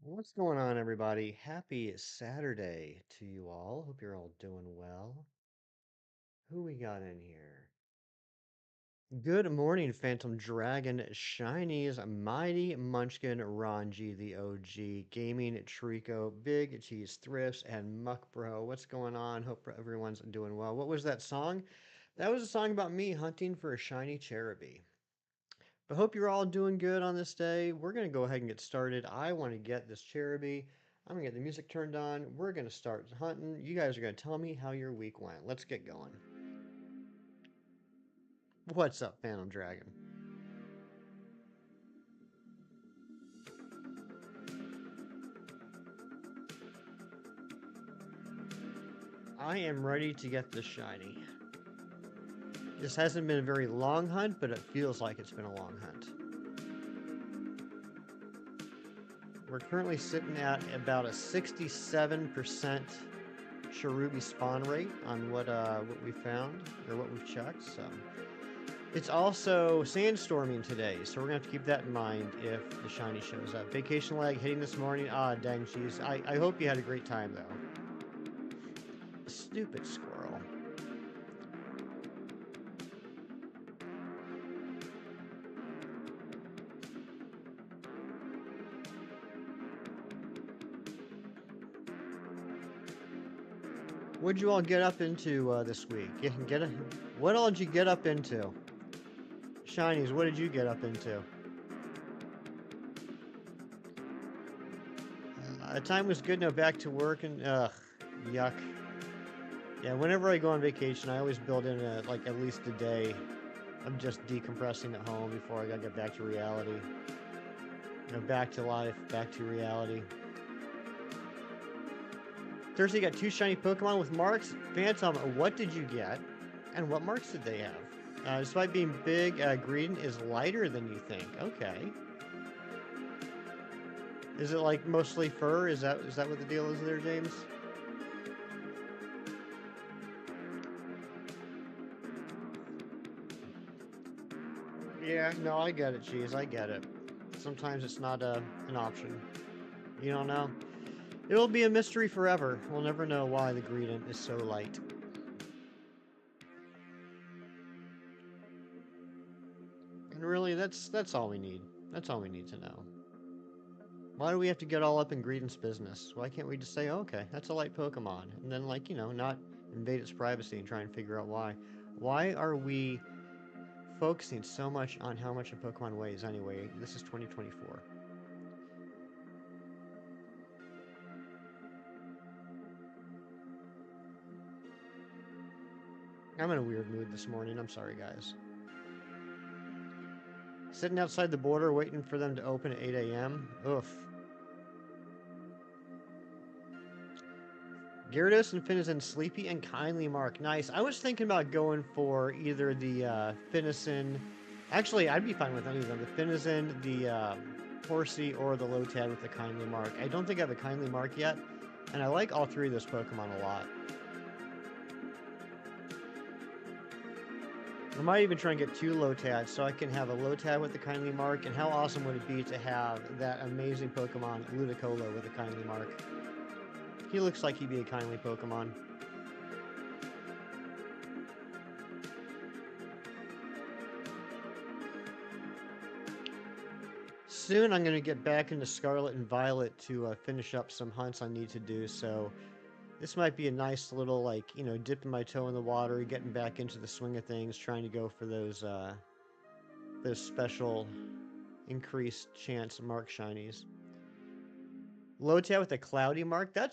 What's going on, everybody? Happy Saturday to you all. Hope you're all doing well. Who we got in here? Good morning, Phantom Dragon, Shinies, Mighty Munchkin, Ranji, the OG, Gaming, Trico, Big Cheese Thrifts, and Muck Bro. What's going on? Hope everyone's doing well. What was that song? That was a song about me hunting for a shiny cherubi. But hope you're all doing good on this day. We're going to go ahead and get started. I want to get this cherubi. I'm going to get the music turned on. We're going to start hunting. You guys are going to tell me how your week went. Let's get going. What's up, Phantom Dragon? I am ready to get this shiny. This hasn't been a very long hunt, but it feels like it's been a long hunt. We're currently sitting at about a 67% cherubi spawn rate on what we found or what we've checked. So it's also sandstorming today, so we're gonna have to keep that in mind if the shiny shows up. Vacation lag hitting this morning. Ah, dang cheese. I hope you had a great time though. Stupid squirrel. What'd you all get up into this week? What all did you get up into? Shinies, what did you get up into? Time was good. No, back to work and yuck. Yeah, whenever I go on vacation, I always build in like at least a day of just decompressing at home before I gotta get back to reality. Back to life, back to reality. Thursday got two shiny Pokemon with marks. Phantom, what did you get? And what marks did they have? Despite being big, Greedent is lighter than you think. Okay. Is it like mostly fur? Is that what the deal is there, James? Yeah, no, I get it, Cheese. I get it. Sometimes it's not an option. You don't know? It'll be a mystery forever. We'll never know why the Greedent is so light. And really, that's all we need. That's all we need to know. Why do we have to get all up in Greedent's business? Why can't we just say, oh, okay, that's a light Pokemon, and then, like, not invade its privacy and try and figure out why? Why are we focusing so much on how much a Pokemon weighs anyway? This is 2024. I'm in a weird mood this morning. I'm sorry, guys. Sitting outside the border waiting for them to open at 8 a.m. Oof. Gyarados and Finizen, Sleepy and Kindly Mark. Nice. I was thinking about going for either the Finizen. Actually, I'd be fine with any of them. The Finizen, the Horsey, or the Lotad with the Kindly Mark. I don't think I have a Kindly Mark yet, and I like all three of those Pokemon a lot. I might even try and get two Lotads so I can have a Lotad with the Kindly Mark, and how awesome would it be to have that amazing Pokemon, Ludicolo, with a Kindly Mark? He looks like he'd be a kindly Pokemon. Soon I'm going to get back into Scarlet and Violet to finish up some hunts I need to do, so this might be a nice little, like, dipping my toe in the water, getting back into the swing of things, trying to go for those special increased chance mark shinies. Lotad with a cloudy mark, I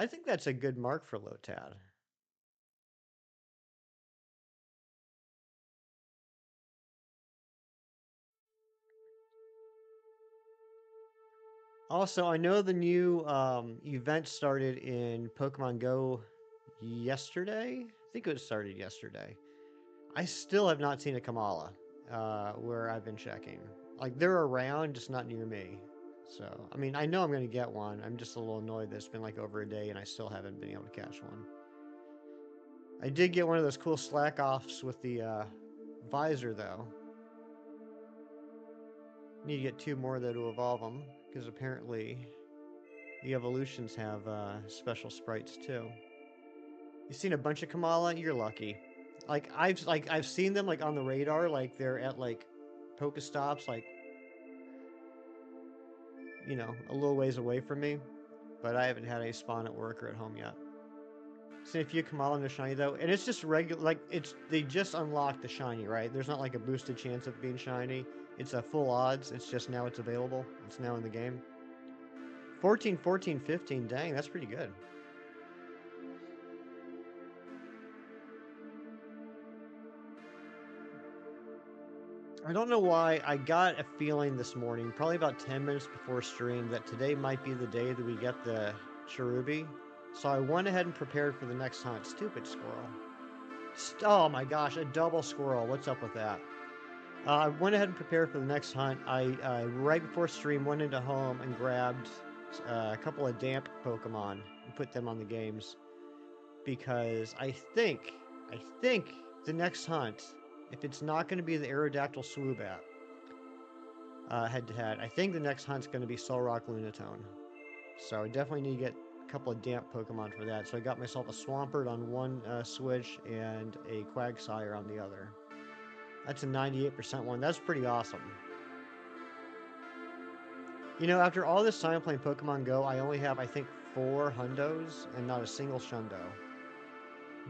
think that's a good mark for Lotad. Also, I know the new event started in Pokemon Go yesterday. I think it was started yesterday. I still have not seen a Kamala where I've been checking. Like, they're around, just not near me. So, I mean, I know I'm going to get one. I'm just a little annoyed that it's been like over a day and I still haven't been able to catch one. I did get one of those cool slack offs with the visor, though. Need to get two more, though, to evolve them, because apparently The evolutions have special sprites too. You seen a bunch of Kamala? You're lucky. I've seen them like on the radar, like they're at like Pokestops, like you know, a little ways away from me, but I haven't had a spawn at work or at home yet. Seen a few Kamala and a shiny though, and it's just regular. Like they just unlocked the shiny, right? There's not like a boosted chance of being shiny. It's a full odds. It's just now it's available. It's now in the game. 14, 14, 15. Dang, that's pretty good. I don't know why. I got a feeling this morning, probably about 10 minutes before stream, that today might be the day that we get the Cherubi. So I went ahead and prepared for the next hunt. Stupid squirrel. Oh my gosh, a double squirrel. What's up with that? I went ahead and prepared for the next hunt. I right before stream went into home and grabbed a couple of damp Pokemon and put them on the games because I think the next hunt, if it's not going to be the Aerodactyl Swoobat head to head, I think the next hunt's going to be Solrock Lunatone. So I definitely need to get a couple of damp Pokemon for that. So I got myself a Swampert on one Switch and a Quagsire on the other. That's a 98% one. That's pretty awesome. You know, after all this time playing Pokemon Go, I only have, I think, 4 Hundos and not a single Shundo.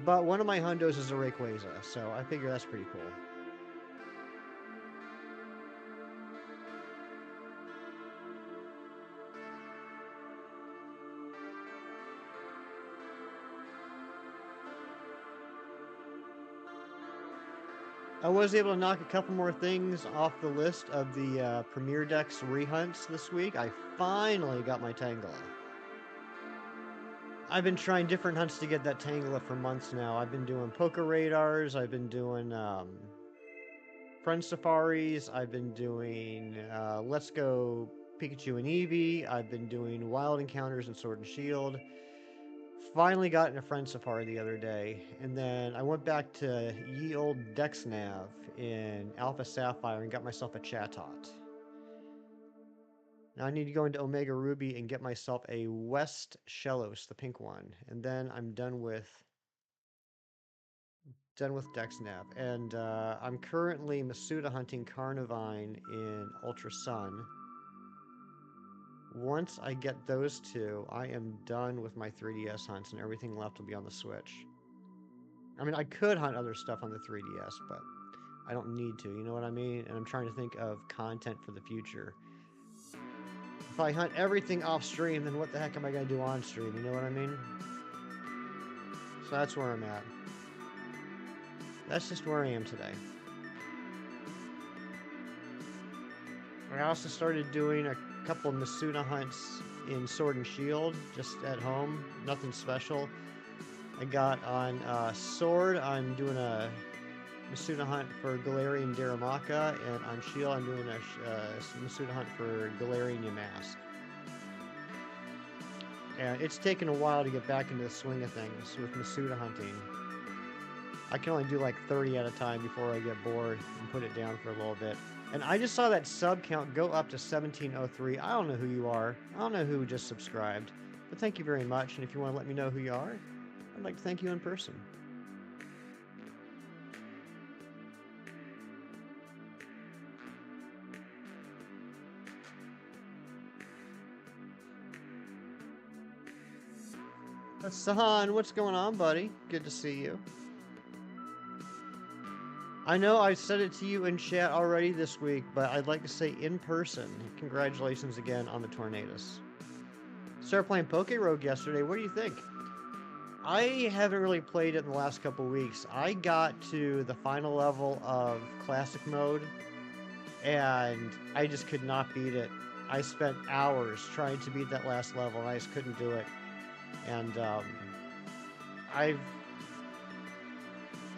But one of my Hundos is a Rayquaza, so I figure that's pretty cool. I was able to knock a couple more things off the list of the Premier Dex rehunts this week. I finally got my Tangela. I've been trying different hunts to get that Tangela for months now. I've been doing Poke Radars, I've been doing Friend Safaris, I've been doing Let's Go Pikachu and Eevee, I've been doing Wild Encounters and Sword and Shield. Finally got in a Friend Safari the other day, and then I went back to ye old Dexnav in Alpha Sapphire and got myself a Chatot. Now I need to go into Omega Ruby and get myself a West Shellos, the pink one, and then I'm done with Dexnav. And I'm currently Masuda hunting Carnivine in Ultra Sun. Once I get those two, I am done with my 3DS hunts, and everything left will be on the Switch. I mean, I could hunt other stuff on the 3DS, but I don't need to, you know what I mean? And I'm trying to think of content for the future. If I hunt everything off stream, then what the heck am I going to do on stream, you know what I mean? So that's where I'm at. That's just where I am today. I also started doing a couple of Masuda hunts in Sword and Shield, just at home, nothing special. I got on Sword, I'm doing a Masuda hunt for Galarian Darumaka, and on Shield I'm doing a Masuda hunt for Galarian Yamask. And it's taken a while to get back into the swing of things with Masuda hunting. I can only do like 30 at a time before I get bored and put it down for a little bit. And I just saw that sub count go up to 1703. I don't know who you are. I don't know who just subscribed. But thank you very much. And if you want to let me know who you are, I'd like to thank you in person. Sahan, what's going on, buddy? Good to see you. I know I said it to you in chat already this week, but I'd like to say in person, congratulations again on the Tornadus. Started playing Poke Rogue yesterday. What do you think? I haven't really played it in the last couple weeks. I got to the final level of Classic Mode, and I just could not beat it. I spent hours trying to beat that last level, and I just couldn't do it. And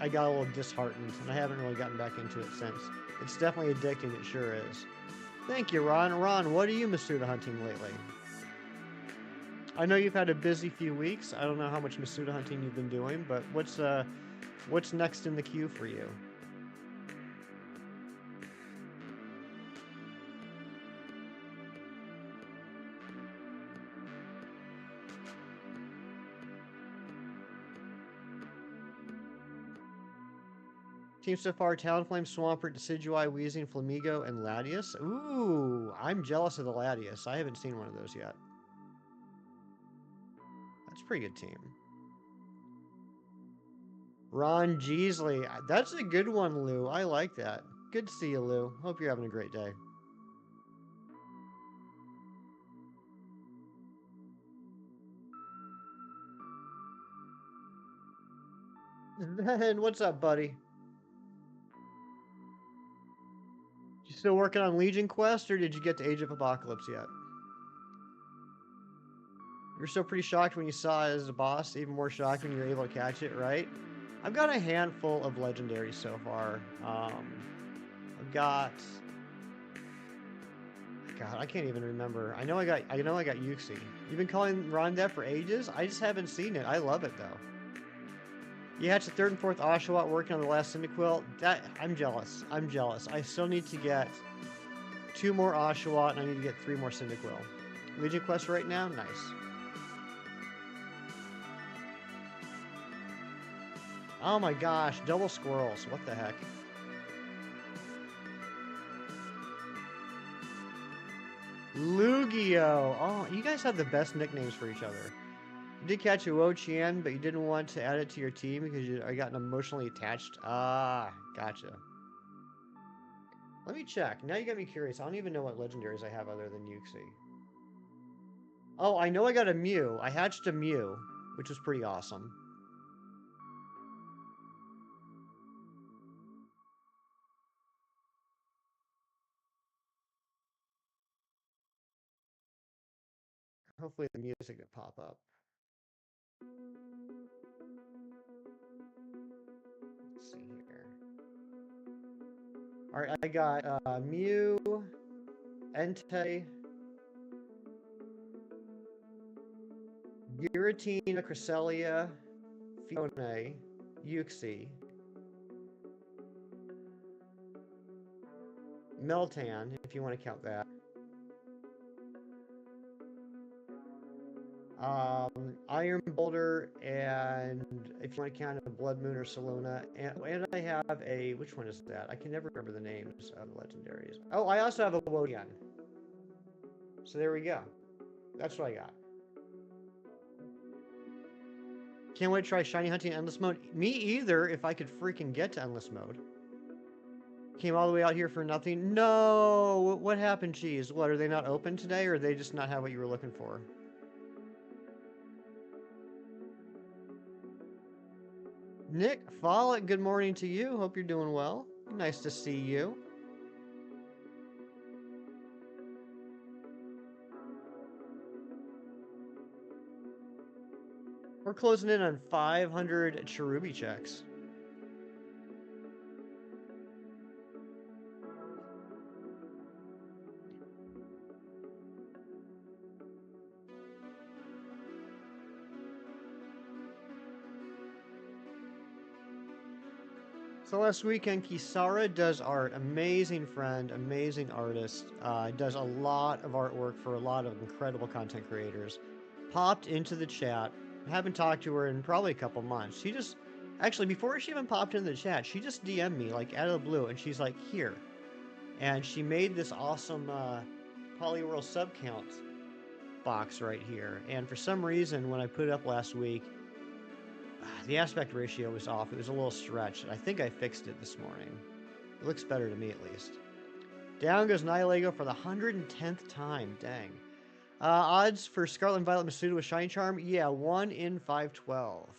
I got a little disheartened, and I haven't really gotten back into it since. It's definitely addicting, it sure is. Thank you, Ron. Ron, what are you Masuda hunting lately? I know you've had a busy few weeks. I don't know how much Masuda hunting you've been doing, but what's next in the queue for you? Team so far, Talonflame, Swampert, Decidueye, Weezing, Flamigo, and Latias. Ooh, I'm jealous of the Latias. I haven't seen one of those yet. That's a pretty good team. Ron Geasley. That's a good one, Lou. I like that. Good to see you, Lou. Hope you're having a great day. Ben, what's up, buddy? You still working on Legion Quest, or did you get to Age of Apocalypse yet? You're still pretty shocked when you saw it as a boss, even more shocked when you were able to catch it, right? I've got a handful of legendaries so far. I've got... God, I can't even remember. I know I got Yuxi. You've been calling Ron that for ages? I just haven't seen it. I love it, though. You hatched the 3rd and 4th Oshawott working on the last Cyndaquil. I'm jealous. I'm jealous. I still need to get 2 more Oshawott, and I need to get 3 more Cyndaquil. Legion Quest right now? Nice. Oh my gosh, double squirrels. What the heck? Lugia. Oh, you guys have the best nicknames for each other. You did catch a Wo-Chien, but you didn't want to add it to your team because you got emotionally attached. Ah, gotcha. Let me check. Now you got me curious. I don't even know what legendaries I have other than Yuxi. Oh, I know I got a Mew. I hatched a Mew, which was pretty awesome. Hopefully the music will pop up. Let's see here. All right, I got Mew, Entei, Giratina, Cresselia, Fiona, Yuxi, Meltan, if you want to count that. Iron Boulder, and if you want to count a Blood Moon or Saluna, and I have a, which one is that? I can never remember the names of the legendaries. Oh, I also have a Wodian. So there we go. That's what I got. Can't wait to try shiny hunting in endless mode. Me either, if I could freaking get to endless mode. Came all the way out here for nothing. No! What happened, Cheese? What, are they not open today, or they just not have what you were looking for? Nick Follett, good morning to you. Hope you're doing well. Nice to see you. We're closing in on 500 Cherubi checks. So last weekend, Kisara does art. Amazing friend, amazing artist. Does a lot of artwork for a lot of incredible content creators. Popped into the chat. Haven't talked to her in probably a couple months. She just, actually, before she even popped into the chat, she just DM'd me, like, out of the blue, and she's like, here. And she made this awesome Polyworld subcount box right here. And for some reason, when I put it up last week, the aspect ratio was off. It was a little stretched. I think I fixed it this morning. It looks better to me, at least. Down goes Nihilego for the 110th time. Dang. Odds for Scarlet and Violet Masuda with Shiny Charm? Yeah, 1 in 512.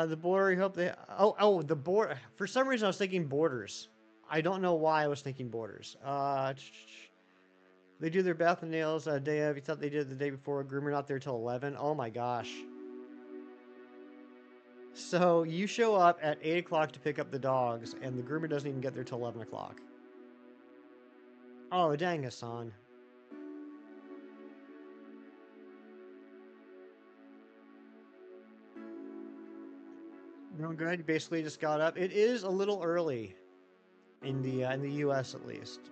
The border, I hope they... Oh, the border. For some reason, I was thinking borders. I don't know why I was thinking borders. They do their bath and nails day of. You thought they did the day before. Groomer not there till 11. Oh my gosh. So you show up at 8 o'clock to pick up the dogs, and the groomer doesn't even get there till 11 o'clock. Oh, dang, Hassan. Doing good. You basically just got up. It is a little early in the U.S. at least,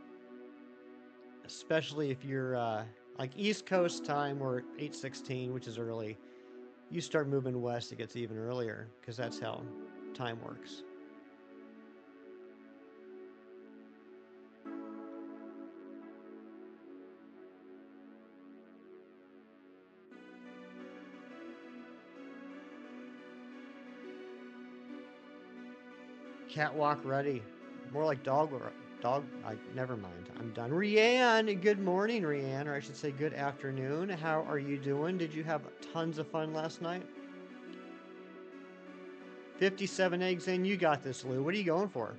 especially if you're like East Coast time. We're 8:16, which is early. You start moving west, it gets even earlier, because that's how time works. Catwalk ready. More like dog. Never mind. I'm done. Rianne, good morning, Rianne, or I should say good afternoon. How are you doing? Did you have tons of fun last night? 57 eggs in. You got this, Lou. What are you going for?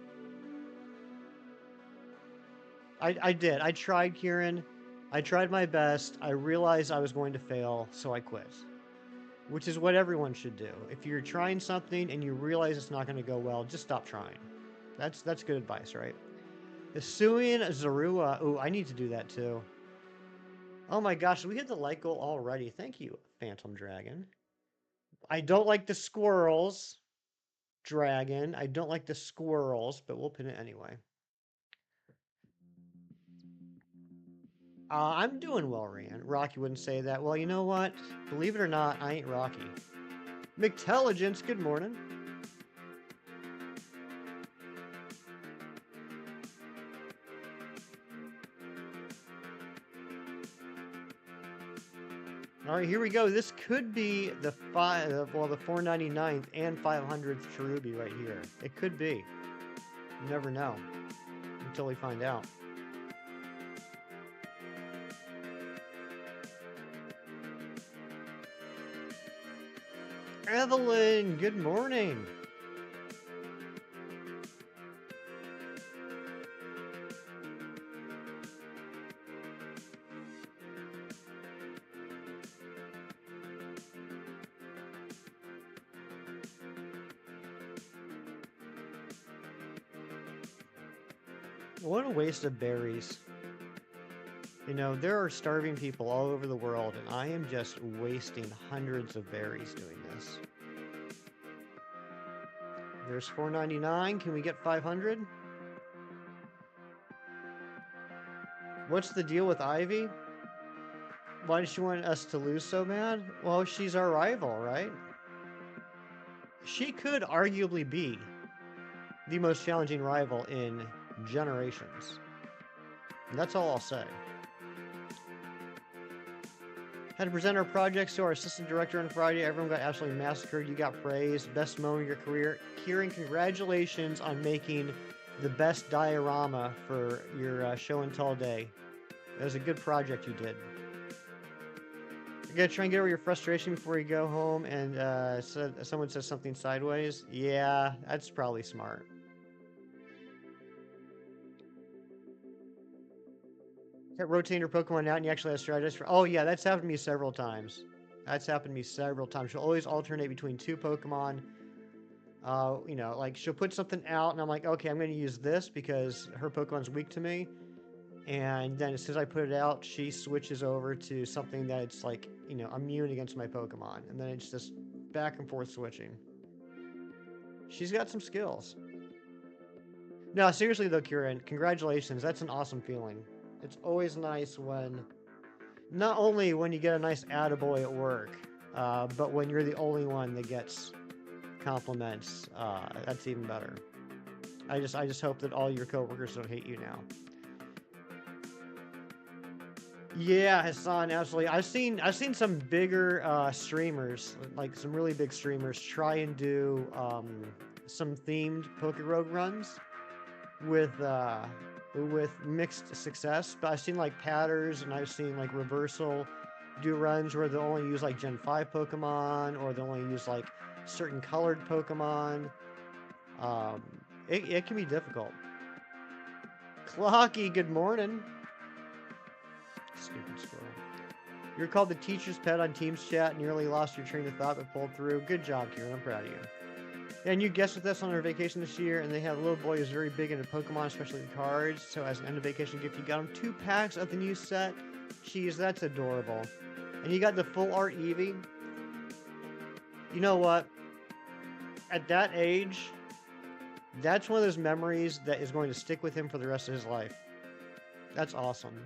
I did. I tried, Kieran. I tried my best. I realized I was going to fail, so I quit. Which is what everyone should do. If you're trying something and you realize it's not going to go well, just stop trying. That's good advice, right? Isuian Zarua. Ooh, I need to do that too. Oh my gosh, we hit the like goal already. Thank you, Phantom Dragon. I don't like the squirrels, Dragon. I don't like the squirrels, but we'll pin it anyway. I'm doing well, Ryan. Rocky wouldn't say that. Well, you know what? Believe it or not, I ain't Rocky. McTelligence, good morning. All right, here we go. This could be the 499th and 500th Cherubi right here. It could be. You never know until we find out. Evelyn, good morning. What a waste of berries. You know, there are starving people all over the world, and I am just wasting hundreds of berries doing this. There's 499. Can we get 500? What's the deal with Ivy? Why does she want us to lose so bad? Well, she's our rival, right? She could arguably be the most challenging rival in generations. And that's all I'll say. Had to present our projects to our assistant director on Friday. Everyone got absolutely massacred. You got praised. Best moment of your career. Kieran, congratulations on making the best diorama for your show and tell day. It was a good project you did. You gotta try and get over your frustration before you go home and someone says something sideways. Yeah, that's probably smart. Kept rotating her Pokemon out and you actually have strategies for... Oh yeah, that's happened to me several times. That's happened to me several times. She'll always alternate between two Pokemon. You know, like she'll put something out and I'm like, okay, I'm going to use this because her Pokemon's weak to me. And then as soon as I put it out, she switches over to something that's like, you know, immune against my Pokemon. And then it's just back and forth switching. She's got some skills. No, seriously though, Kieran, congratulations. That's an awesome feeling. It's always nice when, not only when you get a nice attaboy at work, but when you're the only one that gets compliments. That's even better. I just hope that all your coworkers don't hate you now. Yeah, Hassan, absolutely. I've seen some bigger streamers, like some really big streamers, try and do some themed Pokerogue runs with mixed success. But I've seen like Patters and I've seen like Reversal do runs where they only use like Gen 5 Pokemon or they only use like certain colored Pokemon. It can be difficult. Clocky, good morning. Stupid squirrel. You're called the teacher's pet on Teams chat, nearly lost your train of thought but pulled through. Good job, Kieran. I'm proud of you. And you guessed with us on our vacation this year, and they have a little boy who's very big into Pokemon, especially the cards. So as an end of vacation gift, you got him 2 packs of the new set. Jeez, that's adorable. And you got the full art Eevee. You know what? At that age, that's one of those memories that is going to stick with him for the rest of his life. That's awesome.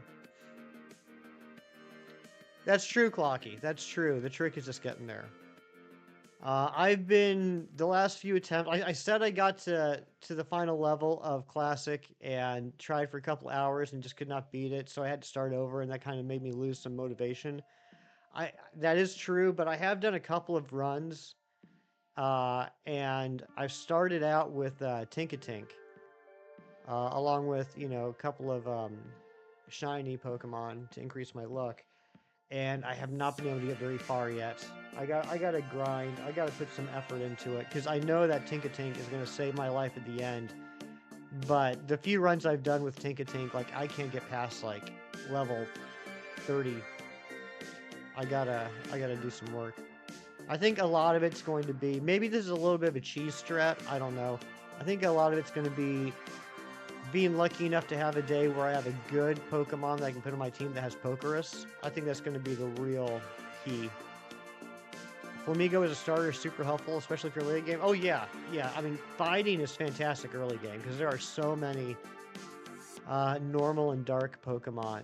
That's true, Clocky. That's true. The trick is just getting there. I've been the last few attempts. I said I got to the final level of classic and tried for a couple hours and just could not beat it, so I had to start over, and that kind of made me lose some motivation. I That is true, but I have done a couple of runs, and I've started out with Tinkatink, along with a couple of shiny Pokemon to increase my luck, and I have not been able to get very far yet. I gotta grind. I gotta put some effort into it because I know that Tinkatink is gonna save my life at the end. But the few runs I've done with Tinkatink, like I can't get past like level 30. I gotta do some work. I think a lot of it's going to be maybe this is a little bit of a cheese strat. I don't know. I think a lot of it's going to be being lucky enough to have a day where I have a good Pokemon that I can put on my team that has Pokerus. I think that's going to be the real key. Flamigo as a starter is super helpful, especially if you're late game. Oh yeah, yeah. I mean, fighting is fantastic early game because there are so many normal and dark Pokemon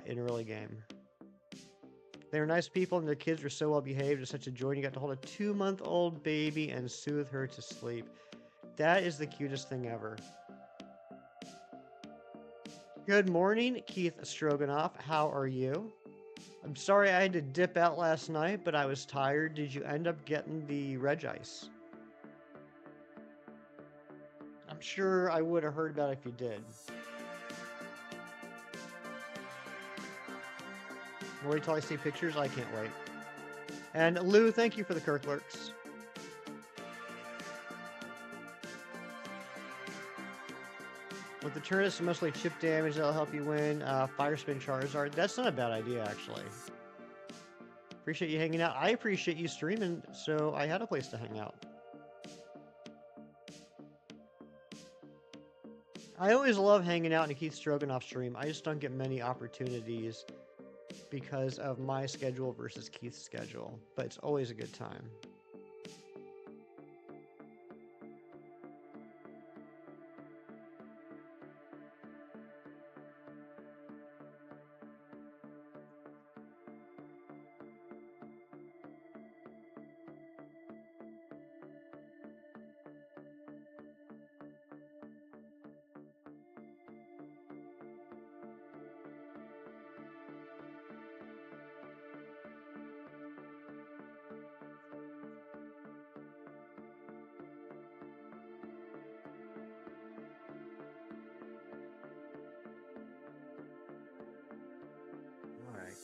in early game. They were nice people and their kids were so well behaved. It's such a joy. You got to hold a 2-month-old baby and soothe her to sleep. That is the cutest thing ever. Good morning, Keith Stroganoff. How are you? I'm sorry I had to dip out last night, but I was tired. Did you end up getting the Regice? I'm sure I would have heard about it if you did. Wait till I see pictures. I can't wait. And Lou, thank you for the Kirklurks. With the turn, it's mostly chip damage that'll help you win. Fire Spin Charizard. That's not a bad idea, actually. Appreciate you hanging out. I appreciate you streaming, so I had a place to hang out. I always love hanging out in a Keith Stroganoff stream. I just don't get many opportunities because of my schedule versus Keith's schedule, but it's always a good time.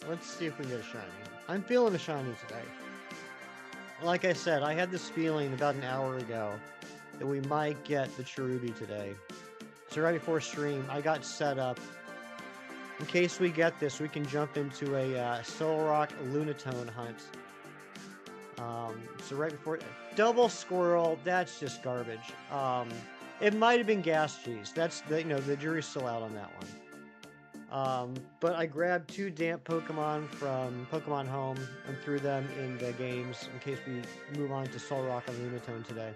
Let's see if we get a shiny. I'm feeling a shiny today. Like I said, I had this feeling about an hour ago that we might get the Cherubi today. So right before stream, I got set up. In case we get this, we can jump into a Solrock Lunatone hunt. So right before... Double Squirrel, that's just garbage. It might have been Gas Cheese. That's the jury's still out on that one. But I grabbed 2 damp Pokemon from Pokemon Home and threw them in the games in case we move on to Solrock and Lunatone today.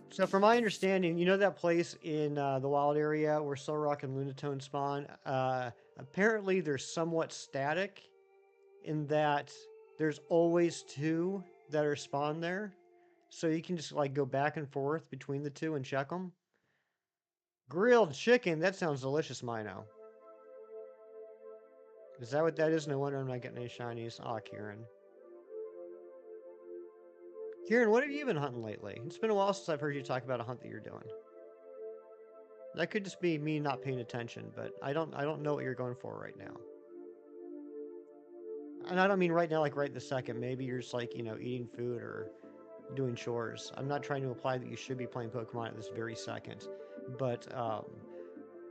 So from my understanding, you know that place in the wild area where Solrock and Lunatone spawn? Apparently they're somewhat static in that there's always 2 that are spawned there. So you can just like go back and forth between the 2 and check them. Grilled chicken, that sounds delicious, Mino. Is that what that is? No wonder I'm not getting any shinies. Aw, Kieran. Kieran, what have you been hunting lately? It's been a while since I've heard you talk about a hunt that you're doing. That could just be me not paying attention, but I don't know what you're going for right now. And I don't mean right now like right this second. Maybe you're just like, eating food or doing chores. I'm not trying to imply that you should be playing Pokemon at this very second. But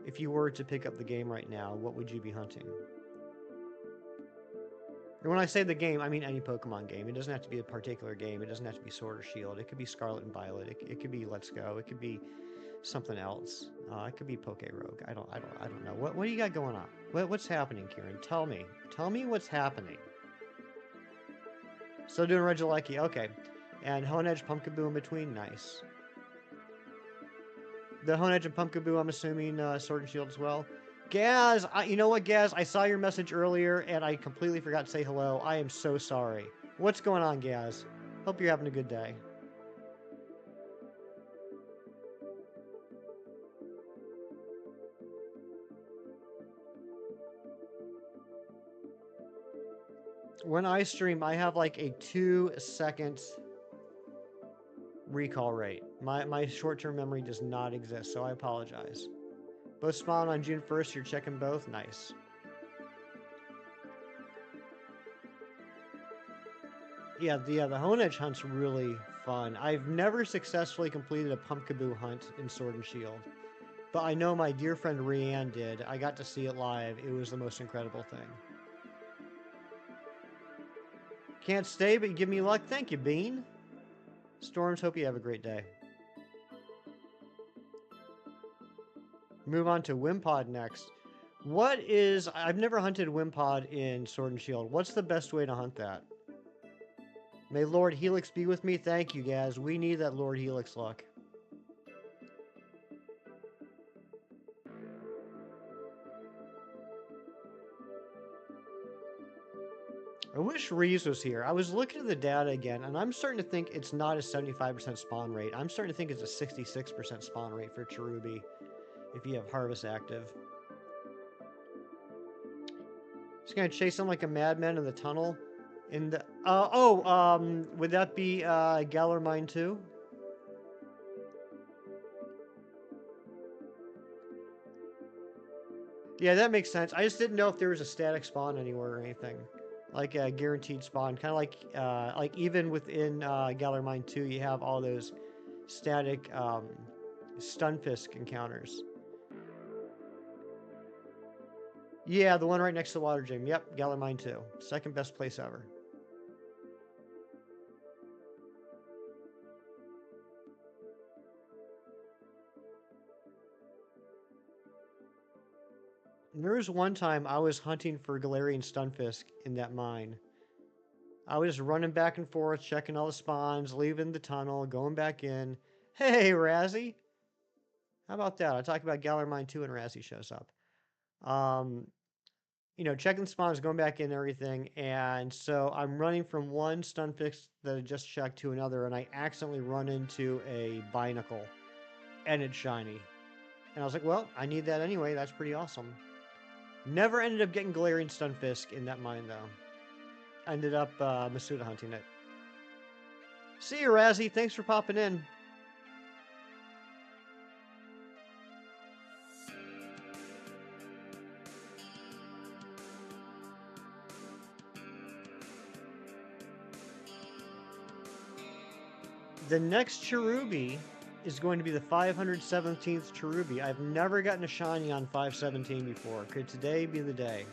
if you were to pick up the game right now, what would you be hunting? And when I say the game, I mean any Pokemon game. It doesn't have to be a particular game. It doesn't have to be Sword or Shield. It could be Scarlet and Violet. It could be Let's Go. It could be something else. It could be Poke Rogue. I don't know. What do you got going on? What's happening, Kieran? Tell me. Tell me what's happening. Still doing Regieleki. Okay. And Honedge, Pumpkaboo in between. Nice. The Honedge and Pumpkaboo, I'm assuming Sword and Shield as well. Gaz, you know what, Gaz? I saw your message earlier, and I completely forgot to say hello. I am so sorry. What's going on, Gaz? Hope you're having a good day. When I stream, I have like a 2-second recall rate. My short-term memory does not exist, so I apologize. Both spawn on June 1st. You're checking both? Nice. Yeah, the Hone Edge hunt's really fun. I've never successfully completed a Pumpkaboo hunt in Sword and Shield, but I know my dear friend Rianne did. I got to see it live. It was the most incredible thing. Can't stay, but you give me luck. Thank you, Bean. Storms, hope you have a great day. Move on to Wimpod next. What is... I've never hunted Wimpod in Sword and Shield. What's the best way to hunt that? May Lord Helix be with me. Thank you, guys. We need that Lord Helix luck. I wish Reeves was here. I was looking at the data again, and I'm starting to think it's not a 75% spawn rate. I'm starting to think it's a 66% spawn rate for Cherubi if you have Harvest active. Just gonna chase him like a madman in the tunnel. In the would that be Galar Mine 2? Yeah, that makes sense. I just didn't know if there was a static spawn anywhere or anything. Like a guaranteed spawn. Kind of like even within Galar Mine 2, you have all those static Stunfisk encounters. Yeah, the one right next to the water gym. Yep, Galar Mine 2. Second best place ever. There was one time I was hunting for Galarian Stunfisk in that mine. I was just running back and forth, checking all the spawns, leaving the tunnel, going back in. Hey, Razzie! How about that? I talk about Galar Mine 2 and Razzie shows up. Checking spawns, going back in and everything, and so I'm running from one Stunfisk that I just checked to another, and I accidentally run into a Binacle, and it's shiny. And I was like, well, I need that anyway. That's pretty awesome. Never ended up getting Galarian Stunfisk in that mine, though. Ended up Masuda hunting it. See you, Razzie. Thanks for popping in. The next Cherubi is going to be the 517th Cherubi. I've never gotten a shiny on 517 before. Could today be the day?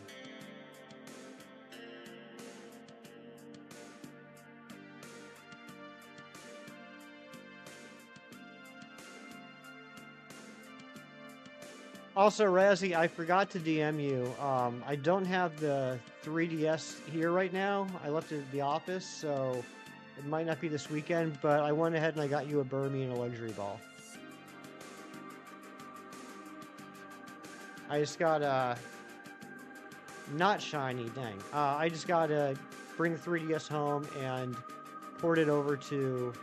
Also, Razzie, I forgot to DM you. I don't have the 3DS here right now. I left it at the office, so it might not be this weekend, but I went ahead and I got you a Burmy and a luxury ball. I just got not shiny, dang. I just got to bring the 3DS home and port it over to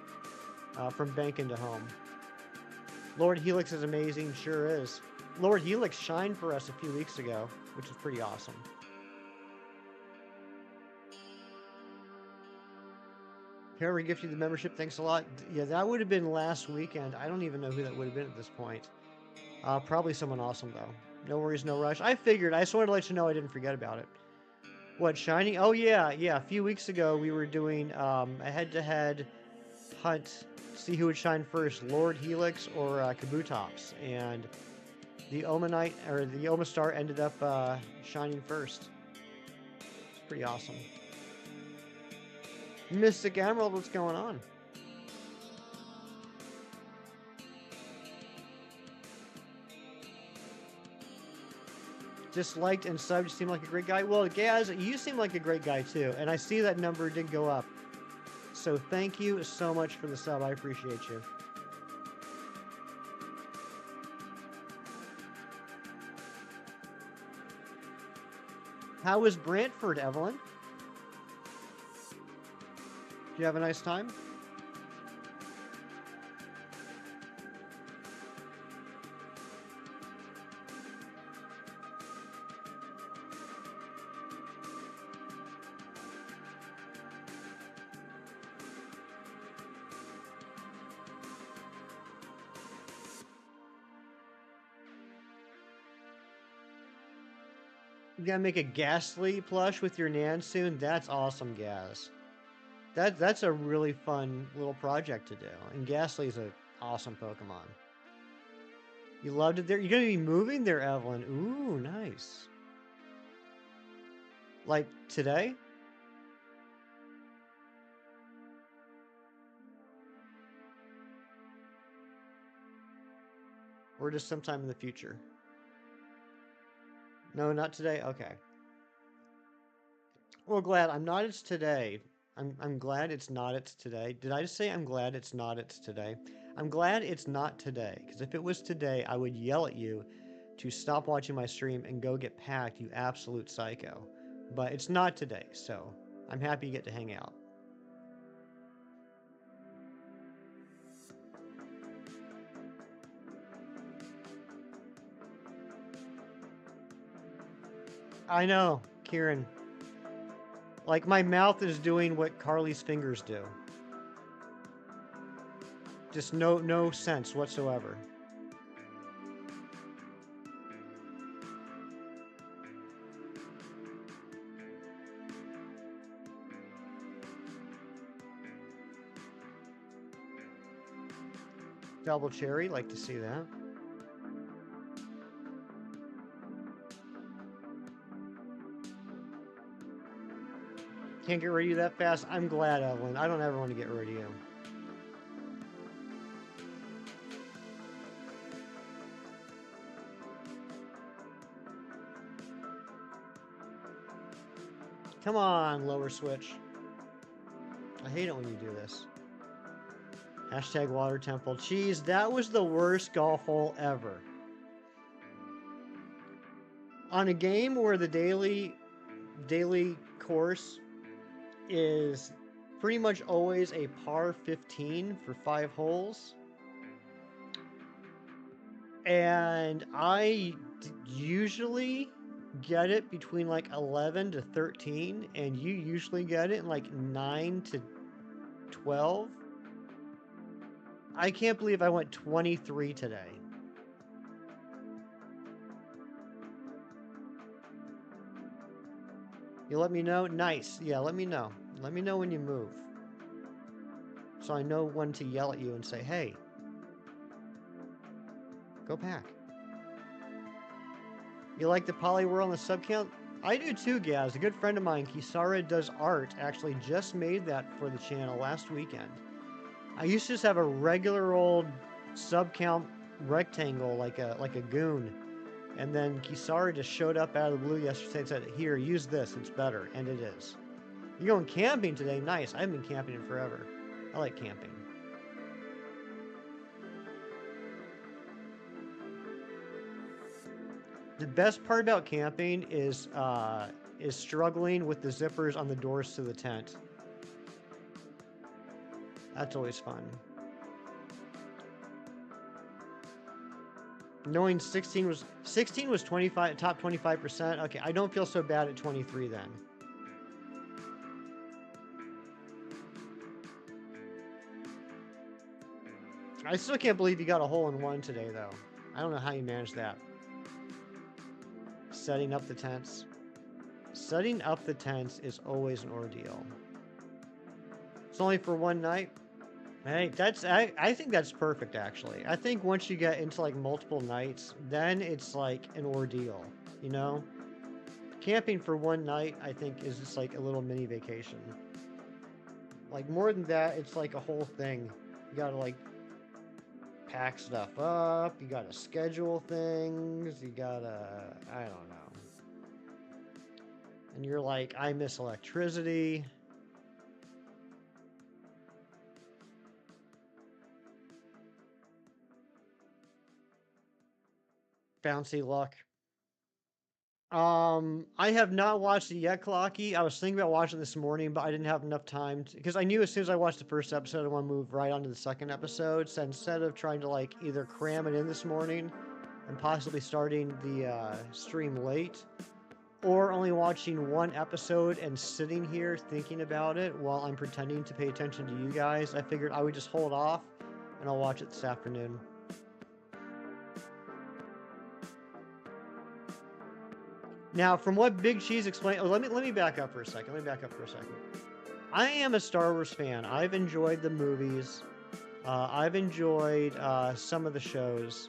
from bank into home. Lord Helix is amazing, sure is. Lord Helix shined for us a few weeks ago, which is pretty awesome. Whoever gifted you the membership, thanks a lot. Yeah, that would have been last weekend. I don't even know who that would have been at this point. Probably someone awesome, though. No worries, no rush. I figured. I just wanted to let you know I didn't forget about it. What, shiny? Oh, yeah. A few weeks ago, we were doing a head-to-head hunt. See who would shine first, Lord Helix or Kabutops. And the Omanite, or the Omastar ended up shining first. It's pretty awesome. Mystic Emerald, what's going on? Disliked and subbed, you seem like a great guy. Well, Gaz, you seem like a great guy too, and I see that number did go up. So thank you so much for the sub, I appreciate you. How was Brantford, Evelyn? You have a nice time? You gotta make a Ghastly plush with your Nan soon? That's awesome, Gaz. That's a really fun little project to do. And Ghastly's an awesome Pokemon. You loved it there? You're gonna be moving there, Evelyn. Ooh, nice. Like today? Or just sometime in the future? No, not today? Okay. Well, glad I'm not it's today. I'm glad it's not it's today. Did I just say I'm glad it's not it's today? I'm glad it's not today, because if it was today, I would yell at you to stop watching my stream and go get packed, you absolute psycho. But it's not today, so I'm happy you get to hang out. I know, Kieran. Like my mouth is doing what Carly's fingers do. Just no sense whatsoever. Double cherry, like to see that. Can't get rid of you that fast. I'm glad, Evelyn. I don't ever want to get rid of you. Come on, lower switch. I hate it when you do this. Hashtag water temple. Jeez, that was the worst golf hole ever. On a game where the daily course is pretty much always a par 15 for 5 holes. And I usually get it between like 11 to 13, and you usually get it in like 9 to 12. I can't believe I went 23 today. You let me know? Nice. Yeah, let me know. Let me know when you move. So I know when to yell at you and say, hey, go pack. You like the Poliwhirl and the subcount? I do too, Gaz. A good friend of mine, Kisara Does Art, actually just made that for the channel last weekend. I used to just have a regular old subcount rectangle like a goon. And then Kisara just showed up out of the blue yesterday and said, here, use this, it's better. And it is. You're going camping today? Nice. I haven't been camping in forever. I like camping. The best part about camping is struggling with the zippers on the doors to the tent. That's always fun. Knowing 16 was 25 top 25%. Okay, I don't feel so bad at 23 then. I still can't believe you got a hole in one today though. I don't know how you managed that. Setting up the tents. Setting up the tents is always an ordeal. It's only for one night. Hey, I think that's perfect actually. I think once you get into like multiple nights, then it's like an ordeal, you know? Camping for one night, I think, is just like a little mini vacation. Like more than that, it's like a whole thing. You gotta like pack stuff up, you gotta schedule things, you gotta, I don't know. And you're like, I miss electricity. Bouncy luck. I have not watched it yet, Clocky. I was thinking about watching it this morning, but I didn't have enough time because I knew as soon as I watched the first episode, I want to move right on to the second episode. So instead of trying to like either cram it in this morning and possibly starting the stream late, or only watching one episode and sitting here thinking about it while I'm pretending to pay attention to you guys, I figured I would just hold off and I'll watch it this afternoon. Now, from what Big Cheese explained, let me back up for a second. I am a Star Wars fan. I've enjoyed the movies. I've enjoyed some of the shows.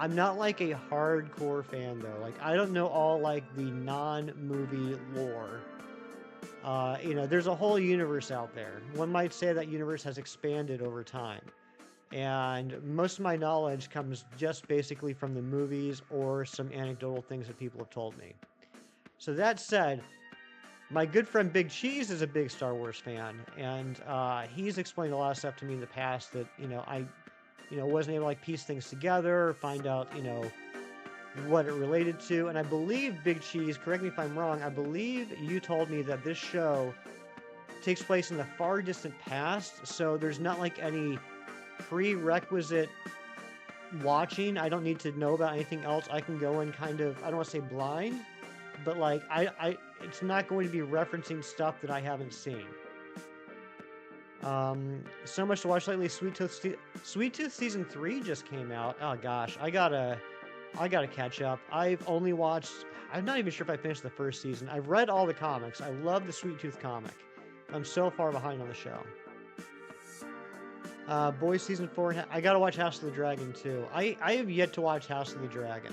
I'm not like a hardcore fan though. Like I don't know all like the non-movie lore. There's a whole universe out there. One might say that universe has expanded over time. And most of my knowledge comes just basically from the movies or some anecdotal things that people have told me. So that said, my good friend Big Cheese is a big Star Wars fan, and he's explained a lot of stuff to me in the past that I wasn't able to like piece things together, or find out what it related to. And I believe Big Cheese, correct me if I'm wrong, I believe you told me that this show takes place in the far distant past, so there's not like any prerequisite watching. I don't need to know about anything else. I can go in kind of, I don't want to say blind, but like it's not going to be referencing stuff that I haven't seen. So much to watch lately. Sweet Tooth season 3 just came out. Oh gosh, I gotta catch up. I'm not even sure if I finished the first season. I've read all the comics. I love the Sweet Tooth comic. I'm so far behind on the show. Boys season 4. I gotta watch House of the Dragon too. I have yet to watch House of the Dragon,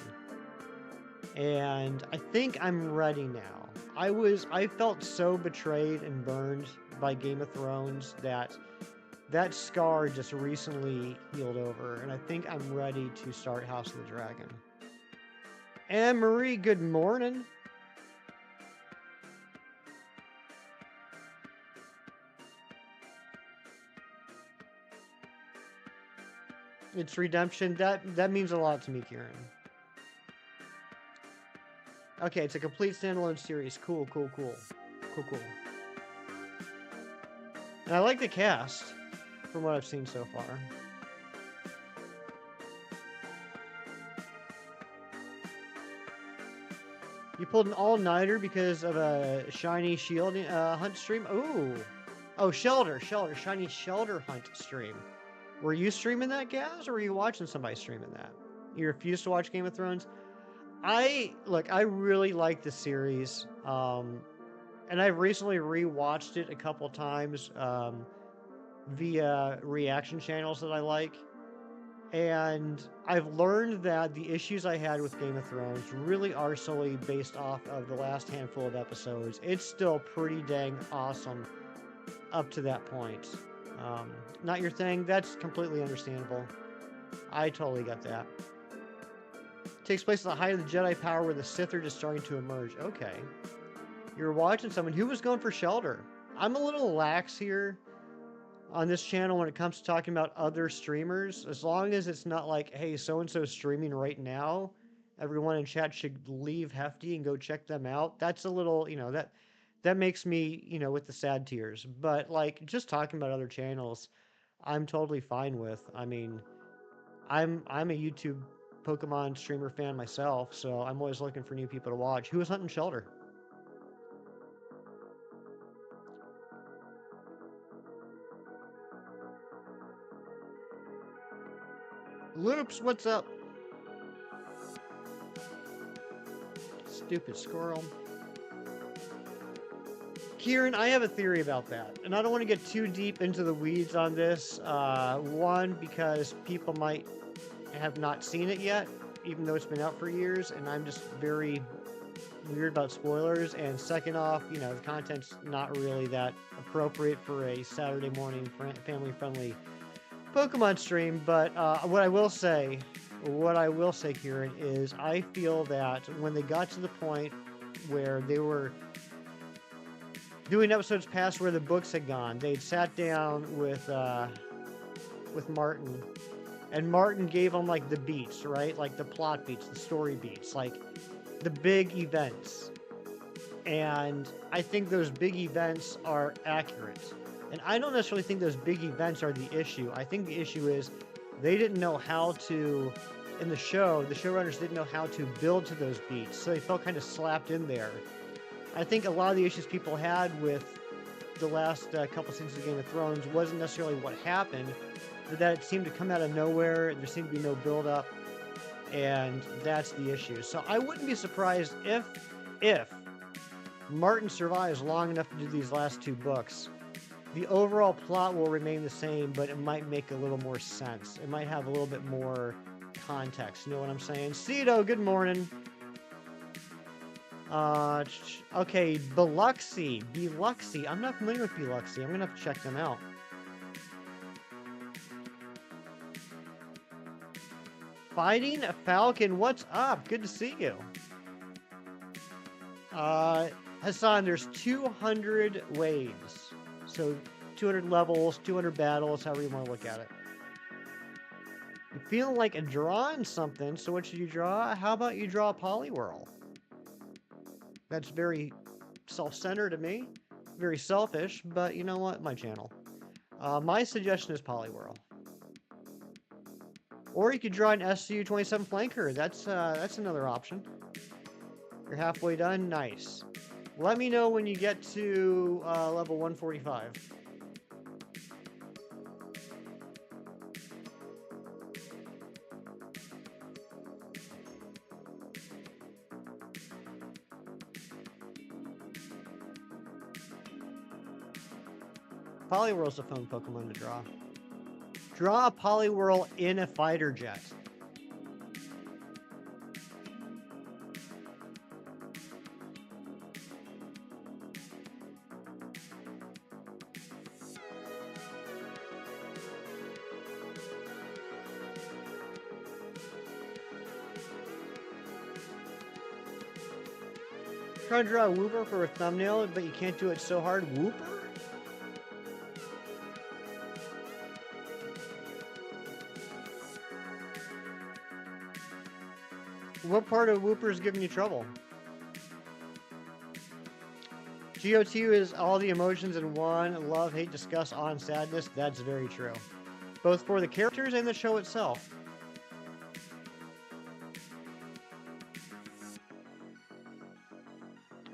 and I think I'm ready now. I felt so betrayed and burned by Game of Thrones that scar just recently healed over, and I think I'm ready to start House of the Dragon. Anne Marie, good morning. It's redemption. That means a lot to me, Kieran. Okay, it's a complete standalone series. Cool. And I like the cast, from what I've seen so far. You pulled an all-nighter because of a shiny shield hunt stream? Ooh. Oh, shiny shelter hunt stream. Were you streaming that, Gaz, or were you watching somebody streaming that? You refused to watch Game of Thrones? I really like the series, and I've recently rewatched it a couple times via reaction channels that I like, and I've learned that the issues I had with Game of Thrones really are solely based off of the last handful of episodes. It's still pretty dang awesome up to that point. Not your thing? That's completely understandable. I totally get that. Takes place at the height of the Jedi power where the Sith are just starting to emerge. Okay. You're watching someone who was going for shelter. I'm a little lax here on this channel when it comes to talking about other streamers. As long as it's not like, hey, so-and-so streaming right now, everyone in chat should leave Hefty and go check them out. That's a little, that makes me, with the sad tears. But like just talking about other channels, I'm totally fine with. I mean, I'm a YouTube Pokemon streamer fan myself, so I'm always looking for new people to watch. Who was hunting shelter? Loops, what's up? Stupid squirrel. Kieran, I have a theory about that, and I don't want to get too deep into the weeds on this. One, because people might have not seen it yet, even though it's been out for years, and I'm just very weird about spoilers. And second off, the content's not really that appropriate for a Saturday morning family-friendly Pokemon stream. But what I will say, Kieran, is I feel that when they got to the point where they were doing episodes past where the books had gone, they'd sat down with Martin, and Martin gave them like the beats, right? Like the plot beats, the story beats. Like the big events. And I think those big events are accurate. And I don't necessarily think those big events are the issue. I think the issue is they didn't know how to, in the showrunners didn't know how to build to those beats. So they felt kind of slapped in there. I think a lot of the issues people had with the last couple seasons of Game of Thrones wasn't necessarily what happened, but that it seemed to come out of nowhere. There seemed to be no build up. And that's the issue. So I wouldn't be surprised if Martin survives long enough to do these last 2 books. The overall plot will remain the same, but it might make a little more sense. It might have a little bit more context. You know what I'm saying? Cito, good morning. Okay, Biluxy. I'm not familiar with Biluxy. I'm gonna have to check them out. Fighting a Falcon, what's up? Good to see you. Hassan, there's 200 waves. So 200 levels, 200 battles, however you want to look at it. You feeling like drawing something, so what should you draw? How about you draw a Poliwhirl? That's very self-centered to me. Very selfish, but you know what? My channel. My suggestion is Poliwhirl. Or you could draw an SU-27 flanker. That's another option. You're halfway done. Nice. Let me know when you get to level 145. Poliwhirl's a fun Pokemon to draw. Draw a Poliwhirl in a fighter jet. Trying to draw a Wooper for a thumbnail, but you can't do it so hard. Wooper? What part of Wooper is giving you trouble? GOT is all the emotions in one. Love, hate, disgust, awe, and sadness. That's very true. Both for the characters and the show itself.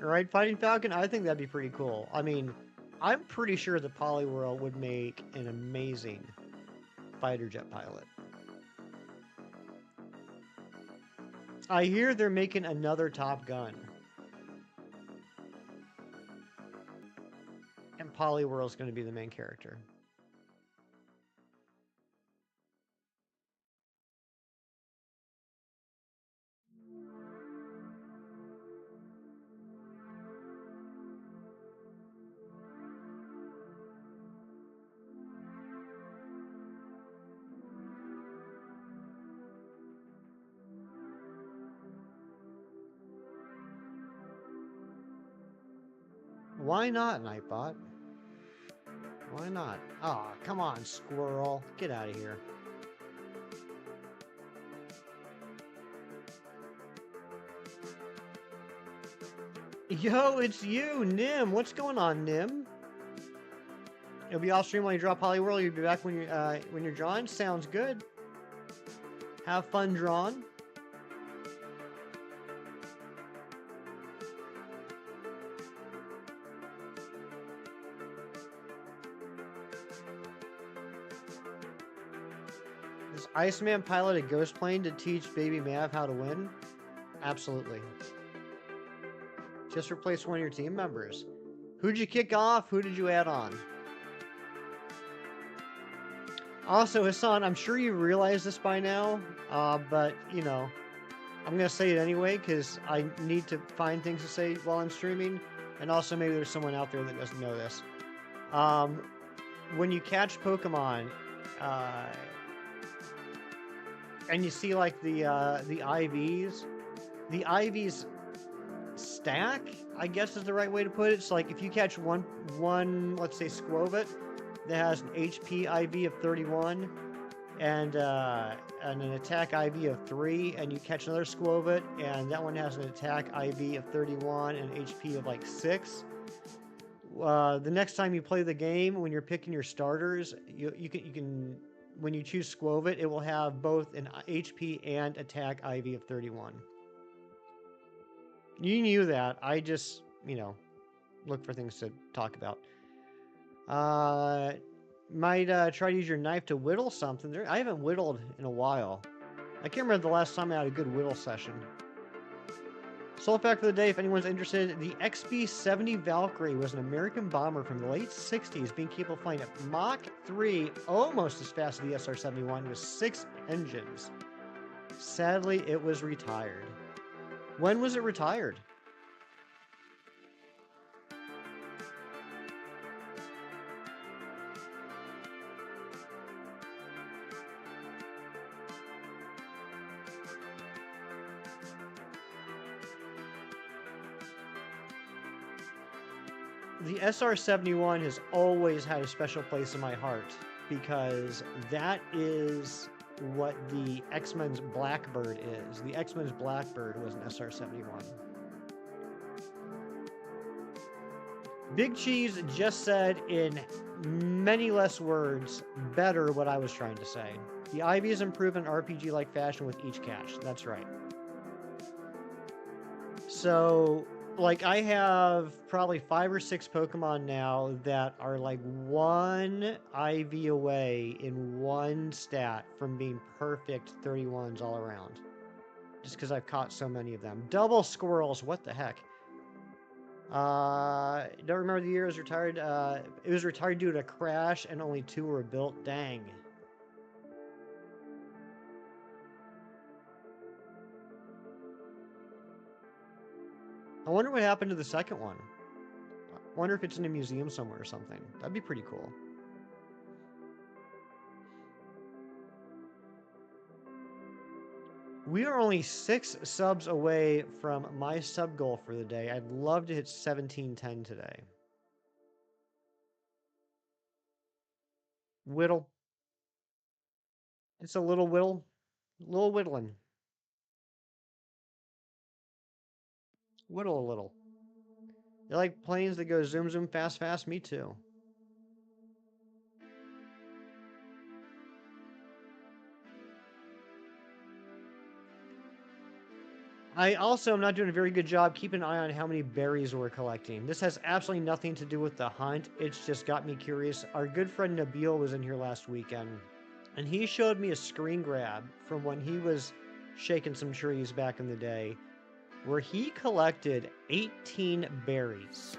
Alright, Fighting Falcon, I think that'd be pretty cool. I mean, I'm pretty sure the Poliwhirl would make an amazing fighter jet pilot. I hear they're making another Top Gun. And Poliwhirl's going to be the main character. Why not, Nightbot? Why not? Oh, come on, squirrel. Get out of here. Yo, it's you, Nim. What's going on, Nim? It'll be off stream while you draw Poliwhirl. You'll be back when you're drawing. Sounds good. Have fun drawing. Does Iceman pilot a ghost plane to teach Baby Mav how to win? Absolutely. Just replace one of your team members. Who'd you kick off? Who did you add on? Also, Hassan, I'm sure you realize this by now, but, you know, I'm going to say it anyway because I need to find things to say while I'm streaming, and also maybe there's someone out there that doesn't know this. When you catch Pokemon, and you see, like, the IVs stack, I guess is the right way to put it. So, like, if you catch one let's say, Squovit, that has an HP IV of 31, and an attack IV of 3, and you catch another Squovit, and that one has an attack IV of 31 and an HP of like 6. The next time you play the game, when you're picking your starters, you can when you choose Squovit, it will have both an HP and attack IV of 31. You knew that. I just, look for things to talk about. Might try to use your knife to whittle something. I haven't whittled in a while. I can't remember the last time I had a good whittle session. Soul fact for the day, if anyone's interested, the XB-70 Valkyrie was an American bomber from the late 60s, being capable of flying at Mach 3, almost as fast as the SR-71, with 6 engines. Sadly, it was retired. When was it retired? The SR-71 has always had a special place in my heart because that is what the X-Men's Blackbird is. The X-Men's Blackbird was an SR-71. Big Cheese just said in many less words better what I was trying to say. The IV is improved in RPG-like fashion with each catch. That's right. So, like, I have probably 5 or 6 Pokemon now that are like 1 IV away in 1 stat from being perfect 31s all around. Just because I've caught so many of them. Double squirrels, what the heck? Don't remember the year it was retired. It was retired due to a crash and only 2 were built. Dang. I wonder what happened to the second one. I wonder if it's in a museum somewhere or something. That'd be pretty cool. We are only 6 subs away from my sub goal for the day. I'd love to hit 1710 today. Whittle. It's a little whittle. Little whittling. Whittle a little. You like planes that go zoom, zoom, fast, fast? Me too. I also am not doing a very good job keeping an eye on how many berries we're collecting. This has absolutely nothing to do with the hunt. It's just got me curious. Our good friend Nabil was in here last weekend, and he showed me a screen grab from when he was shaking some trees back in the day, where he collected 18 berries.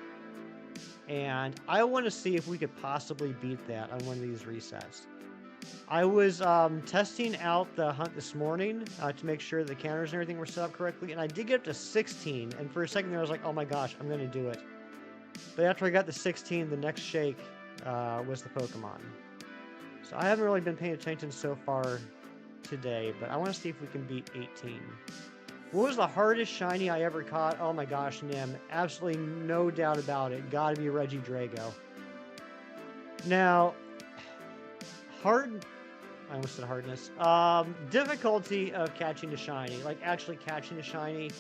And I want to see if we could possibly beat that on one of these resets. I was testing out the hunt this morning to make sure the counters and everything were set up correctly, and I did get up to 16, and for a second there I was like, oh my gosh, I'm going to do it. But after I got to 16, the next shake was the Pokemon. So I haven't really been paying attention so far today, but I want to see if we can beat 18. What was the hardest shiny I ever caught? Oh my gosh, Nim. Absolutely no doubt about it. Gotta be Regidrago. Now, I almost said hardness. Difficulty of catching a shiny, like actually catching a shiny,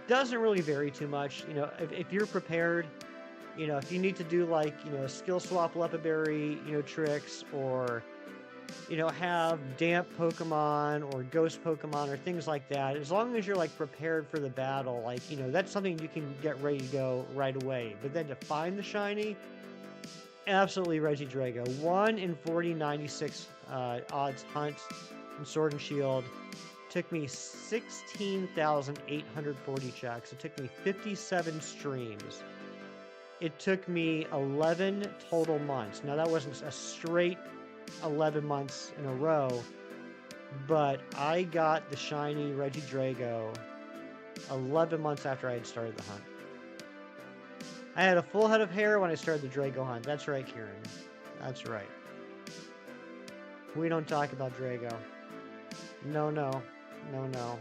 doesn't really vary too much. You know, if you're prepared, you know, if you need to do like, you know, skill swap Lepaberry, you know, tricks, or, you know, have damp Pokemon or ghost Pokemon or things like that, as long as you're like prepared for the battle, like, you know, that's something you can get ready to go right away. But then to find the shiny, absolutely Regidrago. 1 in 4096 odds hunt in Sword and Shield. Took me 16,840 checks. It took me 57 streams. It took me 11 total months. Now, that wasn't a straight 11 months in a row, but I got the shiny Regidrago 11 months after I had started the hunt. I had a full head of hair when I started the Drago hunt. That's right, Kieran. That's right. We don't talk about Drago. No, no. No, no.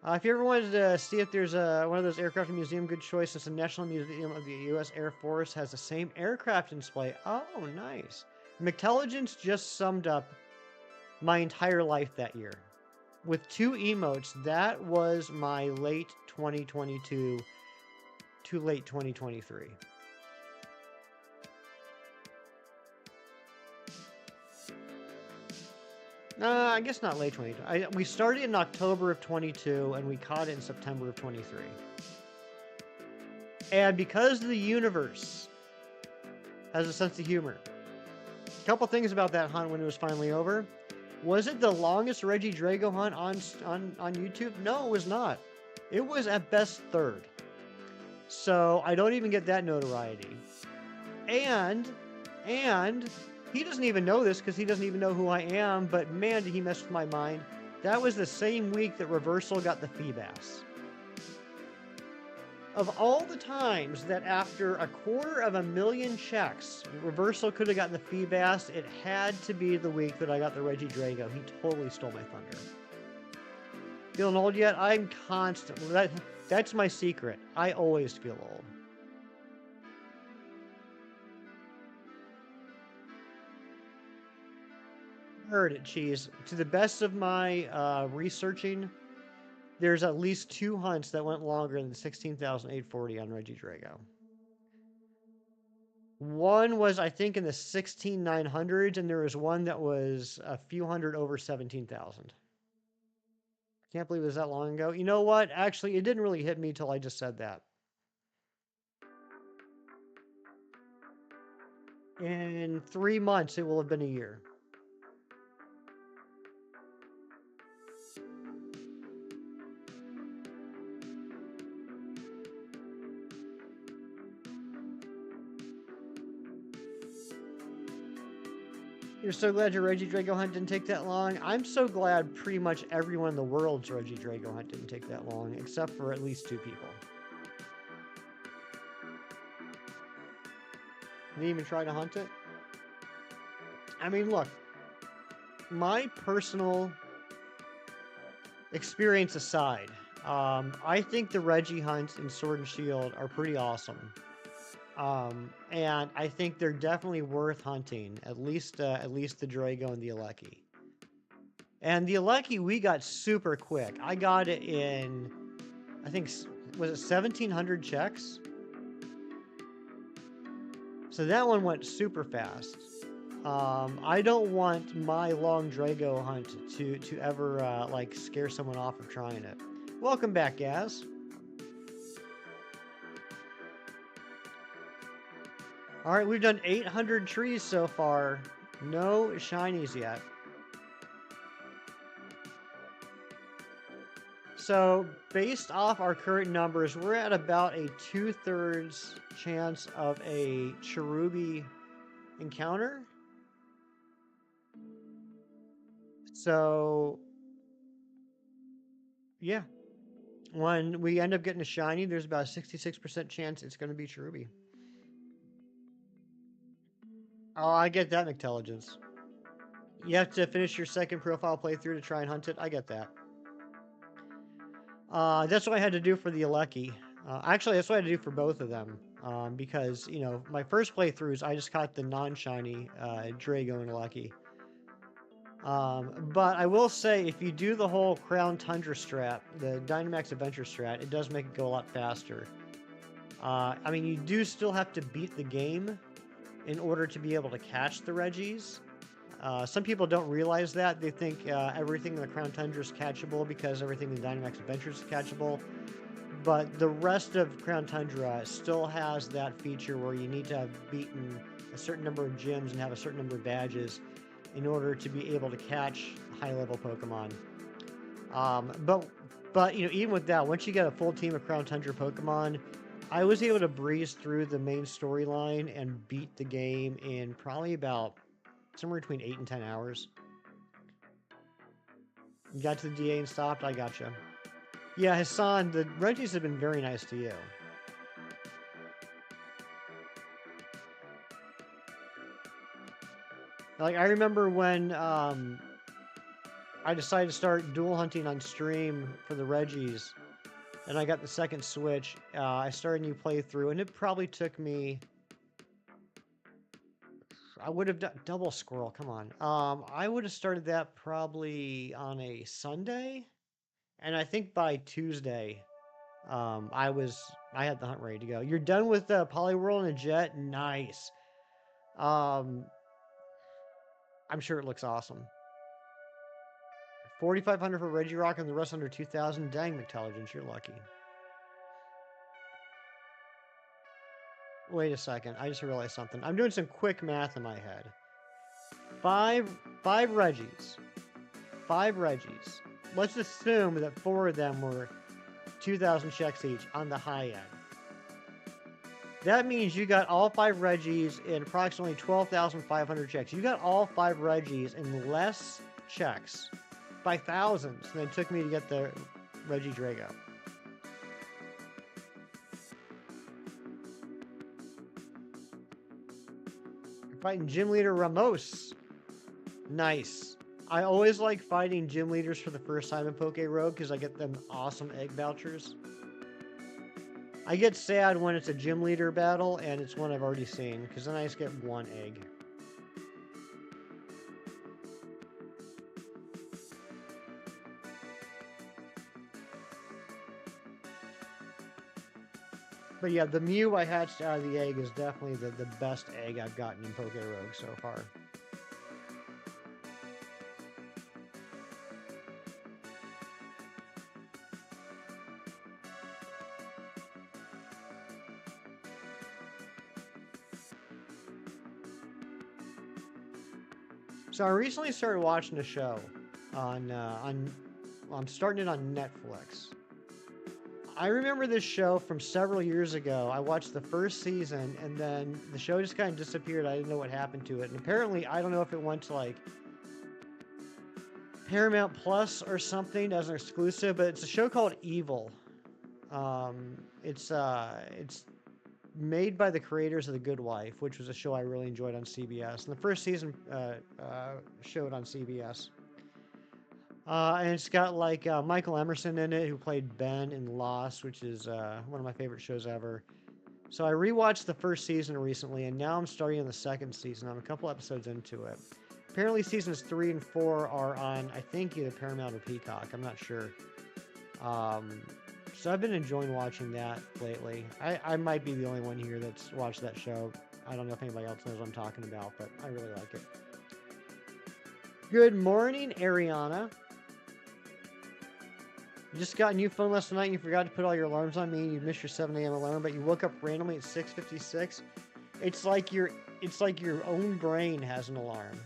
If you ever wanted to see if there's one of those aircraft in a museum, good choice. Since the National Museum of the U.S. Air Force has the same aircraft in display. Oh, nice. McTelligence just summed up my entire life that year. With 2 emotes, that was my late 2022 to late 2023. I guess not late 22. We started in October of 22 and we caught it in September of 23. And because the universe has a sense of humor, a couple things about that hunt when it was finally over. Was it the longest Reggie Drago hunt on YouTube? No, it was not. It was at best third. So I don't even get that notoriety. And he doesn't even know this because he doesn't even know who I am, but man, did he mess with my mind. That was the same week that Reversal got the Feebass. Of all the times that after 250,000 checks, Reversal could have gotten the Feebass, it had to be the week that I got the Reggie Drago. He totally stole my thunder. Feeling old yet? I'm constantly... That's my secret. I always feel old. Heard it, Cheese. To the best of my researching, there's at least 2 hunts that went longer than 16,840 on Reggie Drago. One was, I think, in the 16,900s, and there was one that was a few hundred over 17,000. Can't believe it was that long ago. You know what? Actually, it didn't really hit me till I just said that. In 3 months, it will have been a year. You're so glad your Reggie Drago hunt didn't take that long. I'm so glad pretty much everyone in the world's Reggie Drago hunt didn't take that long, except for at least 2 people. Didn't even try to hunt it? I mean, look, my personal experience aside, I think the Reggie hunts in Sword and Shield are pretty awesome. And I think they're definitely worth hunting, at least the Drago and the Alecki. And the Alecki we got super quick. I got it in, I think, was it 1,700 checks? So that one went super fast. I don't want my long Drago hunt to ever like scare someone off of trying it. Welcome back, Gaz. All right, we've done 800 trees so far. No shinies yet. So based off our current numbers, we're at about a 2/3 chance of a Cherubi encounter. So yeah, when we end up getting a shiny, there's about a 66% chance it's going to be Cherubi. Oh, I get that, McTelligence. You have to finish your second profile playthrough to try and hunt it. I get that. That's what I had to do for the Alecki. Actually, that's what I had to do for both of them. Because, you know, my first playthroughs, I just caught the non-shiny Drago and Alecki. But I will say, if you do the whole Crown Tundra strat, the Dynamax Adventure strat, it does make it go a lot faster. I mean, you do still have to beat the game in order to be able to catch the Reggies. Some people don't realize that. They think everything in the Crown Tundra is catchable because everything in Dynamax Adventures is catchable. But the rest of Crown Tundra still has that feature where you need to have beaten a certain number of gyms and have a certain number of badges in order to be able to catch high-level Pokemon. But you know, even with that, once you get a full team of Crown Tundra Pokemon, I was able to breeze through the main storyline and beat the game in probably about somewhere between 8 and 10 hours. You got to the DA and stopped? I gotcha. Yeah, Hassan, the Reggies have been very nice to you. Like, I remember when I decided to start dual hunting on stream for the Reggies, and I got the second Switch. I started a new playthrough, and it probably took me... I would have done double squirrel. Come on. I would have started that probably on a Sunday, and I think by Tuesday, I had the hunt ready to go. You're done with Polyworld and a jet. Nice. I'm sure it looks awesome. 4,500 for Regirock and the rest under 2,000. Dang, McTelligence, you're lucky. Wait a second. I just realized something. I'm doing some quick math in my head. Five Reggies. 5 Reggies. Let's assume that 4 of them were 2,000 checks each on the high end. That means you got all 5 Reggies in approximately 12,500 checks. You got all 5 Reggies in less checks by thousands than it took me to get the Reggie Drago. You're fighting Gym Leader Ramos. Nice. I always like fighting gym leaders for the first time in Poke Rogue because I get them awesome egg vouchers. I get sad when it's a gym leader battle and it's one I've already seen because then I just get 1 egg. But yeah, the Mew I hatched out of the egg is definitely the best egg I've gotten in Poke Rogue so far. So I recently started watching a show I'm starting it on Netflix. I remember this show from several years ago. I watched the first season and then the show just kind of disappeared. I didn't know what happened to it. And apparently, I don't know if it went to like Paramount Plus or something as an exclusive, but it's a show called Evil. It's made by the creators of The Good Wife, which was a show I really enjoyed on CBS. And the first season showed on CBS. And it's got like Michael Emerson in it, who played Ben in Lost, which is one of my favorite shows ever. So I rewatched the first season recently, and now I'm starting on the second season. I'm a couple episodes into it. Apparently seasons 3 and 4 are on, I think, either Paramount or Peacock. I'm not sure. So I've been enjoying watching that lately. I might be the only one here that's watched that show. I don't know if anybody else knows what I'm talking about, but I really like it. Good morning, Ariana. You just got a new phone last night and you forgot to put all your alarms on, meaning you missed your 7 a.m. alarm, but you woke up randomly at 6:56. It's like your own brain has an alarm.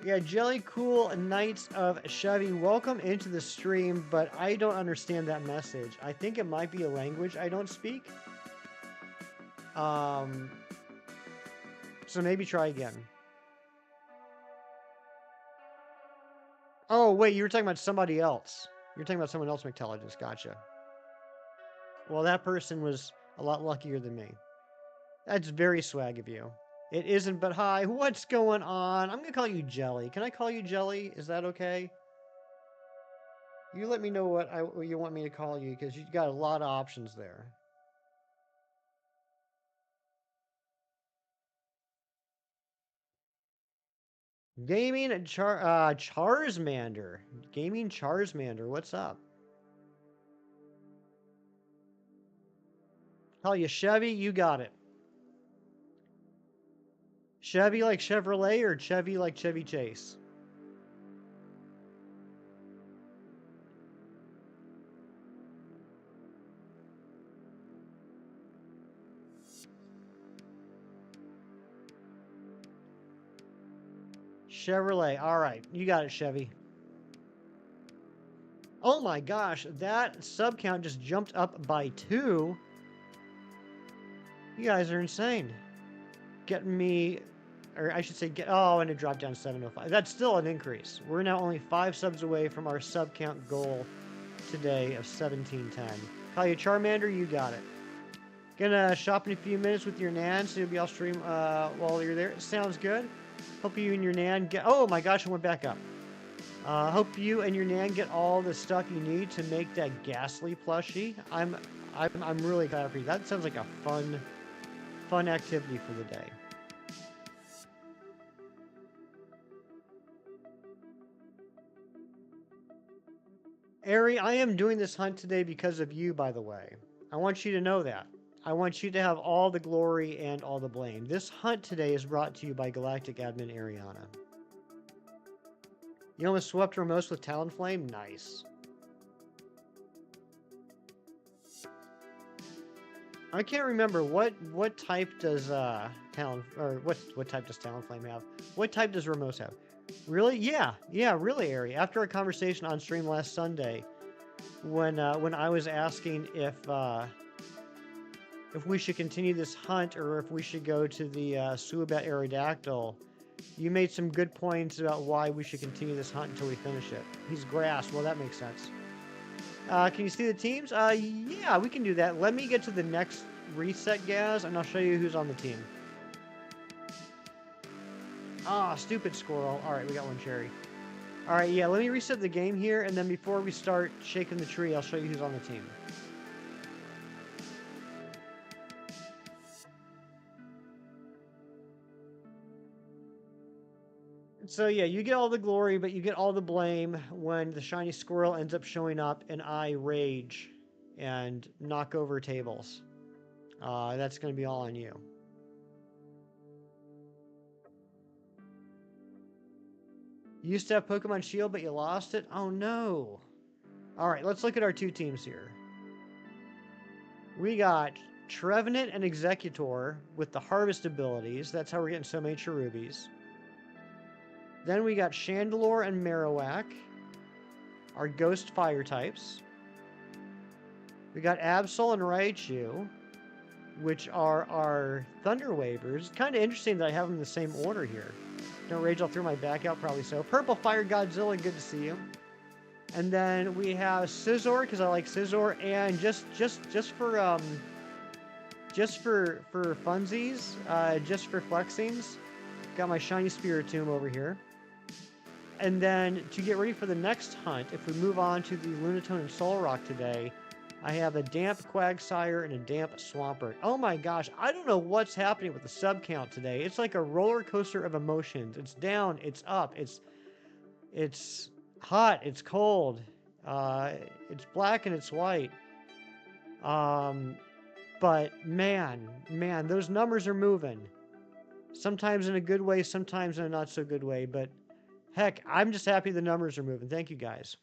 Yeah, Jelly Cool Knights of Chevy, welcome into the stream, but I don't understand that message. I think it might be a language I don't speak. So maybe try again. Oh, wait, you were talking about somebody else. You're talking about someone else, McTelligence. Gotcha. Well, that person was a lot luckier than me. That's very swag of you. It isn't, but hi, what's going on? I'm going to call you Jelly. Can I call you Jelly? Is that okay? You let me know what you want me to call you, because you've got a lot of options there. Gaming Charsmander. Gaming Charsmander, what's up? Call you Chevy, you got it. Chevy like Chevrolet or Chevy like Chevy Chase? Chevrolet. All right, you got it, Chevy. Oh my gosh, that sub count just jumped up by 2. You guys are insane. Getting me, or I should say, and it dropped down to 705. That's still an increase. We're now only 5 subs away from our sub count goal today of 1710. Call you Charmander, you got it. Gonna shop in a few minutes with your Nan, so you'll be all stream while you're there. Sounds good. Hope you and your Nan get. Oh my gosh, I went back up. Hope you and your Nan get all the stuff you need to make that ghastly plushie. I'm really glad for you. That sounds like a fun activity for the day. Ari, I am doing this hunt today because of you, by the way. I want you to know that. I want you to have all the glory and all the blame. This hunt today is brought to you by Galactic Admin Ariana. You almost swept Ramos with Talonflame? Nice. I can't remember what type does what type does Talonflame have? What type does Ramos have? Really? Yeah, really, Ari. After a conversation on stream last Sunday, when I was asking if we should continue this hunt or if we should go to the Suabat Aerodactyl, you made some good points about why we should continue this hunt until we finish it. He's grass. Well, that makes sense. Can you see the teams? Yeah, we can do that. Let me get to the next reset, Gaz, and I'll show you who's on the team. Ah, stupid squirrel. All right, we got one cherry. All right, yeah, let me reset the game here, and then before we start shaking the tree, I'll show you who's on the team. So yeah, you get all the glory, but you get all the blame when the shiny squirrel ends up showing up and I rage and knock over tables. That's going to be all on you. You used to have Pokemon Shield, but you lost it? Oh no. All right, let's look at our two teams here. We got Trevenant and Executor with the Harvest abilities. That's how we're getting so many Cherubis. Then we got Chandelure and Marowak, our Ghost Fire types. We got Absol and Raichu, which are our Thunder Wavers. Kind of interesting that I have them in the same order here. Don't rage, I'll throw my back out, probably so. Purple Fire Godzilla, good to see you. And then we have Scizor, because I like Scizor, and just for funsies, just for flexings, got my shiny Spiritomb over here. And then to get ready for the next hunt, if we move on to the Lunatone and Solrock today, I have a Damp Quagsire and a Damp Swampert. Oh my gosh, I don't know what's happening with the sub count today. It's like a roller coaster of emotions. It's down, it's up, it's hot, it's cold, it's black and it's white. But man, those numbers are moving. Sometimes in a good way, sometimes in a not so good way, but heck, I'm just happy the numbers are moving. Thank you, guys.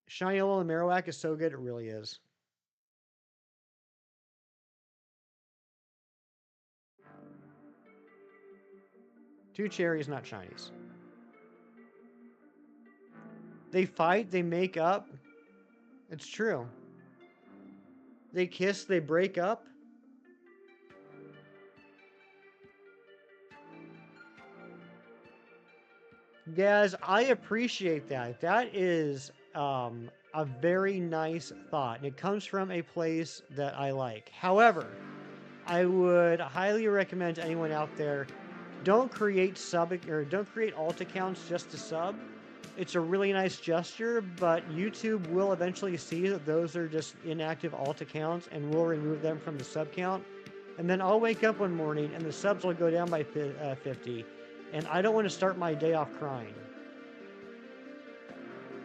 Shiny Yellow and Marowak is so good, it really is. Two cherries, not shinies. They fight, they make up. It's true. They kiss, they break up. Guys, I appreciate that. That is a very nice thought, and it comes from a place that I like. However, I would highly recommend to anyone out there, don't create alt accounts just to sub. It's a really nice gesture, but YouTube will eventually see that those are just inactive alt accounts and will remove them from the sub count. And then I'll wake up one morning and the subs will go down by 50. And I don't want to start my day off crying.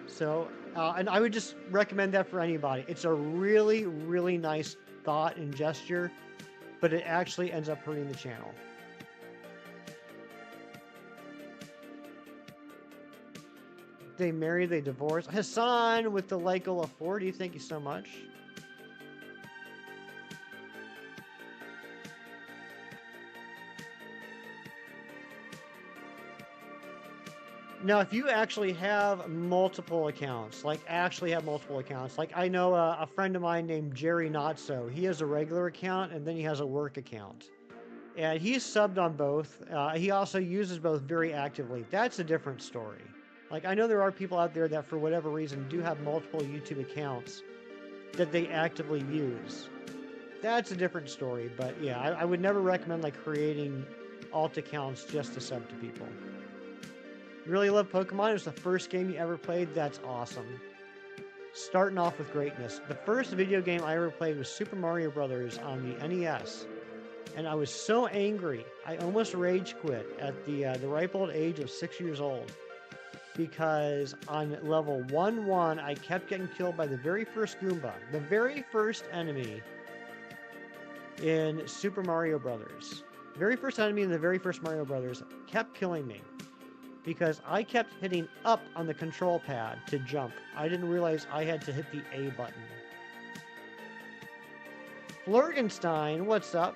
So, and I would just recommend that for anybody. It's a really, really nice thought and gesture, but it actually ends up hurting the channel. They marry, they divorce. Hassan with the Lycola 40, thank you so much. Now, if you actually have multiple accounts, like I know a friend of mine named Jerry Notso. He has a regular account and then he has a work account. And he's subbed on both. He also uses both very actively. That's a different story. Like, I know there are people out there that, for whatever reason, do have multiple YouTube accounts. that they actively use. That's a different story, but yeah, I would never recommend like creating alt accounts just to sub to people. You really love Pokemon? It was the first game you ever played? That's awesome. Starting off with greatness. The first video game I ever played was Super Mario Brothers on the NES. And I was so angry, I almost rage quit at the ripe old age of 6 years old. Because on level 1-1, I kept getting killed by the very first Goomba. The very first enemy in Super Mario Brothers. Very first enemy in the very first Mario Brothers kept killing me. Because I kept hitting up on the control pad to jump. I didn't realize I had to hit the A button. Flurgenstein, what's up?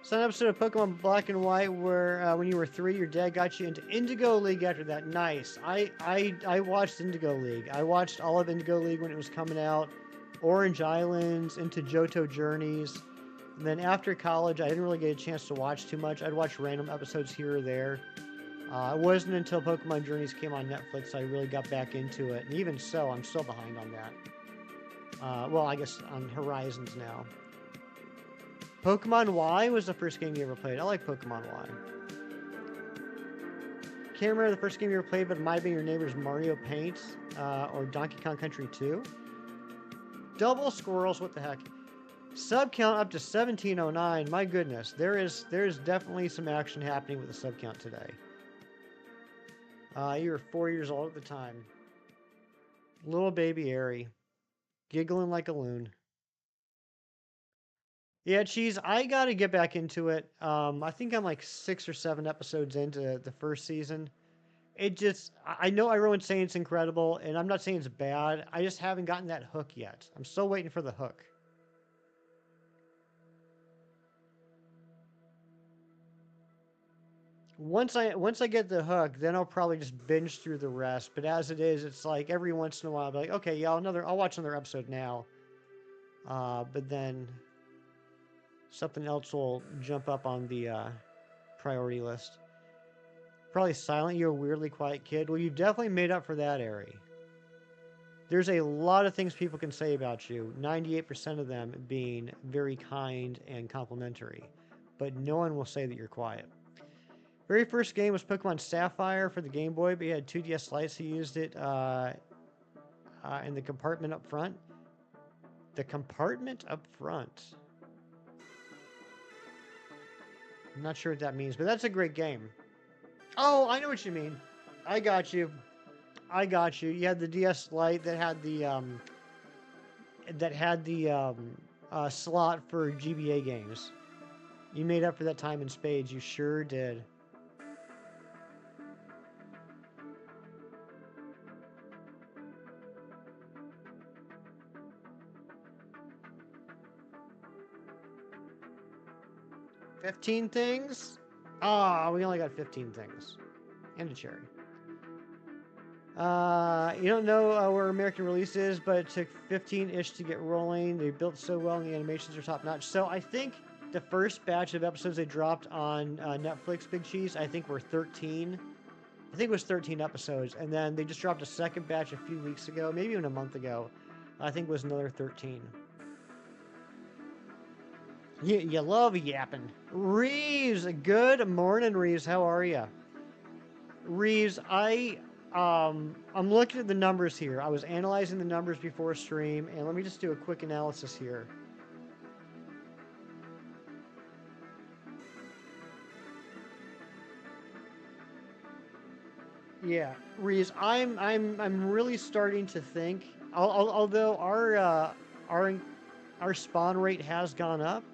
It's an episode of Pokemon Black and White where when you were 3, your dad got you into Indigo League after that. Nice. I watched Indigo League. I watched all of Indigo League when it was coming out. Orange Islands, into Johto Journeys. And then after college, I didn't really get a chance to watch too much. I'd watch random episodes here or there. It wasn't until Pokemon Journeys came on Netflix I really got back into it. And even so, I'm still behind on that. Well, I guess on Horizons now. Pokemon Y was the first game you ever played. I like Pokemon Y. Can't remember the first game you ever played, but it might have been your neighbor's Mario Paint or Donkey Kong Country 2. Double squirrels, what the heck? Sub count up to 1709. My goodness, there's definitely some action happening with the sub count today. You were 4 years old at the time. Little baby Airy, giggling like a loon. Yeah, Cheese, I gotta get back into it. I think I'm like 6 or 7 episodes into the first season. It just, I know everyone's saying it's incredible, and I'm not saying it's bad. I just haven't gotten that hook yet. I'm still waiting for the hook. Once I get the hook, then I'll probably just binge through the rest. But as it is, it's like every once in a while, I'll be like, okay, yeah, I'll watch another episode now. But then something else will jump up on the priority list. Probably Silent, you're a weirdly quiet kid. Well, you've definitely made up for that, Ari. There's a lot of things people can say about you, 98% of them being very kind and complimentary. But no one will say that you're quiet. Very first game was Pokemon Sapphire for the Game Boy, but you had 2DS Lights. He used it in the compartment up front. The compartment up front. I'm not sure what that means, but that's a great game. Oh, I know what you mean. I got you. I got you. You had the DS Lite that had the slot for GBA games. You made up for that time in spades. You sure did. $15 things? Ah, we only got 15 things. And a cherry. You don't know where American release is, but it took 15-ish to get rolling. They built so well, and the animations are top-notch. So I think the first batch of episodes they dropped on Netflix, Big Cheese, I think were 13. I think it was 13 episodes. And then they just dropped a second batch a few weeks ago, maybe even a month ago. I think it was another 13. You love yapping. Reeves, good morning, Reeves. How are you? Reeves, I'm looking at the numbers here. I was analyzing the numbers before stream, and let me just do a quick analysis here. Yeah, Reeves, I'm really starting to think. Although our spawn rate has gone up,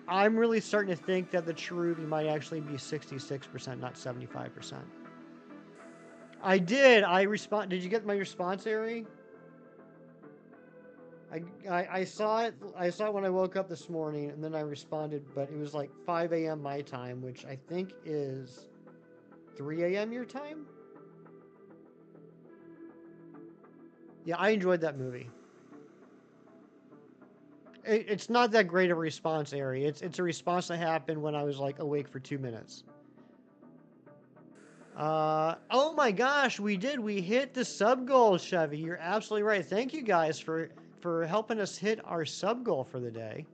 I'm really starting to think that the Cherubi might actually be 66%, not 75%. I did. Did you get my response, Ari? I saw it. I saw it when I woke up this morning, and then I responded. But it was like 5 a.m. my time, which I think is 3 a.m. your time. Yeah, I enjoyed that movie. It's not that great of a response, Ari. It's a response that happened when I was like awake for 2 minutes. Oh my gosh, we did. We hit the sub goal, Chevy. You're absolutely right. Thank you guys for helping us hit our sub goal for the day.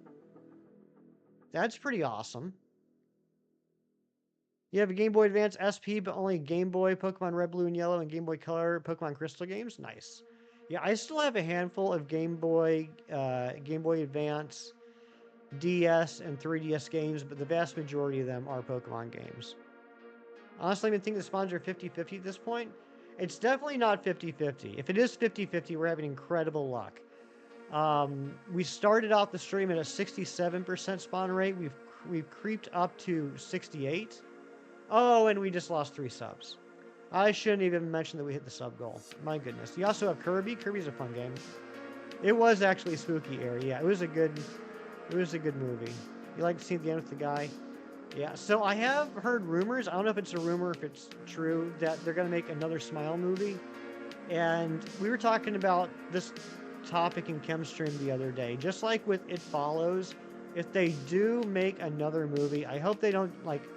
That's pretty awesome. You have a Game Boy Advance SP, but only Game Boy, Pokemon Red, Blue, and Yellow, and Game Boy Color, Pokemon Crystal games. Nice. Yeah, I still have a handful of Game Boy Advance, DS, and 3DS games, but the vast majority of them are Pokemon games. Honestly, I think the spawns are 50-50 at this point. It's definitely not 50-50. If it is 50-50, we're having incredible luck. We started off the stream at a 67% spawn rate. We've creeped up to 68. Oh, and we just lost 3 subs. I shouldn't even mention that we hit the sub goal. My goodness. You also have Kirby. Kirby's a fun game. It was actually spooky, Airy. Yeah, it was a good movie. You like to see the end with the guy? Yeah, so I have heard rumors, I don't know if it's a rumor, if it's true, that they're going to make another Smile movie. And we were talking about this topic in Chemstream the other day. Just like with It Follows, if they do make another movie, I hope they don't, like,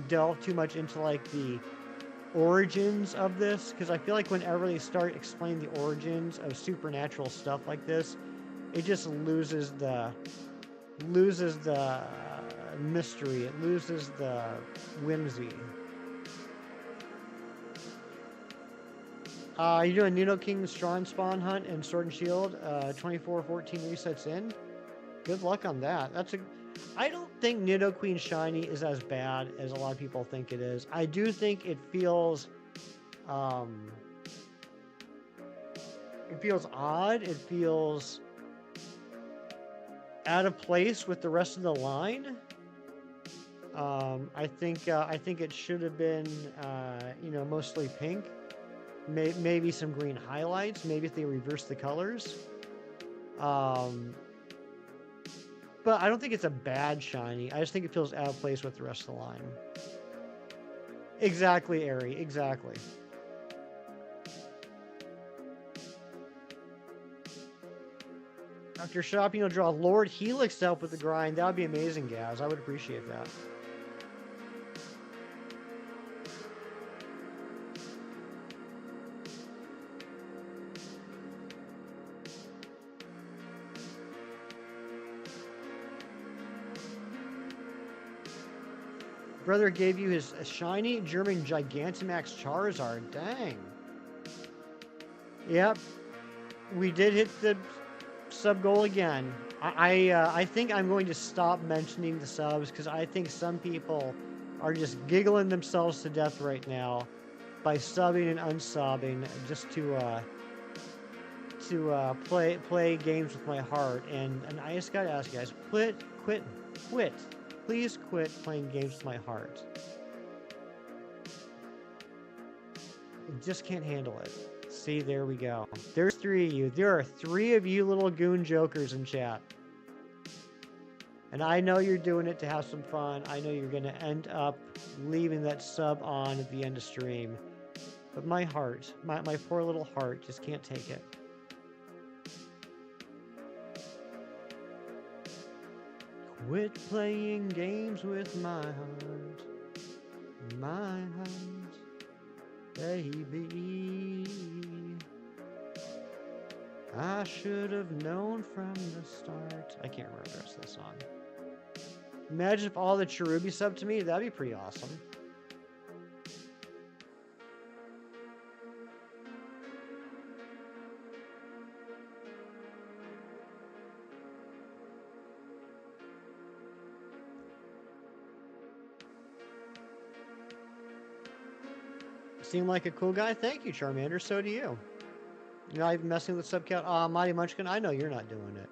delve too much into, like, the origins of this. Because I feel like whenever they start explaining the origins of supernatural stuff like this, it just loses the mystery. It loses the whimsy. You're doing Nidoking Strong Spawn Hunt and Sword and Shield. 24-14 resets in. Good luck on that. I don't think Nidoqueen Shiny is as bad as a lot of people think it is. I do think it feels odd. It feels out of place with the rest of the line. I think it should have been, mostly pink. Maybe some green highlights. Maybe if they reverse the colors. But I don't think it's a bad shiny. I just think it feels out of place with the rest of the line. Exactly, Airy. Exactly. After shopping, you'll draw Lord Helix to help with the grind. That would be amazing, Gaz. I would appreciate that. Brother gave you his shiny German Gigantamax Charizard. Dang. Yep. We did hit the sub goal again. I think I'm going to stop mentioning the subs because I think some people are just giggling themselves to death right now by subbing and unsubbing just to play games with my heart. And I just gotta ask you guys, quit. Please quit playing games with my heart. I just can't handle it. See, there we go. There's 3 of you. There are 3 of you little goon jokers in chat. And I know you're doing it to have some fun. I know you're going to end up leaving that sub on at the end of stream. But my heart, my poor little heart, just can't take it. Quit playing games with my heart. My heart, baby. I should have known from the start. I can't remember the rest of the song. Imagine if all the Cherubi subbed to me. That'd be pretty awesome. Seem like a cool guy? Thank you, Charmander. So do you. You're not even messing with sub count? Mighty Munchkin, I know you're not doing it.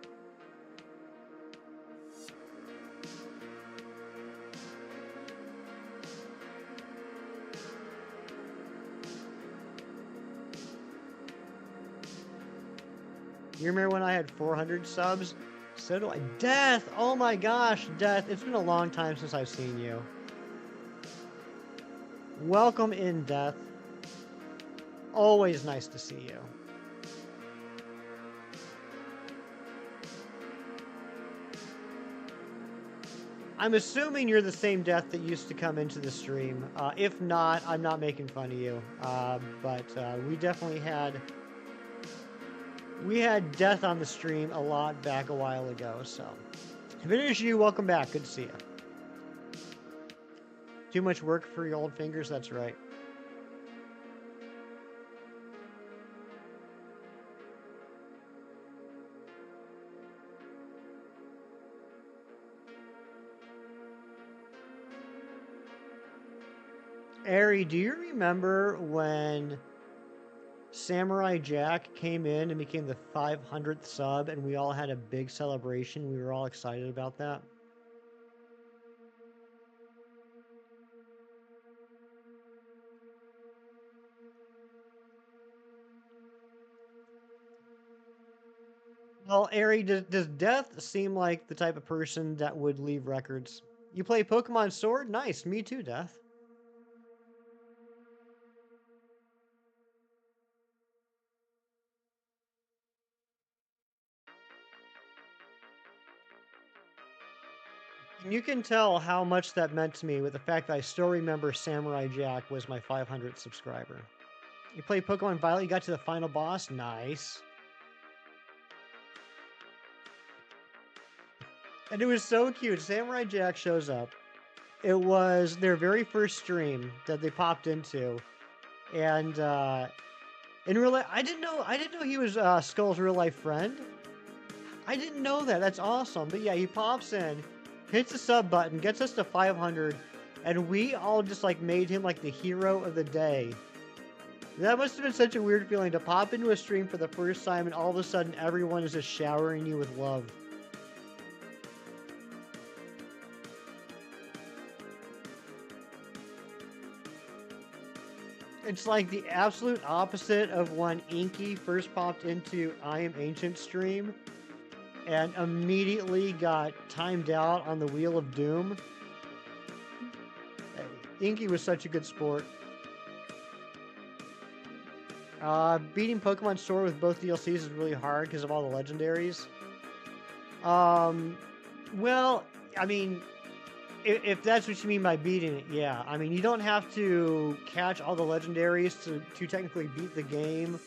You remember when I had 400 subs? So do I. Death! Oh my gosh, Death. It's been a long time since I've seen you. Welcome in, Death. Always nice to see you. I'm assuming you're the same Death that used to come into the stream. If not, I'm not making fun of you. But we definitely had Death on the stream a lot back a while ago. So if it is you, welcome back. Good to see you. Too much work for your old fingers. That's right. Ari, do you remember when Samurai Jack came in and became the 500th sub and we all had a big celebration? We were all excited about that. Well, Ari, does Death seem like the type of person that would leave records? You play Pokemon Sword? Nice. Me too, Death. And you can tell how much that meant to me with the fact that I still remember Samurai Jack was my 500th subscriber. You play Pokemon Violet, you got to the final boss? Nice. And it was so cute. Samurai Jack shows up. It was their very first stream that they popped into. And in real life, I didn't know he was Skull's real life friend. I didn't know that. That's awesome. But yeah, he pops in, hits the sub button, gets us to 500, and we all just like made him like the hero of the day. That must have been such a weird feeling to pop into a stream for the first time and all of a sudden everyone is just showering you with love. It's like the absolute opposite of when Inky first popped into I Am Ancient stream and immediately got timed out on the Wheel of Doom. Inky was such a good sport. Beating Pokemon Sword with both DLCs is really hard because of all the legendaries. Well, I mean, if that's what you mean by beating it, yeah. I mean, you don't have to catch all the legendaries to technically beat the game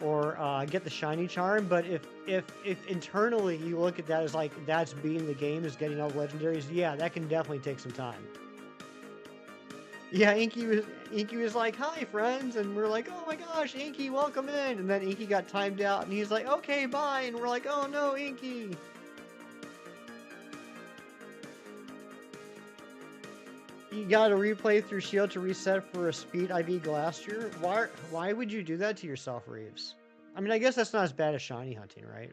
or get the shiny charm, but if internally you look at that as like that's beating the game, is getting all the legendaries, yeah, that can definitely take some time. Yeah, Inky was like, "Hi, friends," and we're like, "Oh my gosh, Inky, welcome in!" And then Inky got timed out, and he's like, "Okay, bye," and we're like, "Oh no, Inky!" You got to replay through Shield to reset for a speed IV Glastrier. Why would you do that to yourself, Reeves? I mean, I guess that's not as bad as shiny hunting, right?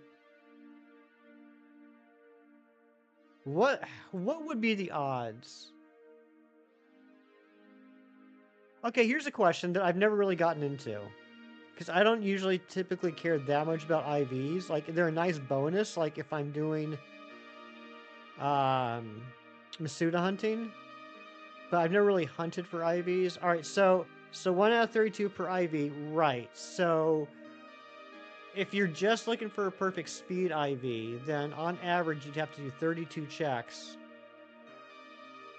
What would be the odds? Okay, here's a question that I've never really gotten into. Because I don't usually typically care that much about IVs. Like, they're a nice bonus, like if I'm doing Masuda hunting. But I've never really hunted for IVs. Alright, so 1 out of 32 per IV, right. So if you're just looking for a perfect speed IV, then on average you'd have to do 32 checks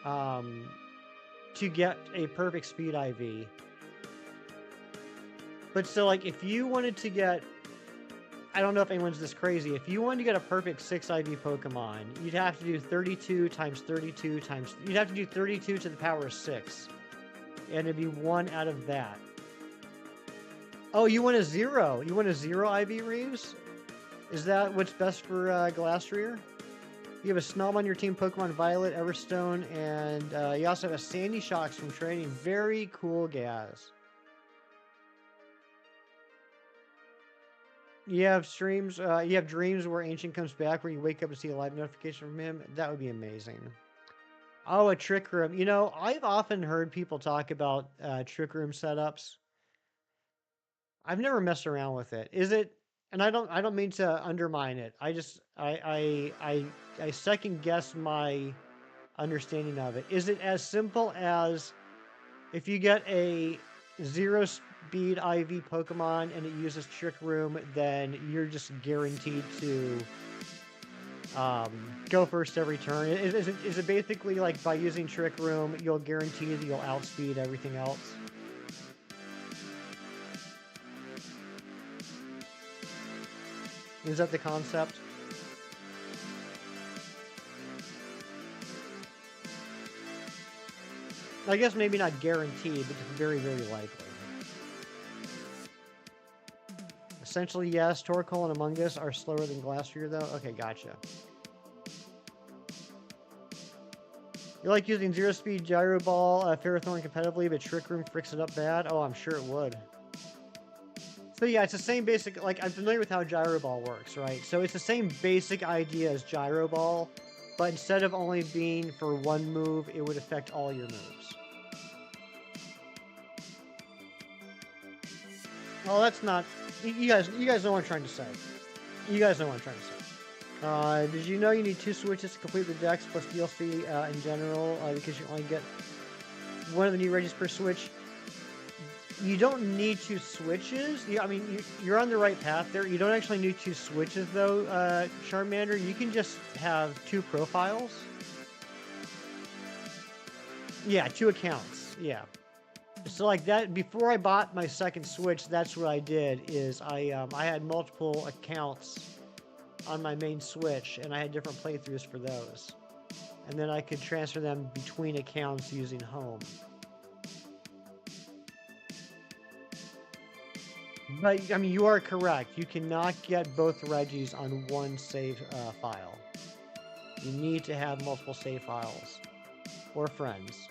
to get a perfect speed IV. But so like if you wanted to get, I don't know if anyone's this crazy, if you wanted to get a perfect 6 IV Pokemon, you'd have to do 32 times 32 times, you'd have to do 32 to the power of 6. And it'd be 1 out of that. Oh, you want a 0? You want a 0 IV, Reeves? Is that what's best for Glastrier? You have a Snom on your team, Pokemon Violet, Everstone, and you also have a Sandy Shocks from training. Very cool, Gaz. You have streams, you have dreams where Ancient comes back, where you wake up and see a live notification from him. That would be amazing. Oh, a Trick Room. You know, I've often heard people talk about Trick Room setups. I've never messed around with it. Is it? And I don't mean to undermine it. I second guess my understanding of it. Is it as simple as if you get a 0 speed IV Pokemon and it uses Trick Room, then you're just guaranteed to go first every turn. Is it basically like by using Trick Room, you'll guarantee that you'll outspeed everything else? Is that the concept? I guess maybe not guaranteed, but very, very likely. Essentially, yes. Torkoal and Among Us are slower than Glastrier, though. Okay, gotcha. You like using Zero Speed Gyro Ball, Ferrothorn competitively, but Trick Room fricks it up bad? Oh, I'm sure it would. So yeah, it's the same basic, like, I'm familiar with how Gyro Ball works, right? So it's the same basic idea as Gyro Ball, but instead of only being for one move, it would affect all your moves. Oh, that's not... You guys know what I'm trying to say. You guys know what I'm trying to say. Did you know you need 2 switches to complete the decks plus DLC in general because you only get one of the new regis per switch? You don't need 2 switches. I mean, you're on the right path there. You don't actually need 2 switches, though, Charmander. You can just have 2 profiles. Yeah, 2 accounts. Yeah. So like that, before I bought my second Switch, that's what I did, is I had multiple accounts on my main Switch, and I had different playthroughs for those. And then I could transfer them between accounts using Home. But, I mean, you are correct. You cannot get both Regis on one save file. You need to have multiple save files. Or friends.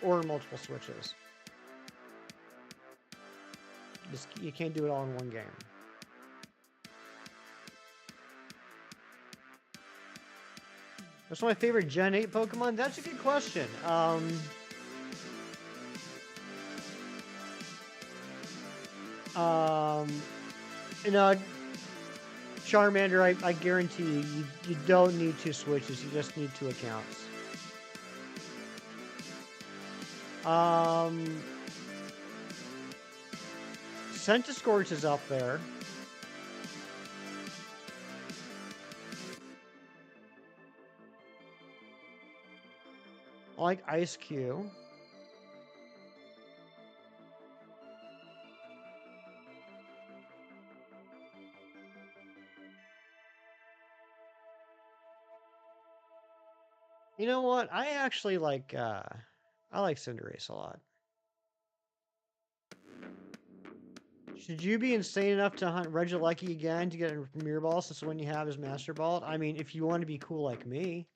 Or multiple Switches. You can't do it all in one game. What's my favorite Gen 8 Pokemon? That's a good question. You know, Charmander, I guarantee you don't need 2 switches. You just need 2 accounts. Centiskorch is up there. I like Ice Cube. You know what? I actually like, I like Cinderace a lot. Should you be insane enough to hunt Regieleki again to get a Mirror Ball since the one you have is Master Ball? I mean, if you want to be cool like me.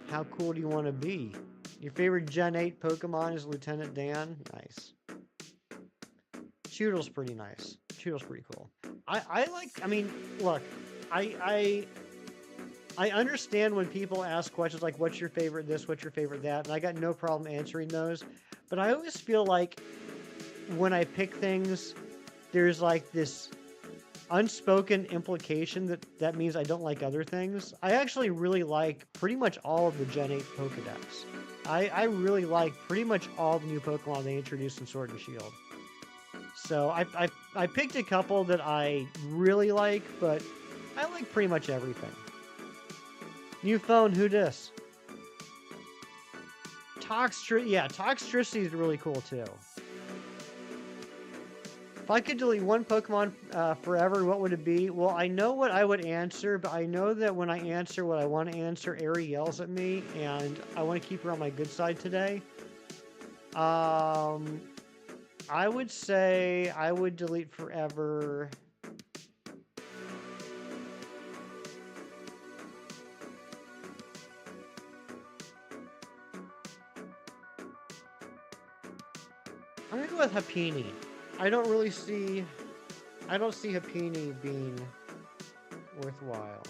How cool do you want to be? Your favorite Gen 8 Pokemon is Lieutenant Dan? Nice. Choodle's pretty nice. Choodle's pretty cool. I mean, look, I understand when people ask questions like, what's your favorite this, what's your favorite that, and I got no problem answering those, but I always feel like when I pick things, there's like this unspoken implication that means I don't like other things. I actually really like pretty much all of the Gen 8 Pokedex. I really like pretty much all the new Pokemon they introduced in Sword and Shield. So I picked a couple that I really like, but I like pretty much everything. New phone, who dis? Toxtricity is really cool too. If I could delete one Pokemon forever, what would it be? Well, I know what I would answer, but I know that when I answer what I want to answer, Aerie yells at me, and I want to keep her on my good side today. I would say I would delete forever. I'm gonna go with Happiny. I don't see Happiny being worthwhile.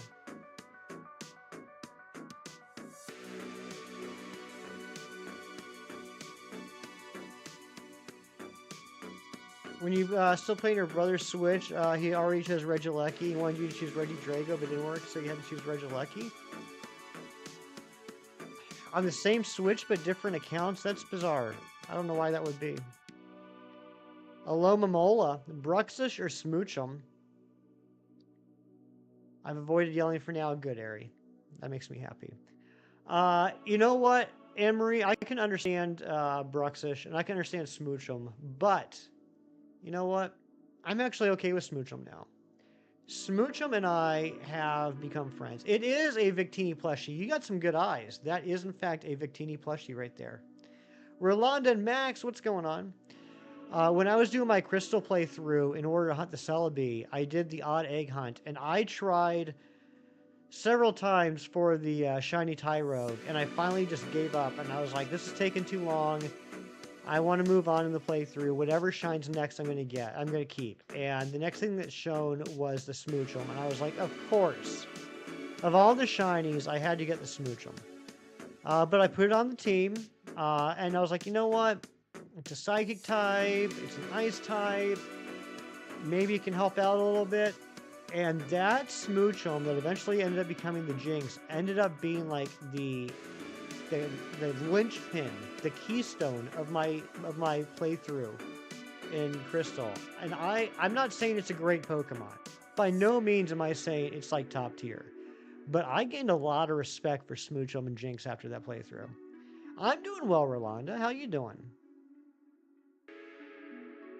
When you still playing your brother's Switch, he already chose Regieleki. He wanted you to choose Regidrago, but it didn't work, so you had to choose Regieleki. On the same Switch, but different accounts? That's bizarre. I don't know why that would be. Alomomola, Bruxish or Smoochum? I've avoided yelling for now. Good, Ari. That makes me happy. You know what, Anne-Marie? I can understand Bruxish, and I can understand Smoochum, but you know what? I'm actually okay with Smoochum now. Smoochum and I have become friends. It is a Victini plushie. You got some good eyes. That is, in fact, a Victini plushie right there. Rolanda and Max, what's going on? When I was doing my crystal playthrough in order to hunt the Celebi, I did the odd egg hunt, and I tried several times for the shiny Tyrogue, and I finally just gave up, and I was like, this is taking too long. I want to move on in the playthrough. Whatever shines next, I'm going to get. I'm going to keep. And the next thing that's shown was the Smoochum, and I was like, of course. Of all the shinies, I had to get the Smoochum. But I put it on the team, and I was like, you know what? It's a Psychic type. It's an Ice type. Maybe it can help out a little bit. And that Smoochum that eventually ended up becoming the Jinx ended up being like the linchpin, the keystone of my playthrough in Crystal. And I'm not saying it's a great Pokemon. By no means am I saying it's like top tier. But I gained a lot of respect for Smoochum and Jinx after that playthrough. I'm doing well, Rolanda. How you doing?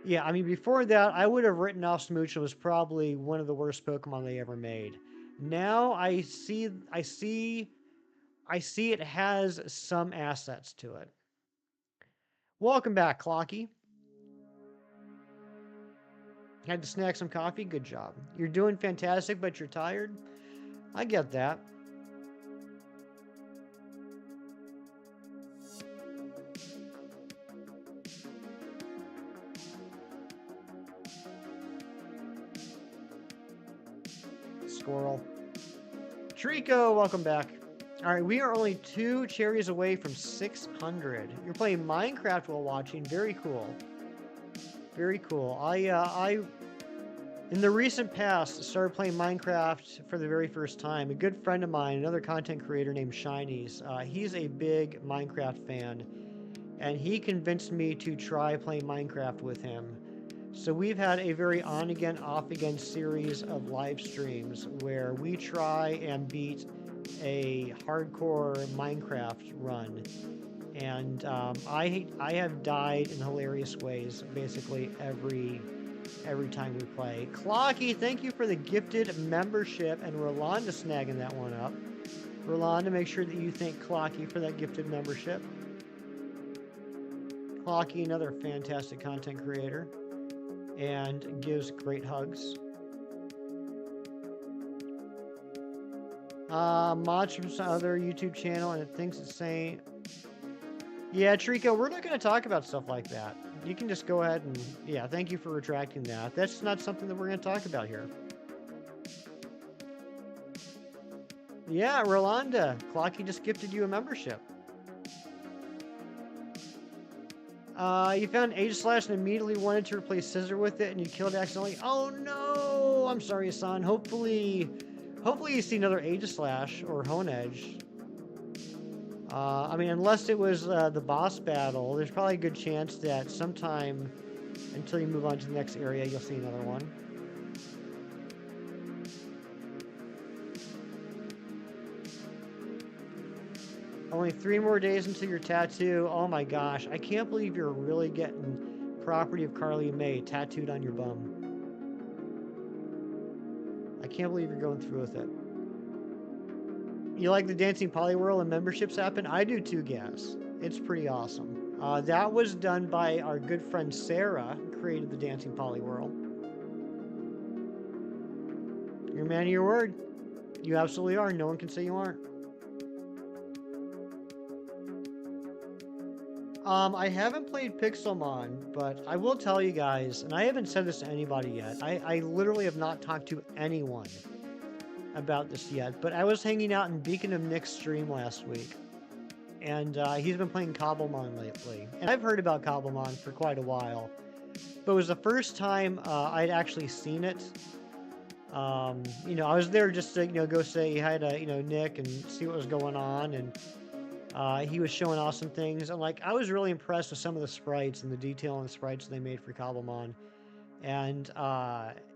Yeah, I mean, before that, I would have written off Smoochum as probably one of the worst Pokemon they ever made. Now I see it has some assets to it. Welcome back, Clocky. Had to snack some coffee? Good job. You're doing fantastic, but you're tired? I get that. Squirrel. Trico, welcome back. All right, we are only 2 cherries away from 600. You're playing Minecraft while watching. Very cool. Very cool. I in the recent past started playing Minecraft for the very first time. A good friend of mine, another content creator named Shinies, he's a big Minecraft fan, and he convinced me to try playing Minecraft with him. So we've had a very on-again, off-again series of live streams where we try and beat a hardcore Minecraft run. And I have died in hilarious ways basically every time we play. Clocky, thank you for the gifted membership, and Rolanda snagging that one up. Rolanda, make sure that you thank Clocky for that gifted membership. Clocky, another fantastic content creator, and gives great hugs. Mods from some other YouTube channel, and it thinks it's saying, yeah, Trico, we're not going to talk about stuff like that. You can just go ahead and, yeah, thank you for retracting that. That's not something that we're going to talk about here. Yeah, Rolanda, Clocky just gifted you a membership. You found Aegislash and immediately wanted to replace Scissor with it, and you killed it accidentally. Oh no! I'm sorry, son. Hopefully you see another Aegislash or Honedge. I mean, unless it was the boss battle, there's probably a good chance that sometime until you move on to the next area, you'll see another one. Only 3 more days until your tattoo. Oh my gosh, I can't believe you're really getting Property of Carly May tattooed on your bum. I can't believe you're going through with it. You like the Dancing Poliwhirl and memberships happen? I do too, Gas. It's pretty awesome. That was done by our good friend Sarah, who created the Dancing Poliwhirl. You're a man of your word. You absolutely are. No one can say you aren't. I haven't played Pixelmon, but I will tell you guys, and I haven't said this to anybody yet. I literally have not talked to anyone about this yet, but I was hanging out in Beacon of Nick's stream last week, and he's been playing Cobblemon lately. And I've heard about Cobblemon for quite a while, but it was the first time I'd actually seen it. You know, I was there just to, go say hi to, Nick and see what was going on, and he was showing awesome things. And, I was really impressed with some of the sprites and the detail on the sprites they made for Cobblemon. And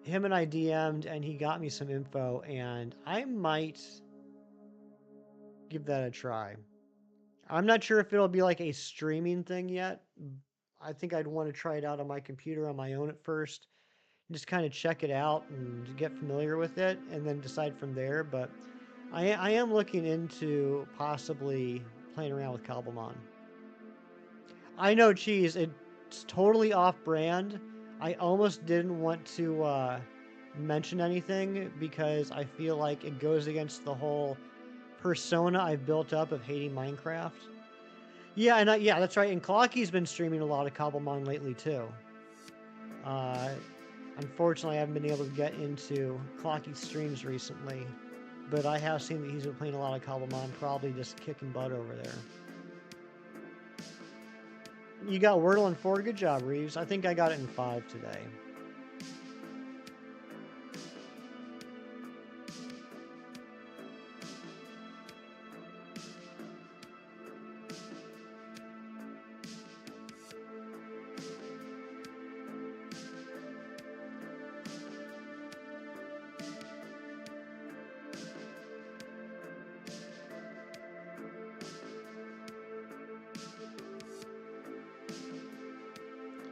him and I DM'd, and he got me some info, and I might give that a try. I'm not sure if it'll be like a streaming thing yet. I think I'd want to try it out on my computer on my own at first, just kind of check it out and get familiar with it, and then decide from there. But I am looking into possibly playing around with Cobblemon. I know, cheese. It's totally off-brand. I almost didn't want to mention anything because I feel like it goes against the whole persona I've built up of hating Minecraft. Yeah, and yeah, that's right. And Clocky's been streaming a lot of Cobblemon lately too. Uh, Unfortunately, I haven't been able to get into Clocky's streams recently, but I have seen that he's been playing a lot of Cobblemon, probably just kicking butt over there. You got Wordle in 4. Good job, Reeves. I think I got it in 5 today.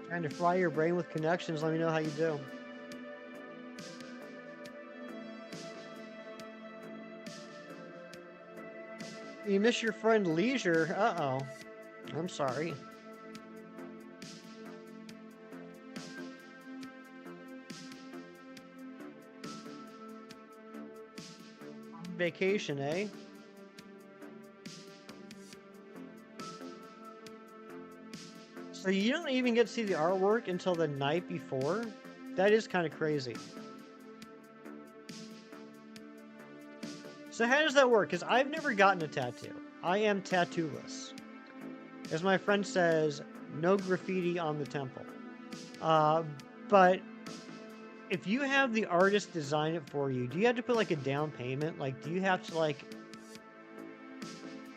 Trying to fry your brain with connections. Let me know how you do. You miss your friend Leisure? Uh-oh. I'm sorry. Vacation, eh? So you don't even get to see the artwork until the night before? That is kind of crazy. So how does that work? Because I've never gotten a tattoo. I am tattooless. As my friend says, no graffiti on the temple. But if you have the artist design it for you, do you have to put like a down payment? Like, do you have to like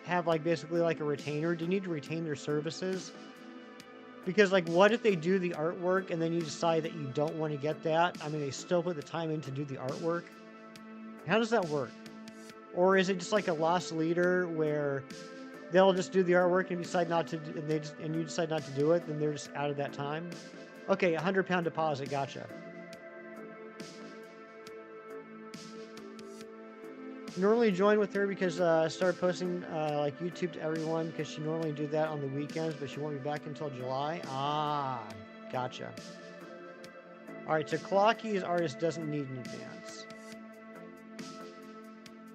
have like basically like a retainer? Do you need to retain their services? Because like, what if they do the artwork and then you decide that you don't want to get that? I mean, they still put the time in to do the artwork. How does that work? Or is it just like a lost leader where they'll just do the artwork and decide not to, and you decide not to do it, then they're just out of that time? Okay, £100 deposit, gotcha. Normally join with her because I started posting like YouTube to everyone because she normally do that on the weekends, but she won't be back until July. Ah, gotcha. All right, so Clocky's artist doesn't need an advance.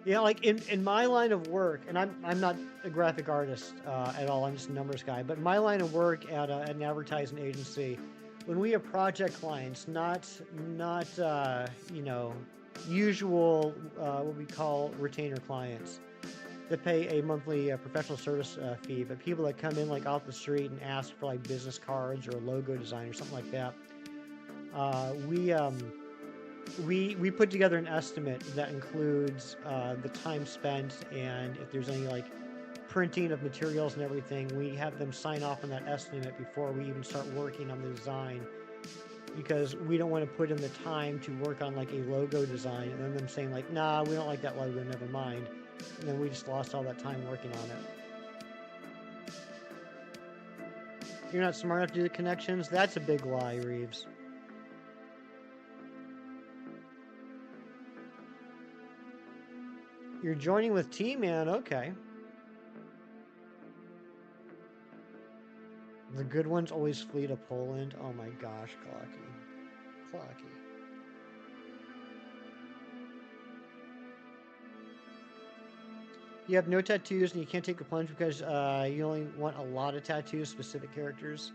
Yeah, like in my line of work, and I'm not a graphic artist at all. I'm just a numbers guy. But my line of work at an advertising agency, when we have project clients, not you know, usual what we call retainer clients that pay a monthly professional service fee, but people that come in like off the street and ask for like business cards or a logo design or something like that, we put together an estimate that includes the time spent, and if there's any like printing of materials and everything, we have them sign off on that estimate before we even start working on the design, because we don't want to put in the time to work on like a logo design and then them saying like, nah, we don't like that logo, never mind, and then we just lost all that time working on it. You're not smart enough to do the connections? That's a big lie, Reeves. You're joining with T-Man, okay. The good ones always flee to Poland. Oh my gosh, Clocky. Clocky. You have no tattoos and you can't take the plunge because you only want a lot of tattoos, specific characters.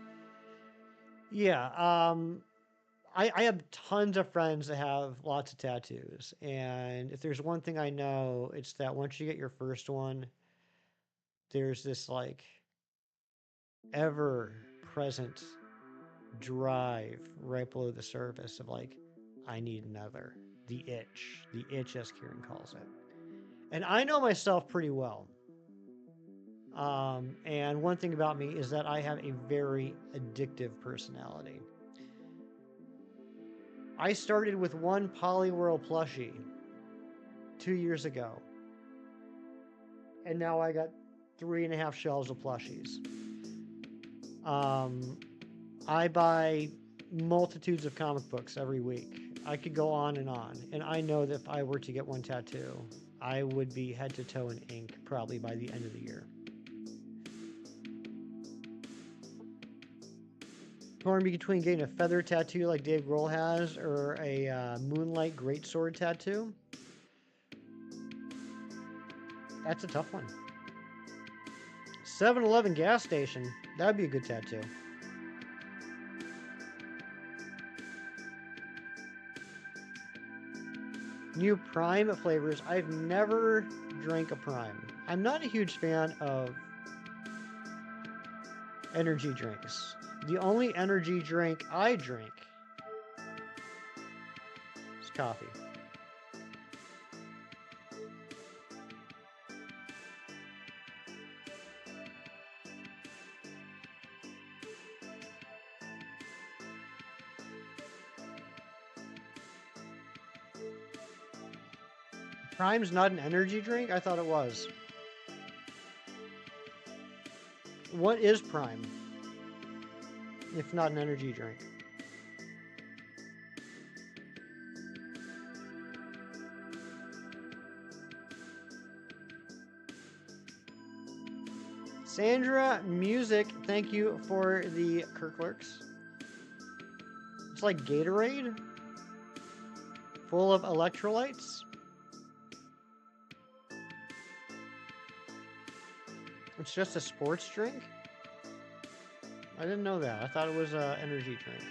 Yeah, I have tons of friends that have lots of tattoos, and if there's one thing I know, it's that once you get your first one, there's this like ever present drive right below the surface of like, I need another. The itch, as Kieran calls it. And I know myself pretty well. And one thing about me is that I have a very addictive personality. I started with one Poliwhirl plushie 2 years ago. And now I got 3.5 shelves of plushies. I buy multitudes of comic books every week. I could go on. And I know that if I were to get one tattoo, I would be head to toe in ink probably by the end of the year. Torn between getting a feather tattoo like Dave Grohl has or a Moonlight Greatsword tattoo. That's a tough one. 7-Eleven gas station. That would be a good tattoo. New Prime flavors. I've never drank a Prime. I'm not a huge fan of energy drinks. The only energy drink I drink is coffee. Prime's not an energy drink? I thought it was. What is Prime? If not an energy drink. Sandra Music, thank you for the Kirklerks. It's like Gatorade, full of electrolytes. It's just a sports drink? I didn't know that. I thought it was an energy drink.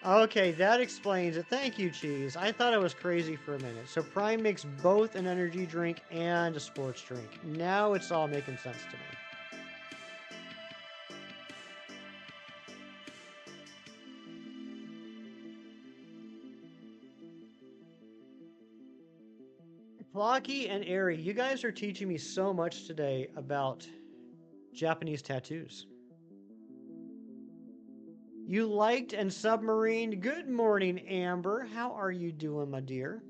Okay, that explains it. Thank you, Cheese. I thought I was crazy for a minute. So Prime makes both an energy drink and a sports drink. Now it's all making sense to me. Flocky and Airy, you guys are teaching me so much today about Japanese tattoos. You liked and submarined. Good morning, Amber. How are you doing, my dear?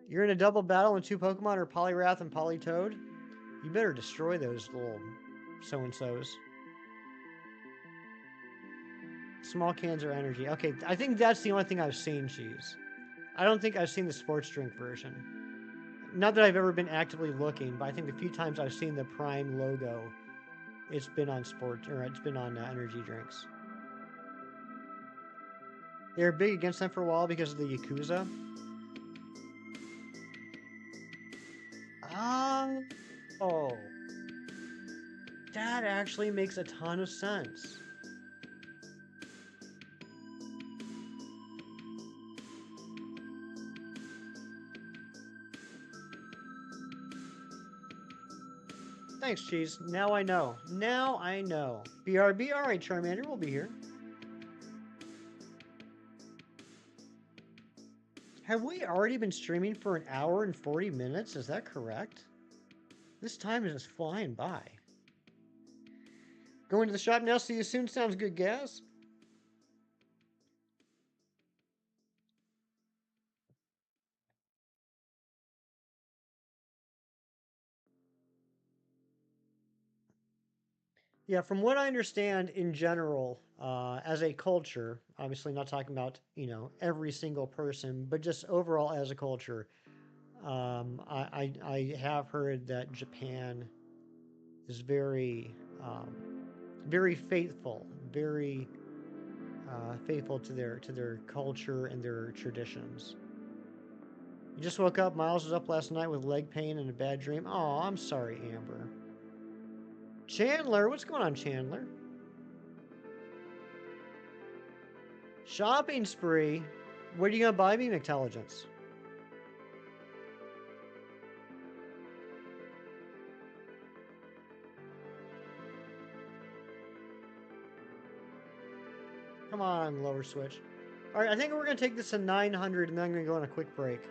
You're in a double battle and 2 Pokemon are Poliwrath and Politoed? You better destroy those little so-and-sos. Small cans are energy. Okay, I think that's the only thing I've seen, Cheese. I don't think I've seen the sports drink version. Not that I've ever been actively looking, but I think the few times I've seen the Prime logo, it's been on sports, or it's been on energy drinks. They were big against them for a while because of the Yakuza. Oh. That actually makes a ton of sense. Thanks, Cheese. Now I know. Now I know. BRB, alright, Charmander, we'll be here. Have we already been streaming for 1 hour and 40 minutes? Is that correct? This time is just flying by. Going to the shop now. See you soon. Sounds good, Gaz. Yeah, from what I understand in general, as a culture, obviously not talking about, every single person, but just overall as a culture, I have heard that Japan is very, very faithful, very faithful to their culture and their traditions. You just woke up. Miles was up last night with leg pain and a bad dream. Oh, I'm sorry, Amber. Chandler, what's going on, Chandler? Shopping spree. What are you gonna buy me, McTelligence? Come on, lower switch. All right, I think we're gonna take this to 900, and then I'm gonna go on a quick break.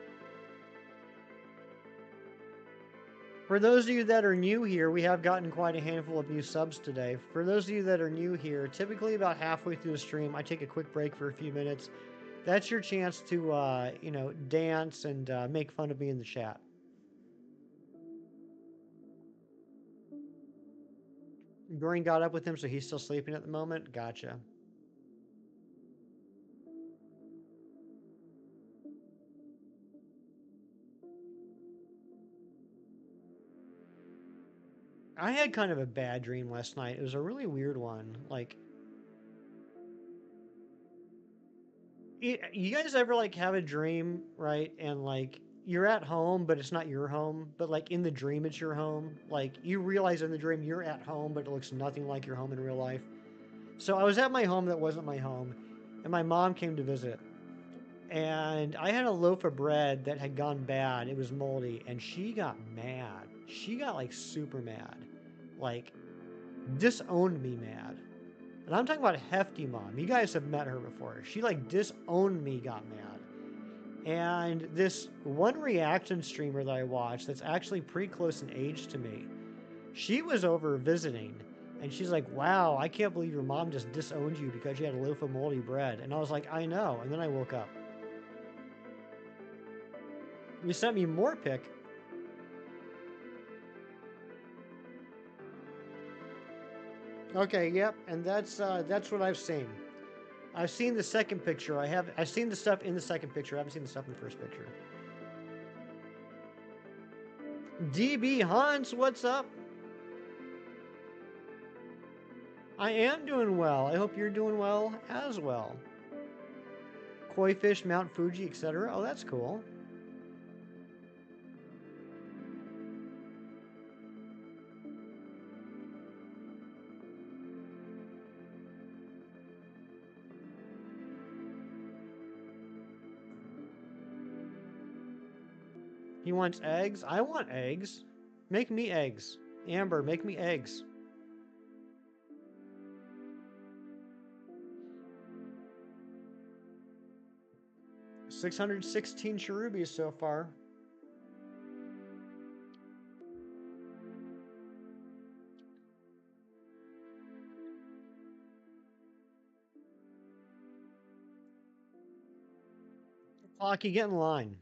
For those of you that are new here, we have gotten quite a handful of new subs today. For those of you that are new here, typically about halfway through the stream, I take a quick break for a few minutes. That's your chance to, dance and make fun of me in the chat. Green got up with him, so he's still sleeping at the moment? Gotcha. I had kind of a bad dream last night. It was a really weird one. Like, you guys ever like have a dream, right? And like you're at home, but it's not your home. But like in the dream, it's your home. Like you realize in the dream you're at home, but it looks nothing like your home in real life. So I was at my home that wasn't my home, and my mom came to visit. And I had a loaf of bread that had gone bad. It was moldy, and she got mad. She got like super mad, like disowned me mad. And I'm talking about hefty mom. You guys have met her before. She like disowned me, got mad. And this one reaction streamer that I watched that's actually pretty close in age to me, she was over visiting. And she's like, wow, I can't believe your mom just disowned you because you had a loaf of moldy bread. And I was like, I know. And then I woke up. You sent me more pic. Okay, yep. And that's what I've seen. I've seen the second picture. I've seen the stuff in the second picture. I haven't seen the stuff in the first picture. DB Hans, what's up? I am doing well. I hope you're doing well as well. Koi fish, Mount Fuji, etc. Oh, that's cool. He wants eggs. I want eggs. Make me eggs. Amber, make me eggs. $616 cherubis so far. Clocky, get in line.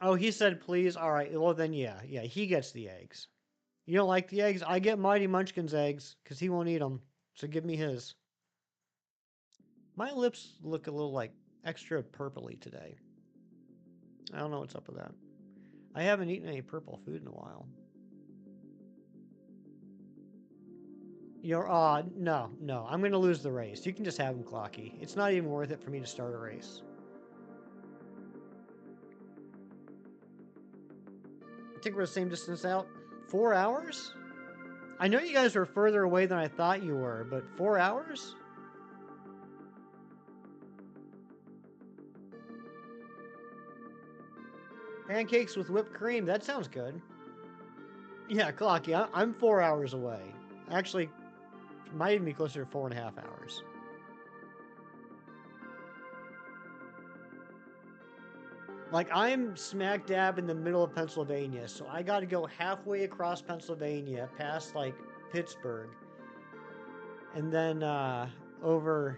Oh, he said please. All right. Well, then yeah. He gets the eggs. You don't like the eggs? I get Mighty Munchkin's eggs because he won't eat them. So give me his. My lips look a little like extra purpley today. I don't know what's up with that. I haven't eaten any purple food in a while. You're no. I'm gonna lose the race. You can just have him, Clocky. It's not even worth it for me to start a race. I think we're the same distance out. 4 hours? I know you guys were further away than I thought you were, but 4 hours? Pancakes with whipped cream. That sounds good. Yeah, Clocky, I'm 4 hours away. Actually, might even be closer to 4.5 hours. Like, I'm smack dab in the middle of Pennsylvania, so I gotta go halfway across Pennsylvania, past, like, Pittsburgh, and then, over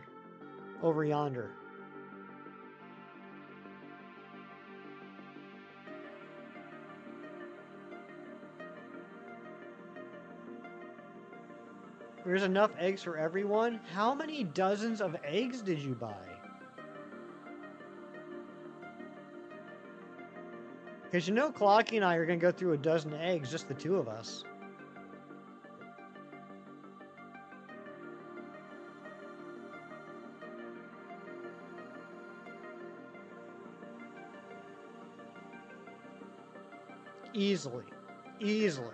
yonder. There's enough eggs for everyone? How many dozens of eggs did you buy? Because you know Clocky and I are going to go through a dozen eggs, just the two of us. Easily. Easily.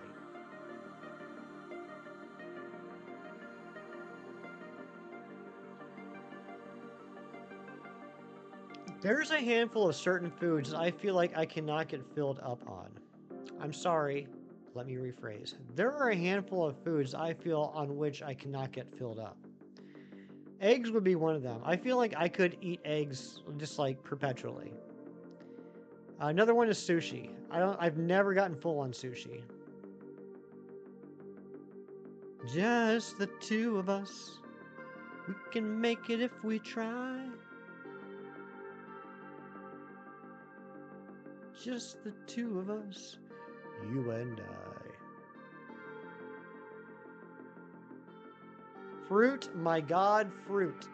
There's a handful of certain foods I feel like I cannot get filled up on. I'm sorry, let me rephrase. There are a handful of foods I feel on which I cannot get filled up. Eggs would be one of them. I feel like I could eat eggs just like perpetually. Another one is sushi. I've never gotten full on sushi. Just the two of us. We can make it if we try. Just the two of us. You and I. Fruit, my God, fruit.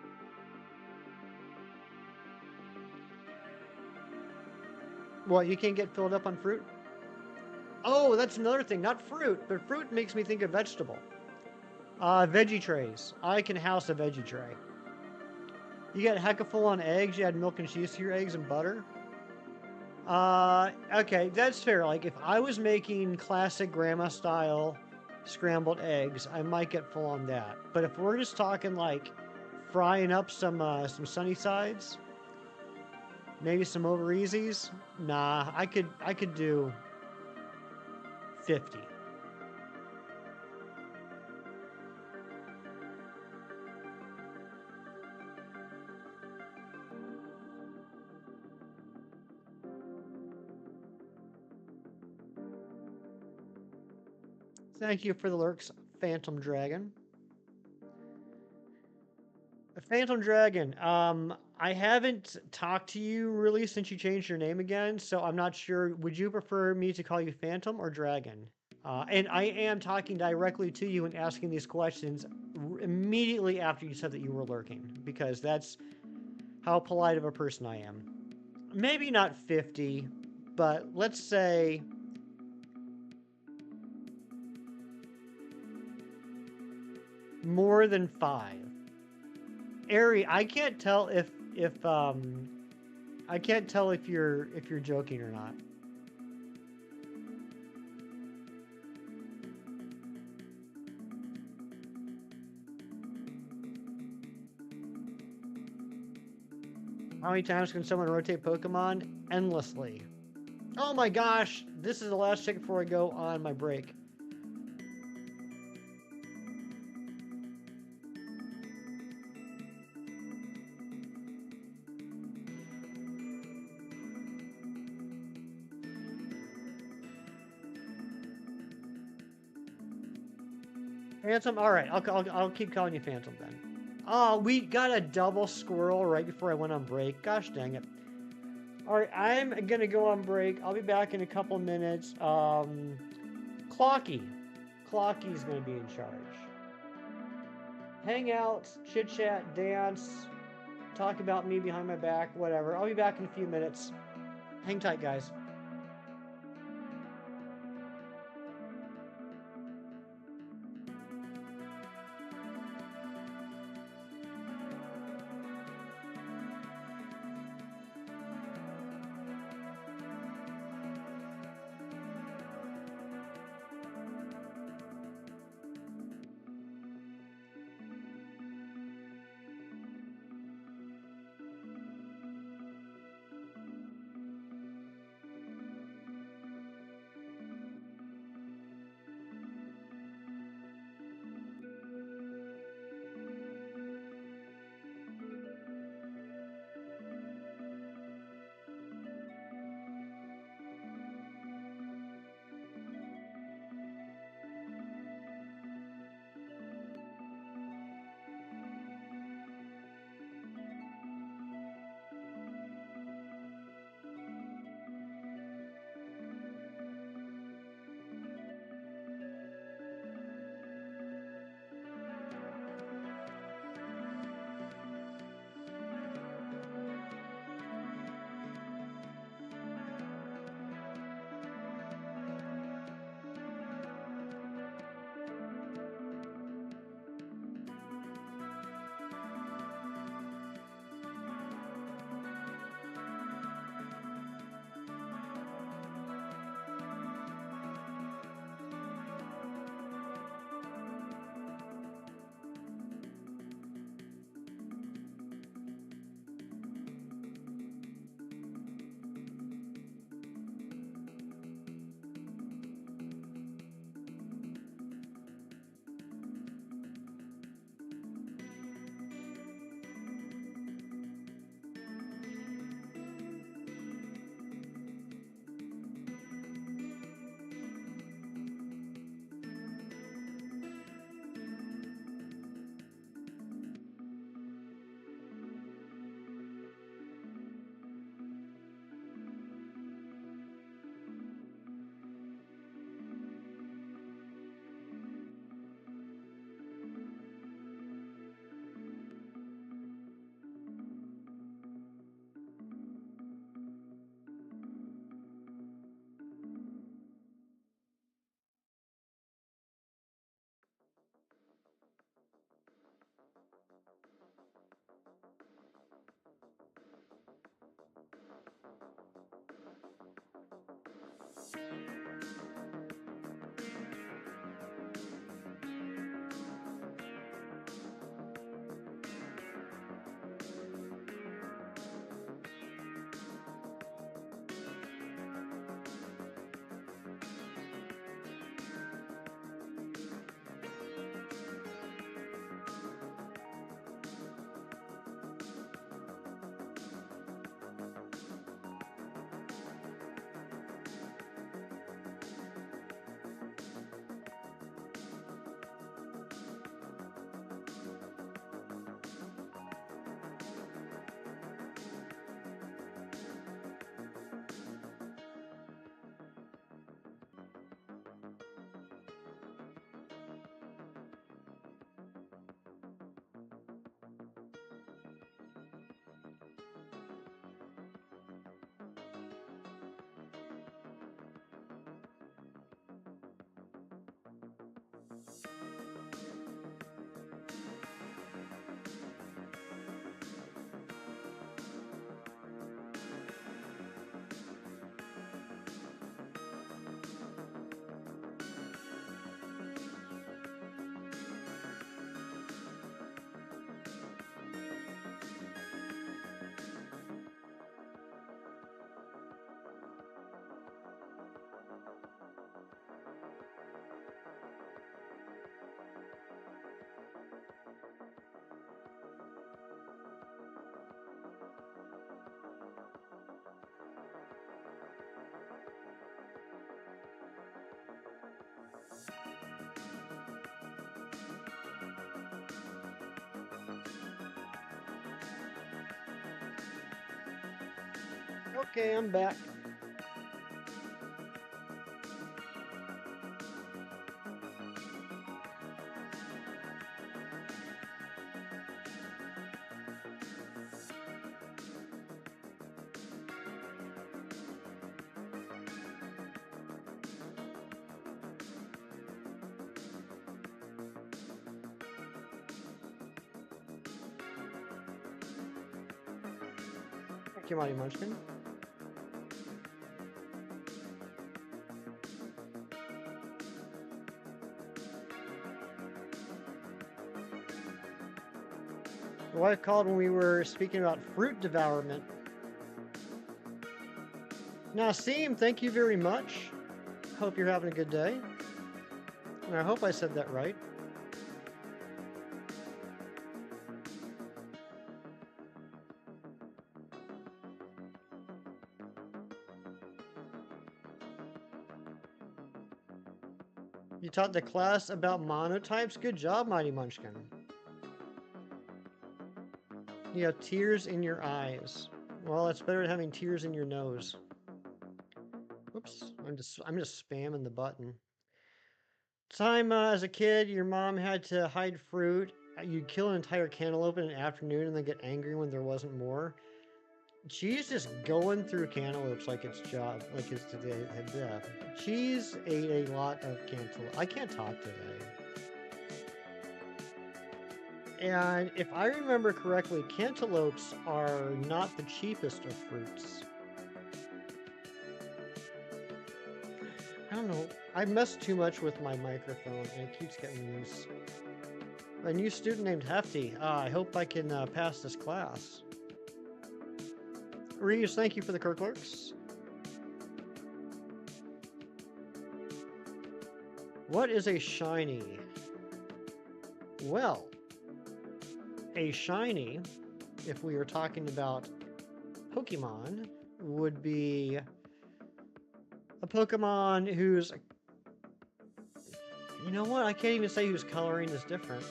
What, you can't get filled up on fruit? Oh, that's another thing. Not fruit, but fruit makes me think of vegetable. Veggie trays. I can house a veggie tray. You get hecka full on eggs. You add milk and cheese to your eggs and butter. Okay, that's fair. Like, if I was making classic grandma style scrambled eggs, I might get full on that. But if we're just talking like frying up some sunny sides, maybe some over easies, nah, I could do 50. Thank you for the lurks, Phantom Dragon. Phantom Dragon, I haven't talked to you really since you changed your name again, so I'm not sure. Would you prefer me to call you Phantom or Dragon? And I am talking directly to you and asking these questions immediately after you said that you were lurking, because that's how polite of a person I am. Maybe not 50, but let's say more than 5. Ari, I can't tell if I can't tell if you're joking or not. How many times can someone rotate Pokemon? Endlessly. Oh my gosh, this is the last check before I go on my break. Phantom? Alright, I'll keep calling you Phantom then. Oh, we got a double squirrel right before I went on break. Gosh dang it. Alright, I'm gonna go on break. I'll be back in a couple minutes. Clocky. Clocky's gonna be in charge. Hang out, chit chat, dance, talk about me behind my back, whatever. I'll be back in a few minutes. Hang tight, guys. Okay, I'm back. Thank you, Mighty Munchkin. What I called when we were speaking about fruit devourment. Nasim, thank you very much. Hope you're having a good day. And I hope I said that right. You taught the class about monotypes. Good job, Mighty Munchkin. You have tears in your eyes. Well, it's better than having tears in your nose. Whoops, I'm just spamming the button. Time as a kid, your mom had to hide fruit. You'd kill an entire cantaloupe in an afternoon and then get angry when there wasn't more. She's just going through cantaloupes like it's job, like it's today. She's ate a lot of cantaloupe. I can't talk today. And if I remember correctly, cantaloupes are not the cheapest of fruits. I don't know. I mess too much with my microphone and it keeps getting loose. A new student named Hefty. I hope I can pass this class. Reeves, thank you for the Kirklerks. What is a shiny? Well, a shiny, if we are talking about Pokemon, would be a Pokemon whose... You know what? I can't even say whose coloring is different.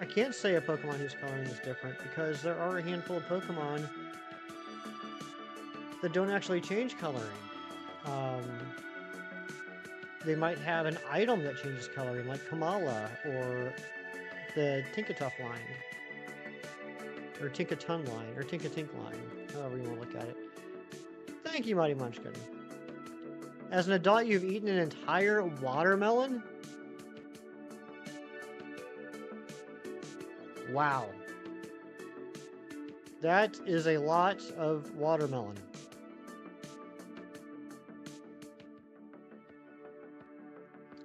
I can't say a Pokemon whose coloring is different because there are a handful of Pokemon that don't actually change coloring. They might have an item that changes coloring, like Kamala or the Tinkatuff line, or Tinkatun line, or Tinkatink line, however you want to look at it. Thank you, Mighty Munchkin. As an adult, you've eaten an entire watermelon? Wow. That is a lot of watermelon.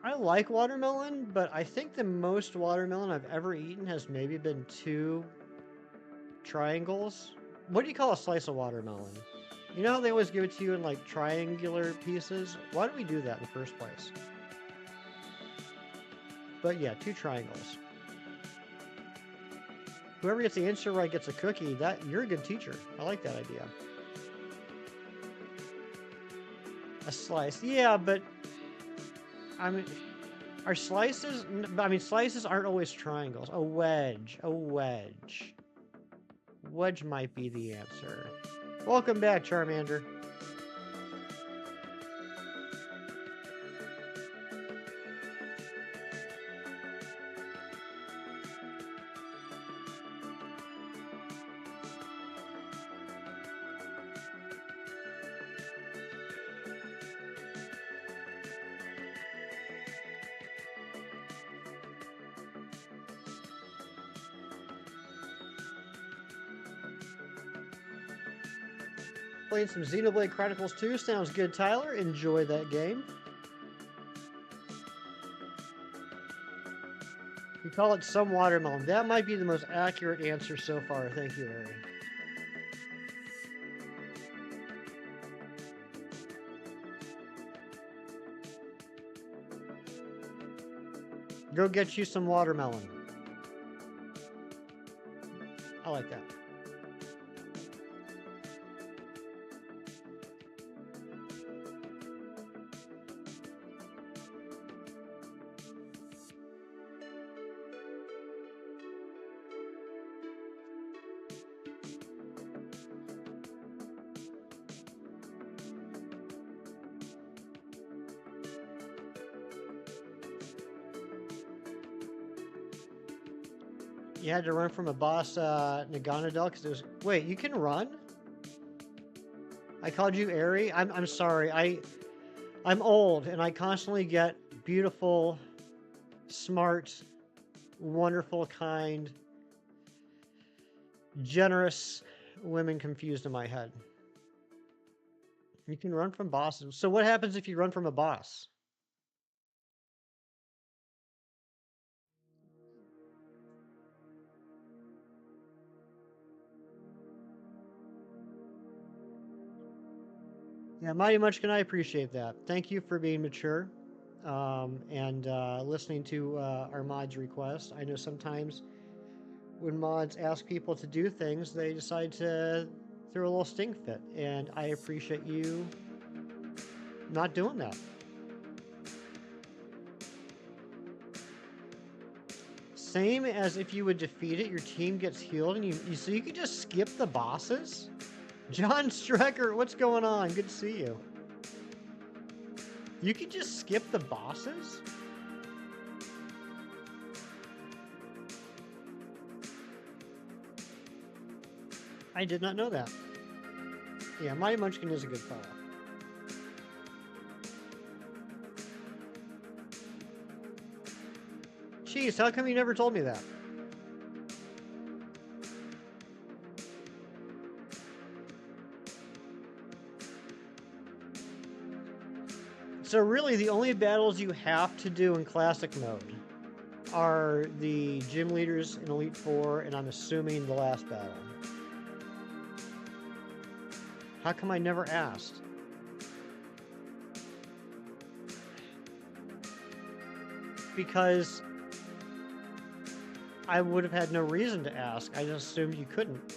I like watermelon, but I think the most watermelon I've ever eaten has maybe been 2 triangles. What do you call a slice of watermelon? You know how they always give it to you in like triangular pieces? Why do we do that in the first place? But yeah, 2 triangles. Whoever gets the answer right gets a cookie. You're a good teacher. I like that idea. A slice. Yeah, but I mean, are slices? I mean, slices aren't always triangles. A wedge. A wedge. Wedge might be the answer. Welcome back, Charmander. Playing some Xenoblade Chronicles 2. Sounds good, Tyler. Enjoy that game. You call it some watermelon. That might be the most accurate answer so far. Thank you, Larry. Go get you some watermelon. I like that. You had to run from a boss, Naganadel, because it was... Wait, you can run? I called you Airy? I'm sorry. I'm old, and I constantly get beautiful, smart, wonderful, kind, generous women confused in my head. You can run from bosses. So what happens if you run from a boss? Yeah, Mighty Munchkin, I appreciate that. Thank you for being mature and listening to our mods' requests. I know sometimes when mods ask people to do things, they decide to throw a little stink fit, and I appreciate you not doing that. Same as if you would defeat it, your team gets healed, and so you could just skip the bosses? John Strecker, what's going on? Good to see you. You could just skip the bosses? I did not know that. Yeah, Mighty Munchkin is a good fellow. Jeez, how come you never told me that? So really, the only battles you have to do in Classic mode are the gym leaders in Elite Four, and I'm assuming the last battle. How come I never asked? Because I would have had no reason to ask. I just assumed you couldn't.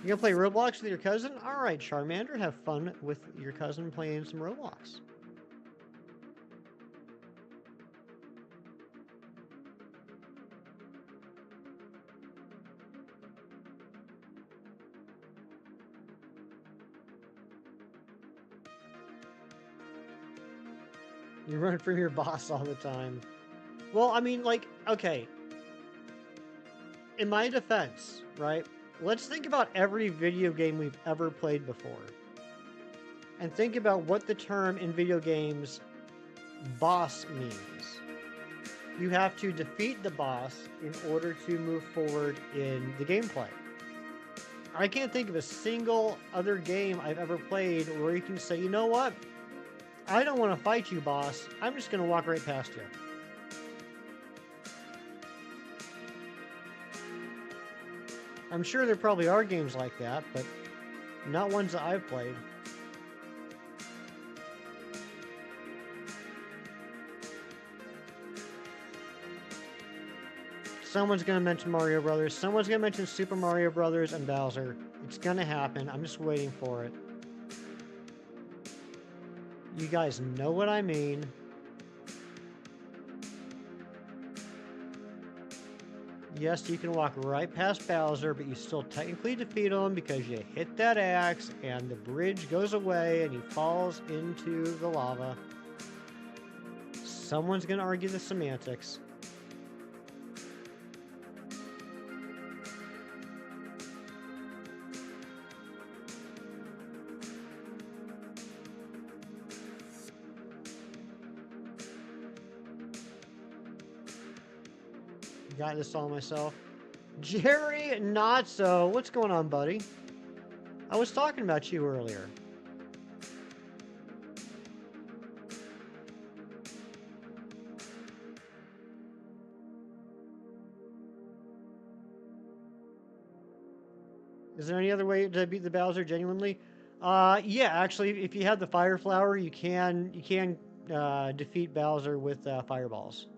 You gonna play Roblox with your cousin? Alright, Charmander, have fun with your cousin playing some Roblox. You run from your boss all the time. Well, I mean, like, okay. In my defense, right? Let's think about every video game we've ever played before. And think about what the term in video games boss means. You have to defeat the boss in order to move forward in the gameplay. I can't think of a single other game I've ever played where you can say, you know what? I don't want to fight you, boss. I'm just going to walk right past you. I'm sure there probably are games like that, but not ones that I've played. Someone's going to mention Mario Brothers. Someone's going to mention Super Mario Brothers and Bowser. It's going to happen. I'm just waiting for it. You guys know what I mean. Yes, you can walk right past Bowser, but you still technically defeat him because you hit that axe and the bridge goes away and he falls into the lava. Someone's going to argue the semantics. Got this all myself. Jerry, not so. What's going on, buddy? I was talking about you earlier. Is there any other way to beat the Bowser genuinely? Yeah, actually, if you have the Fire Flower, you can defeat Bowser with fireballs.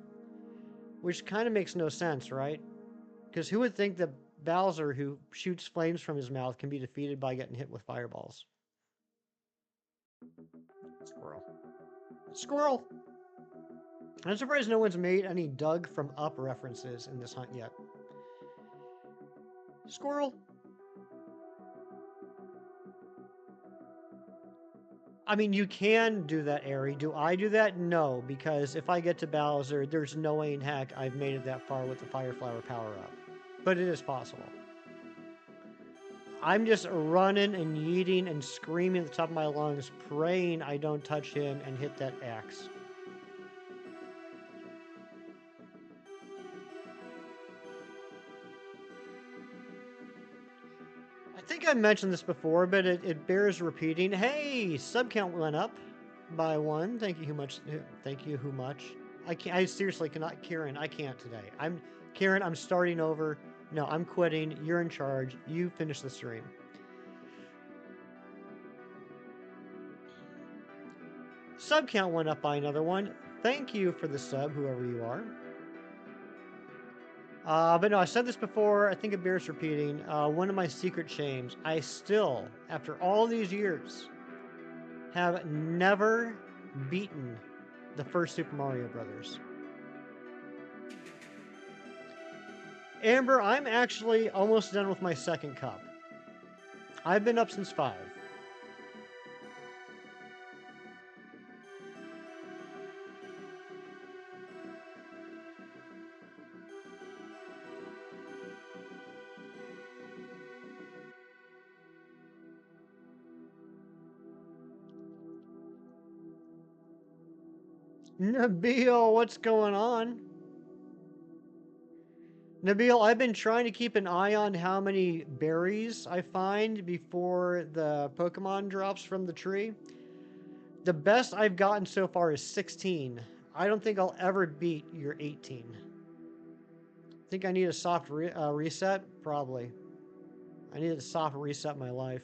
Which kind of makes no sense, right? Because who would think that Bowser, who shoots flames from his mouth, can be defeated by getting hit with fireballs? Squirrel. Squirrel! I'm surprised no one's made any Doug from Up references in this hunt yet. Squirrel! I mean, you can do that, Airy. Do I do that? No, because if I get to Bowser, there's no way in heck I've made it that far with the Fire Flower power-up. But it is possible. I'm just running and yeeting and screaming at the top of my lungs, praying I don't touch him and hit that axe. I think I mentioned this before, but it bears repeating. Hey, sub count went up by 1. Thank you much. Thank you much. I can't. I seriously cannot, Karen. I can't today. Karen. I'm starting over. No, I'm quitting. You're in charge. You finish the stream. Sub count went up by another 1. Thank you for the sub, whoever you are. But no, I said this before. I think it bears repeating. One of my secret shames. I still, after all these years, have never beaten the first Super Mario Brothers. Amber, I'm actually almost done with my second cup. I've been up since 5. Nabil, what's going on? Nabil, I've been trying to keep an eye on how many berries I find before the Pokemon drops from the tree. The best I've gotten so far is 16. I don't think I'll ever beat your 18. Think I need a soft reset? Probably. I need a soft reset in my life.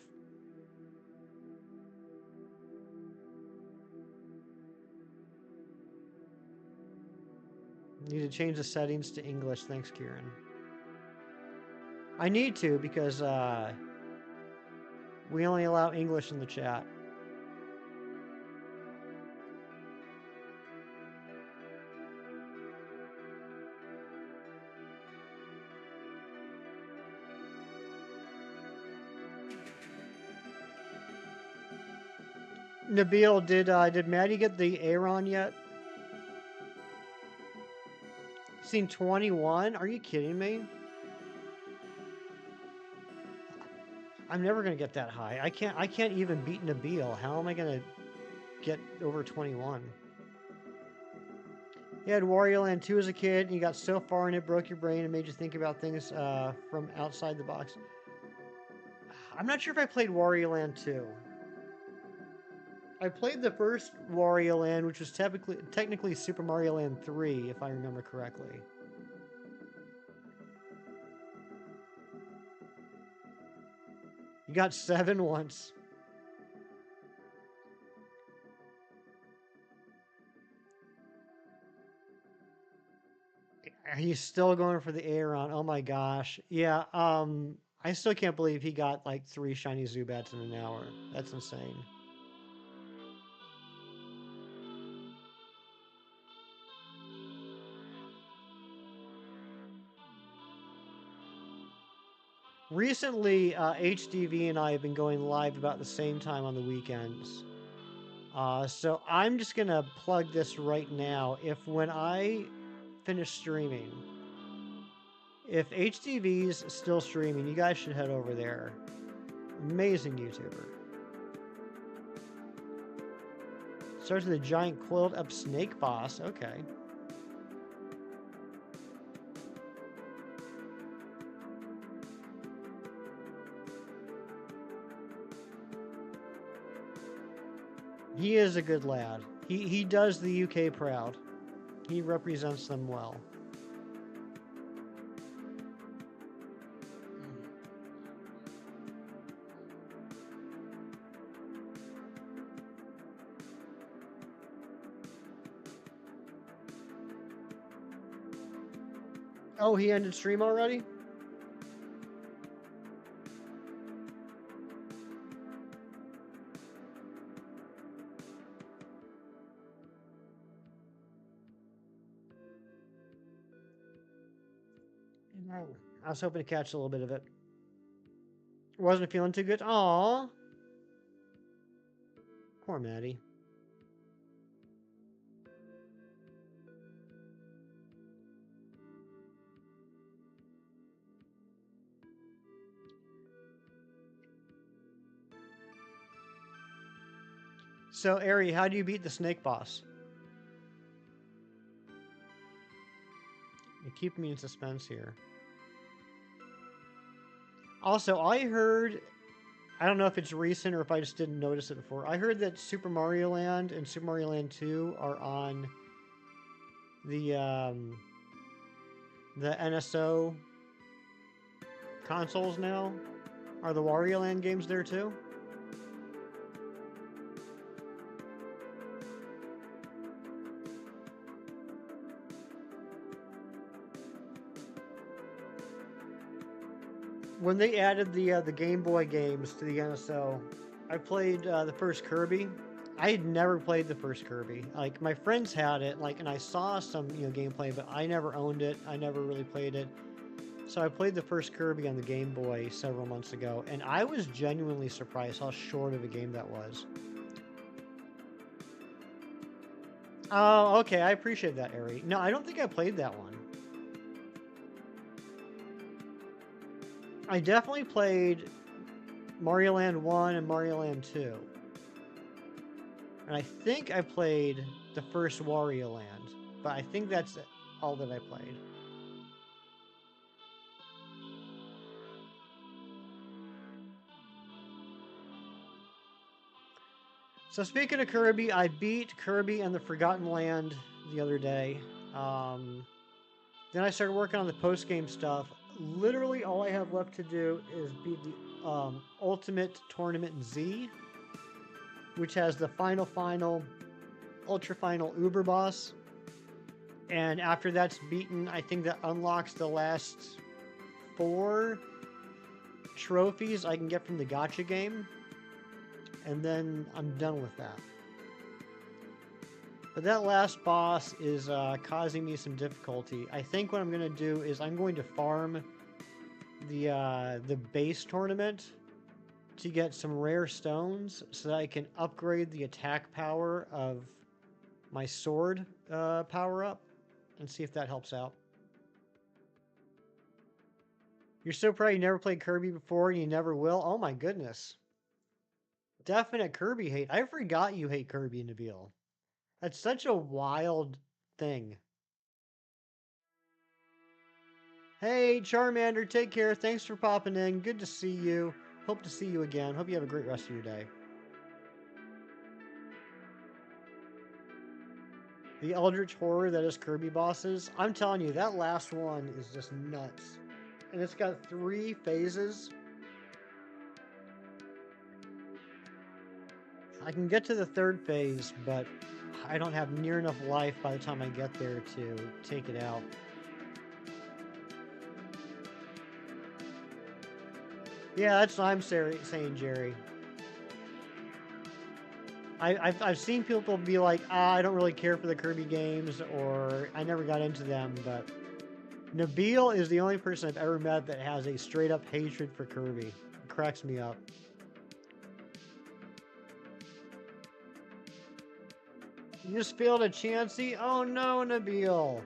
Need to change the settings to English. Thanks, Kieran. I need to because we only allow English in the chat. Nabil, did Maddie get the Aeron yet? Seen 21? Are you kidding me? I'm never gonna get that high. I can't even beat Nabil. How am I gonna get over 21? You had Wario Land 2 as a kid, and you got so far and it broke your brain and made you think about things from outside the box. I'm not sure if I played Wario Land 2. I played the first Wario Land, which was technically Super Mario Land 3, if I remember correctly. You got 7 once. He's still going for the Aeron. Oh my gosh. Yeah, I still can't believe he got like 3 shiny Zubats in an hour. That's insane. Recently, HDV and I have been going live about the same time on the weekends. So I'm just gonna plug this right now. If when I finish streaming, if HDV's still streaming, you guys should head over there. Amazing YouTuber. Starts with a giant coiled up snake boss. Okay. He is a good lad. He does the UK proud. He represents them well. Oh, he ended stream already? No. I was hoping to catch a little bit of it. Wasn't feeling too good. Aww. Poor Maddie. So, Ari, how do you beat the snake boss? You keep me in suspense here. Also, I heard, I don't know if it's recent or if I just didn't notice it before. I heard that Super Mario Land and Super Mario Land 2 are on the NSO consoles now. Are the Wario Land games there too? When they added the Game Boy games to the NSO, I played the first Kirby. I had never played the first Kirby. Like my friends had it, like, and I saw some gameplay, but I never owned it. I never really played it. So I played the first Kirby on the Game Boy several months ago, and I was genuinely surprised how short of a game that was. Oh, okay. I appreciate that, Ari. No, I don't think I played that one. I definitely played Mario Land 1 and Mario Land 2. And I think I played the first Wario Land, but I think that's all that I played. So speaking of Kirby, I beat Kirby and the Forgotten Land the other day. Then I started working on the post-game stuff. Literally all I have left to do is beat the Ultimate Tournament Z, which has the final, ultra final Uber boss. And after that's beaten, I think that unlocks the last 4 trophies I can get from the gacha game. And then I'm done with that. But that last boss is causing me some difficulty. I think what I'm going to do is I'm going to farm the base tournament to get some rare stones so that I can upgrade the attack power of my sword power up and see if that helps out. You're so proud you never played Kirby before and you never will? Oh my goodness. Definite Kirby hate. I forgot you hate Kirby, Nabil. That's such a wild thing. Hey, Charmander, take care. Thanks for popping in. Good to see you. Hope to see you again. Hope you have a great rest of your day. The Eldritch Horror that is Kirby bosses. I'm telling you, that last one is just nuts. And it's got 3 phases. I can get to the 3rd phase, but I don't have near enough life by the time I get there to take it out. Yeah, that's what I'm saying, Jerry. I've seen people be like, I don't really care for the Kirby games, or I never got into them, but Nabil is the only person I've ever met that has a straight up hatred for Kirby. It cracks me up. You just failed a Chansey? Oh no, Nabil.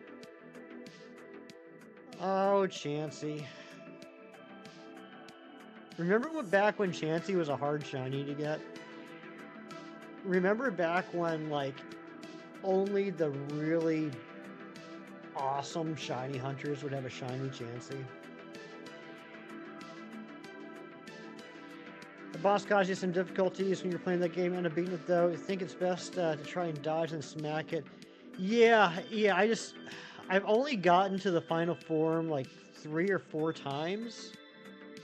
Oh, Chansey. Remember back when Chansey was a hard shiny to get? Remember back when, like, only the really awesome shiny hunters would have a shiny Chansey? The boss caused you some difficulties when you're playing that game and beating it, though. I think it's best to try and dodge and smack it. Yeah, I've only gotten to the final form like 3 or 4 times,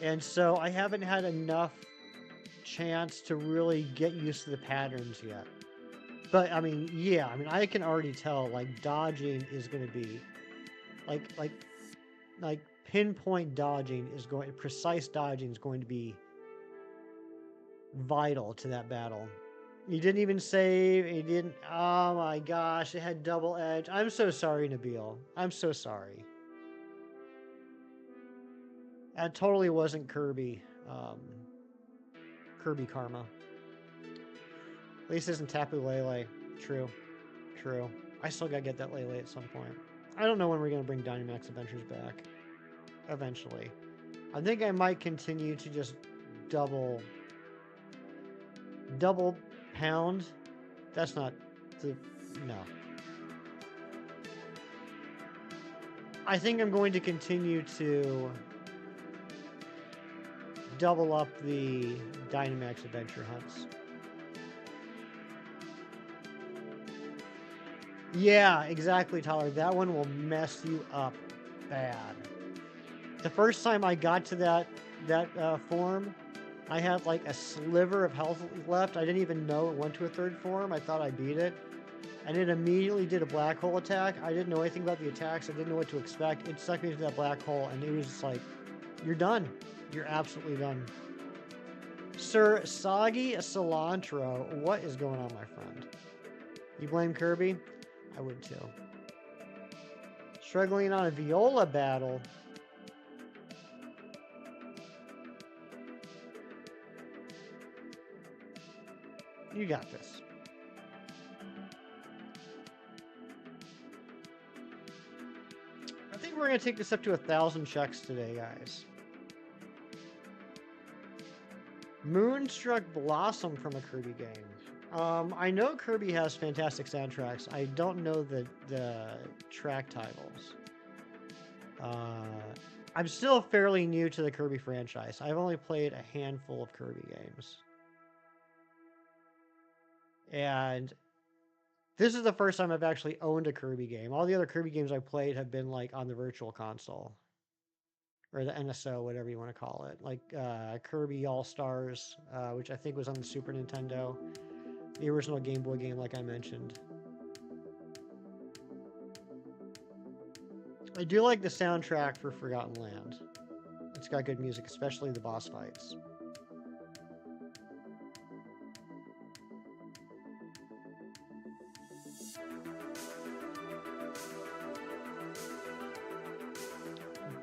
and so I haven't had enough chance to really get used to the patterns yet. But I mean, yeah, I mean, I can already tell like dodging is going to be like pinpoint dodging is precise dodging is going to be vital to that battle. You didn't even save. You didn't. Oh my gosh, it had double edge. I'm so sorry, Nabil. I'm so sorry. That totally wasn't Kirby. Kirby Karma. At least it isn't Tapu Lele. True. True. I still gotta get that Lele at some point. I don't know when we're gonna bring Dynamax Adventures back. Eventually. I think I might continue to just double pound. That's not the... No. I think I'm going to continue to double up the Dynamax Adventure hunts. Yeah, exactly, Tyler. That one will mess you up bad. The first time I got to that form, I had like a sliver of health left. I didn't even know it went to a 3rd form. I thought I beat it. And it immediately did a black hole attack. I didn't know anything about the attacks. I didn't know what to expect. It sucked me into that black hole, and it was just like, you're done. You're absolutely done. Sir Soggy Cilantro, what is going on, my friend? You blame Kirby? I would too. Struggling on a Viola battle. You got this. I think we're going to take this up to 1,000 checks today, guys. Moonstruck Blossom from a Kirby game. I know Kirby has fantastic soundtracks. I don't know the track titles. I'm still fairly new to the Kirby franchise. I've only played a handful of Kirby games. And this is the first time I've actually owned a Kirby game. All the other Kirby games I've played have been like on the Virtual Console. Or the NSO, whatever you want to call it. Like Kirby All-Stars, which I think was on the Super Nintendo. The original Game Boy game, like I mentioned. I do like the soundtrack for Forgotten Land. It's got good music, especially the boss fights.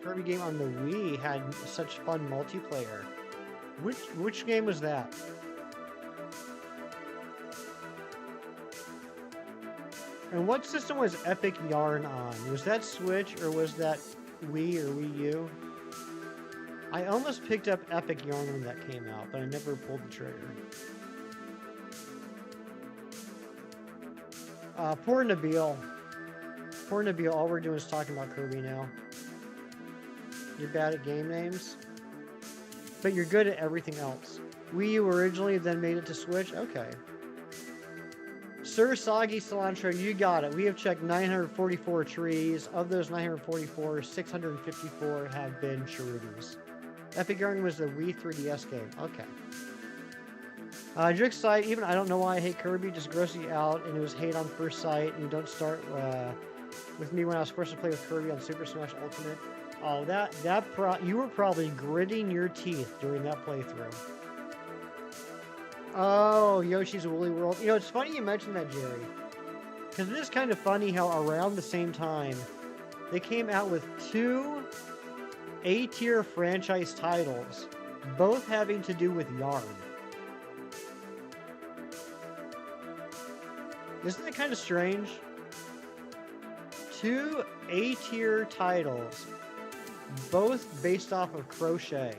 Kirby game on the Wii had such fun multiplayer. Which game was that? And what system was Epic Yarn on? Was that Switch or was that Wii or Wii U? I almost picked up Epic Yarn when that came out, but I never pulled the trigger. Poor Nabil. Poor Nabil, all we're doing is talking about Kirby now. You're bad at game names? but you're good at everything else. Wii U originally, then made it to Switch? Okay. Sir Soggy Cilantro, you got it. We have checked 944 trees. Of those 944, 654 have been Cherubis. Epic Yarn was the Wii 3DS game. Okay. Joke aside, even I don't know why I hate Kirby, just grosses you out, and it was hate on first sight, and you don't start with me when I was forced to play with Kirby on Super Smash Ultimate. Oh, you were probably gritting your teeth during that playthrough. Oh, Yoshi's Woolly World. You know, it's funny you mentioned that, Jerry. Because it is kind of funny how around the same time, they came out with 2 A-tier franchise titles, both having to do with Yarn. Isn't that kind of strange? 2 A-tier titles, both based off of crochet.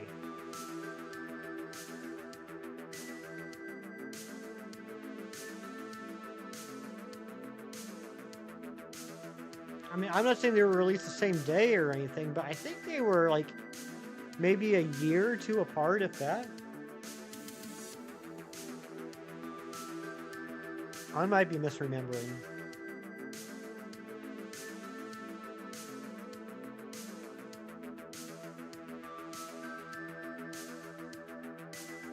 I mean, I'm not saying they were released the same day or anything, but I think they were like maybe a year or 2 apart, if that. I might be misremembering.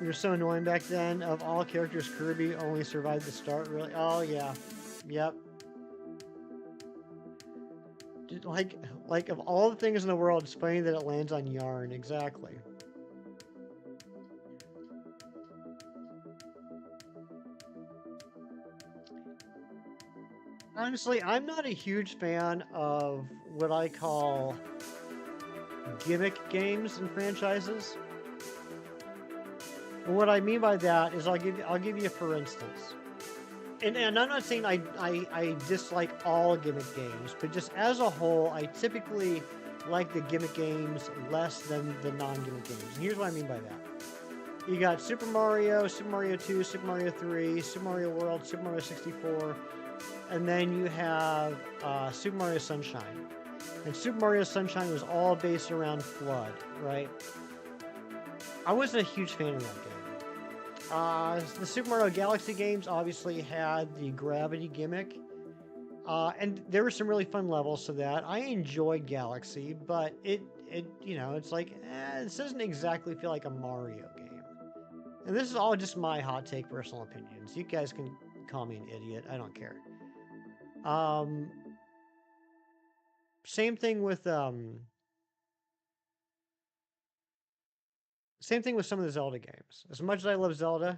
You're so annoying back then. Of all characters, Kirby only survived the start, really? Oh, yeah. Yep. Like of all the things in the world, it's funny that it lands on Yarn. Exactly. Honestly, I'm not a huge fan of what I call gimmick games and franchises. And what I mean by that is I'll give you a for instance. And I'm not saying I dislike all gimmick games, but just as a whole, I typically like the gimmick games less than the non-gimmick games. And here's what I mean by that. You got Super Mario, Super Mario 2, Super Mario 3, Super Mario World, Super Mario 64, and then you have Super Mario Sunshine. And Super Mario Sunshine was all based around FLUDD, right? I wasn't a huge fan of that game. The Super Mario Galaxy games obviously had the gravity gimmick, and there were some really fun levels to that. I enjoyed Galaxy, but it you know, it's like, this doesn't exactly feel like a Mario game. And this is all just my hot take personal opinions. You guys can call me an idiot. I don't care. Same thing with some of the Zelda games. As much as I love Zelda,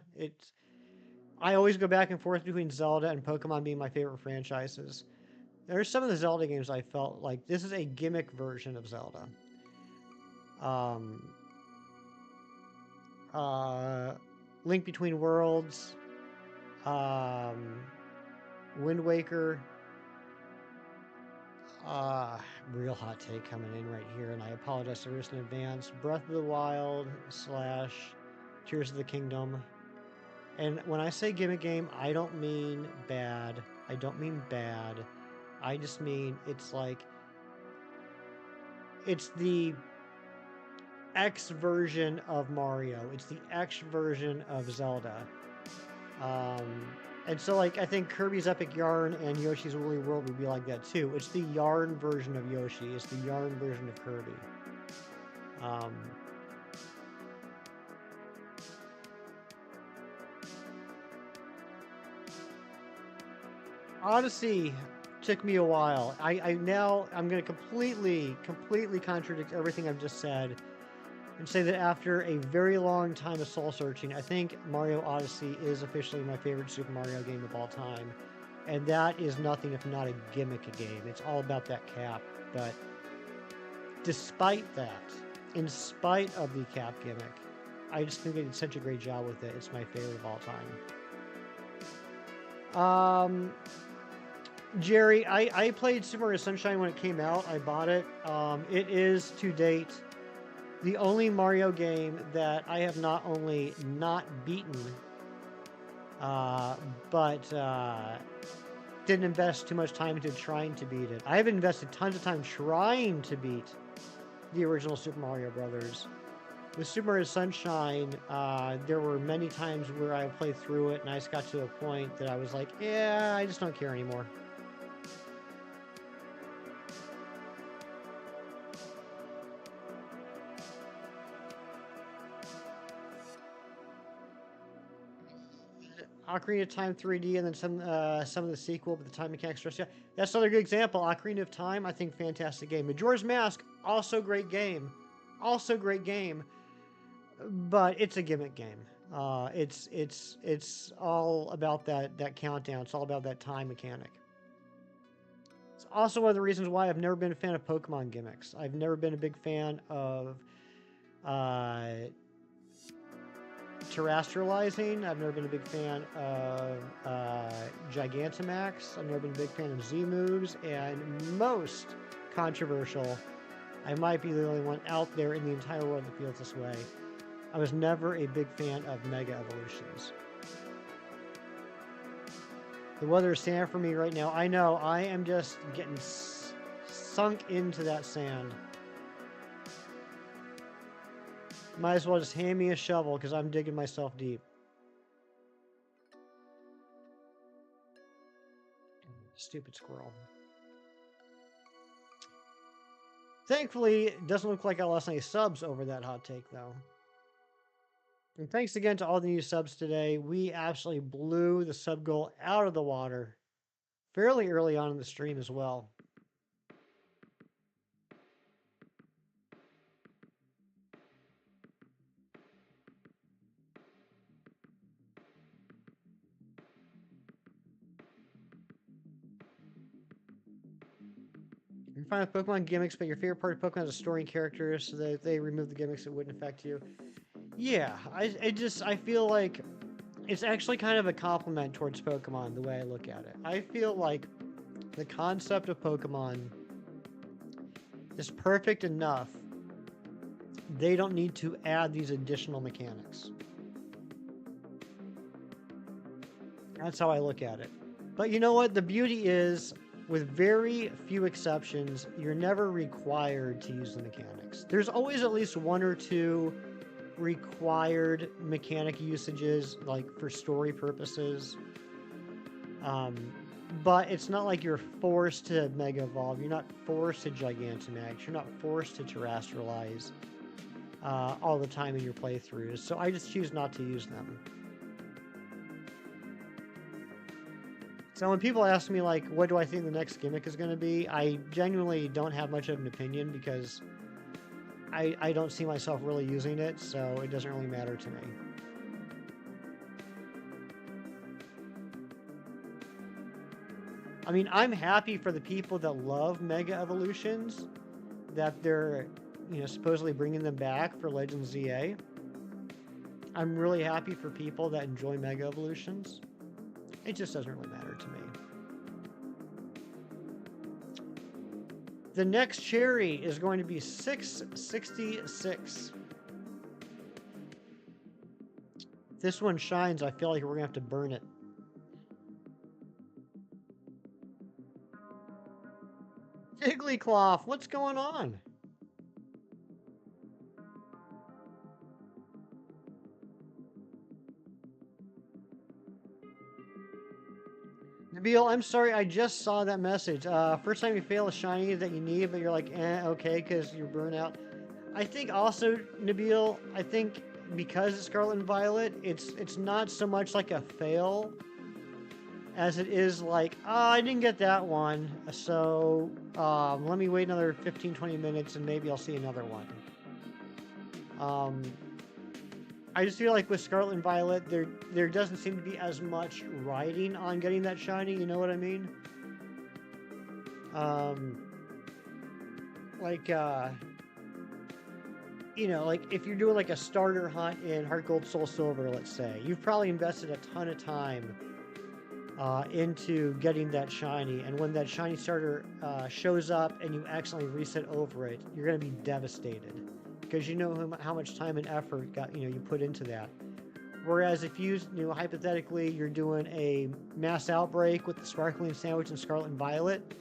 I always go back and forth between Zelda and Pokemon being my favorite franchises. There are some of the Zelda games I felt like this is a gimmick version of Zelda. Link Between Worlds, Wind Waker. Real hot take coming in right here, and I apologize for this in advance. Breath of the Wild / Tears of the Kingdom. And when I say gimmick game, I don't mean bad. I don't mean bad. I just mean it's like, it's the X version of Mario. It's the X version of Zelda. And so, like, I think Kirby's Epic Yarn and Yoshi's Woolly World would be like that, too. It's the Yarn version of Yoshi. It's the Yarn version of Kirby. Odyssey took me a while. I'm going to completely contradict everything I've just said and say that after a very long time of soul searching, I think Mario Odyssey is officially my favorite Super Mario game of all time. And that is nothing if not a gimmick game. It's all about that cap. But despite that, in spite of the cap gimmick, I just think they did such a great job with it. It's my favorite of all time. Jerry, I played Super Mario Sunshine when it came out. I bought it. It is, to date, the only Mario game that I have not only not beaten, but didn't invest too much time into trying to beat it. I have invested tons of time trying to beat the original Super Mario Brothers. with Super Mario Sunshine, there were many times where I played through it and I just got to a point that I was like, yeah, I just don't care anymore. Ocarina of Time 3D and then some of the sequel, but the time mechanics are, yeah, that's another good example. Ocarina of Time, I think, fantastic game. Majora's Mask, also great game. Also great game. But it's a gimmick game. It's all about that countdown. It's all about that time mechanic. It's also one of the reasons why I've never been a fan of Pokemon gimmicks. I've never been a big fan of uh, terrestrializing. I've never been a big fan of Gigantamax. I've never been a big fan of Z moves. And most controversial, I might be the only one out there in the entire world that feels this way. I was never a big fan of Mega Evolutions. The weather is sand for me right now. I know, I am just getting sunk into that sand. Might as well just hand me a shovel because I'm digging myself deep. Stupid squirrel. Thankfully, it doesn't look like I lost any subs over that hot take, though. And thanks again to all the new subs today. We absolutely blew the sub goal out of the water fairly early on in the stream as well. You're fine with Pokemon gimmicks, but your favorite part of Pokemon is the story and characters, so that if they remove the gimmicks, it wouldn't affect you. Yeah, I feel like it's actually kind of a compliment towards Pokemon, the way I look at it. I feel like the concept of Pokemon is perfect enough. They don't need to add these additional mechanics. That's how I look at it. But you know what? The beauty is, with very few exceptions, you're never required to use the mechanics. There's always at least one or two required mechanic usages, like for story purposes. But it's not like you're forced to Mega Evolve. You're not forced to Gigantamax. You're not forced to Terrestrialize all the time in your playthroughs. So I just choose not to use them. So when people ask me, like, what do I think the next gimmick is going to be, I genuinely don't have much of an opinion because I don't see myself really using it, so it doesn't really matter to me. I mean, I'm happy for the people that love Mega Evolutions, that they're, you know, supposedly bringing them back for Legends ZA. I'm really happy for people that enjoy Mega Evolutions. It just doesn't really matter to me. The next cherry is going to be 666. If this one shines, I feel like we're going to have to burn it. Jigglycloth, what's going on? Nabil, I'm sorry, I just saw that message. First time you fail a shiny that you need, but you're like, okay, because you're burnt out. I think also, Nabil, I think because it's Scarlet and Violet, it's not so much like a fail as it is like, I didn't get that one, so let me wait another 15-20 minutes and maybe I'll see another one. I just feel like with Scarlet and Violet, there doesn't seem to be as much riding on getting that shiny, you know what I mean? You know, like if you're doing like a starter hunt in Heart Gold Soul Silver, let's say, you've probably invested a ton of time into getting that shiny, and when that shiny starter shows up and you accidentally reset over it, you're going to be devastated because you know how much time and effort you put into that. Whereas if you know, hypothetically, you're doing a mass outbreak with the Sparkling Sandwich and Scarlet and Violet,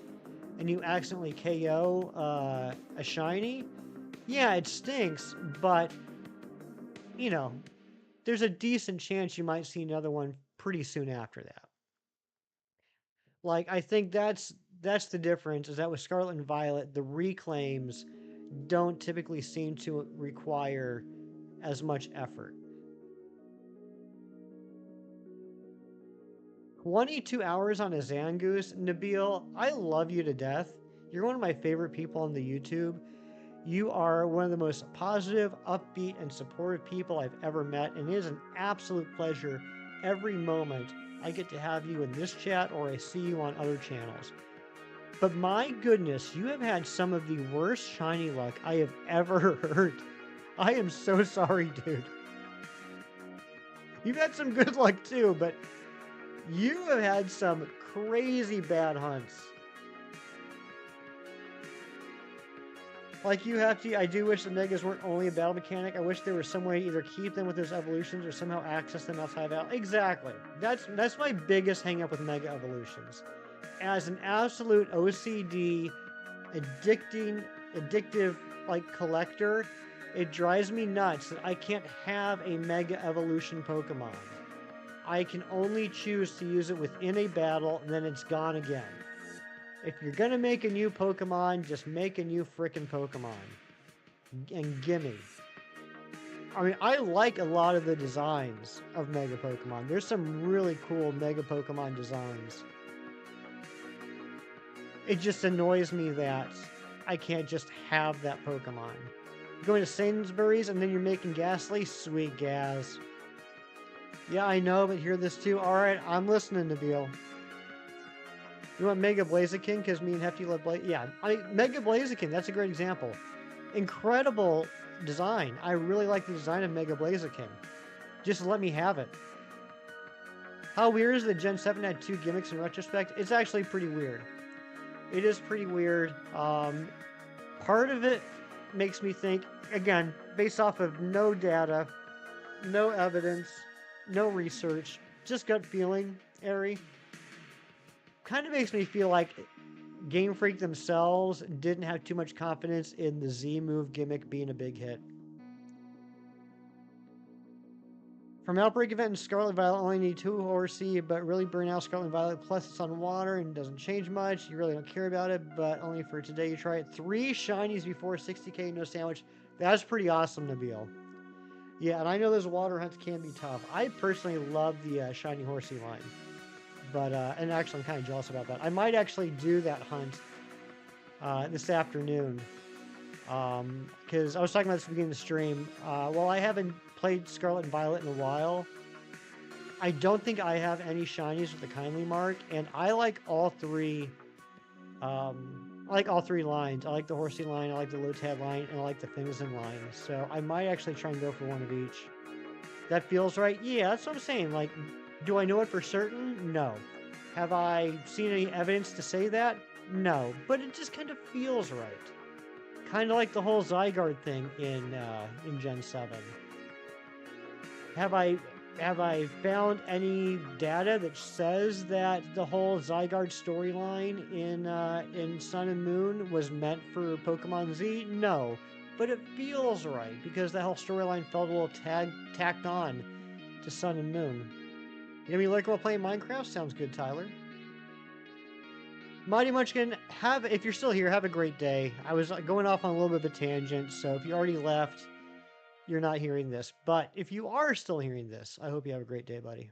and you accidentally KO a shiny, yeah, it stinks, but you know, there's a decent chance you might see another one pretty soon after that. Like, I think that's the difference, is that with Scarlet and Violet, the reclaims don't typically seem to require as much effort. 22 hours on a Zangoose? Nabil, I love you to death. You're one of my favorite people on the YouTube. You are one of the most positive, upbeat, and supportive people I've ever met, and it is an absolute pleasure every moment I get to have you in this chat or I see you on other channels. But my goodness, you have had some of the worst shiny luck I have ever heard. I am so sorry, dude. You've had some good luck too, but you have had some crazy bad hunts. Like, you have to, I do wish the Megas weren't only a battle mechanic. I wish there was some way to either keep them with those evolutions or somehow access them outside of battle. Exactly. That's my biggest hang up with Mega Evolutions. As an absolute OCD, addictive, like, collector, it drives me nuts that I can't have a Mega Evolution Pokemon. I can only choose to use it within a battle, and then it's gone again. If you're gonna make a new Pokemon, just make a new frickin' Pokemon. And gimme. I mean, I like a lot of the designs of Mega Pokemon. There's some really cool Mega Pokemon designs. It just annoys me that I can't just have that Pokemon. Going to Sainsbury's and then you're making Ghastly? Sweet Gaz. Yeah, I know, but hear this too. Alright, I'm listening, Nabil. You want Mega Blaziken? Because me and Hefty love yeah, Mega Blaziken, that's a great example. Incredible design. I really like the design of Mega Blaziken. Just let me have it. How weird is that Gen 7 had 2 gimmicks in retrospect? It's actually pretty weird. It is pretty weird. Part of it makes me think, again, based off of no data, no evidence, no research, just gut feeling, Ari. Kind of makes me feel like Game Freak themselves didn't have too much confidence in the Z-move gimmick being a big hit. From Outbreak Event and Scarlet Violet, only need 2 Horsey, but really burn out Scarlet Violet. Plus, it's on water and doesn't change much. You really don't care about it, but only for today. You try it. 3 shinies before 60k, no sandwich. That's pretty awesome, Nabil. Yeah, and I know those water hunts can be tough. I personally love the shiny Horsey line. But, and actually I'm kind of jealous about that. I might actually do that hunt this afternoon. Because I was talking about this at the beginning of the stream. While I haven't played Scarlet and Violet in a while, I don't think I have any shinies with the kindly mark. And I like all 3. I like all 3 lines. I like the Horsey line, I like the Lotad line, and I like the Finizen line. So I might actually try and go for one of each. That feels right? Yeah, that's what I'm saying. Like, do I know it for certain? No. Have I seen any evidence to say that? No. But it just kind of feels right. Kind of like the whole Zygarde thing in Gen 7. Have I found any data that says that the whole Zygarde storyline in Sun and Moon was meant for Pokemon Z? No. But it feels right, because the whole storyline felt a little tacked on to Sun and Moon. You gonna be lurking while playing Minecraft? Sounds good, Tyler. Mighty Munchkin, if you're still here, have a great day. I was going off on a little bit of a tangent, so if you already left, you're not hearing this. But if you are still hearing this, I hope you have a great day, buddy.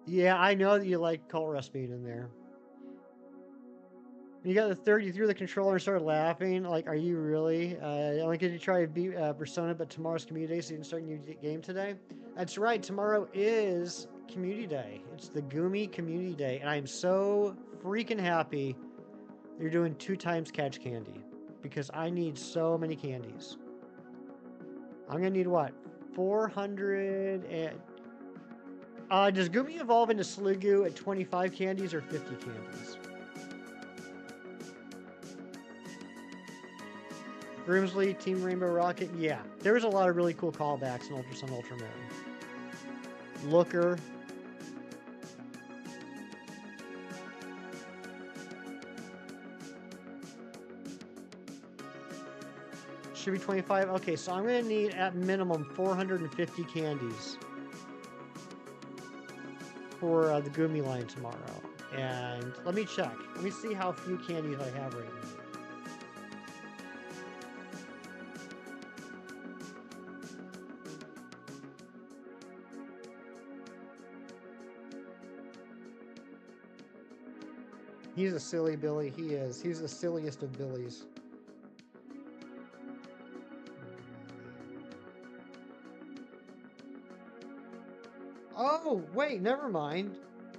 Yeah, I know that you like Cult Rust being in there. You got the 30, you threw the controller and started laughing. Like, are you really? Only because you try to beat Persona, but tomorrow's Community Day, so you didn't start a new game today? That's right, tomorrow is Community Day. It's the Gumi Community Day, and I am so freaking happy you're doing 2 times catch candy, because I need so many candies. I'm gonna need what? 400 and... does Gumi evolve into Sliggoo at 25 candies or 50 candies? Grimsley, Team Rainbow Rocket, yeah. There was a lot of really cool callbacks in Ultra Sun, Ultra Moon. Looker. Should be 25. Okay, so I'm gonna need at minimum 450 candies for the Gumi line tomorrow. And let me check. Let me see how few candies I have right now. He's a silly Billy. He is. He's the silliest of Billies. Oh, wait, never mind.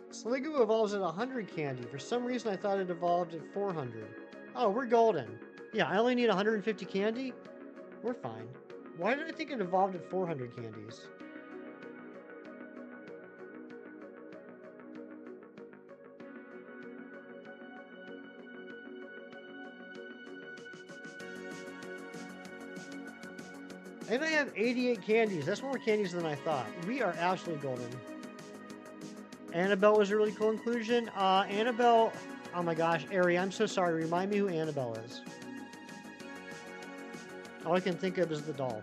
Sliggoo evolves at 100 candy. For some reason, I thought it evolved at 400. Oh, we're golden. Yeah, I only need 150 candy? We're fine. Why did I think it evolved at 400 candies? And I have 88 candies. That's more candies than I thought. We are absolutely golden. Annabelle was a really cool inclusion. Annabelle... Oh my gosh, Ari, I'm so sorry. Remind me who Annabelle is. All I can think of is the doll.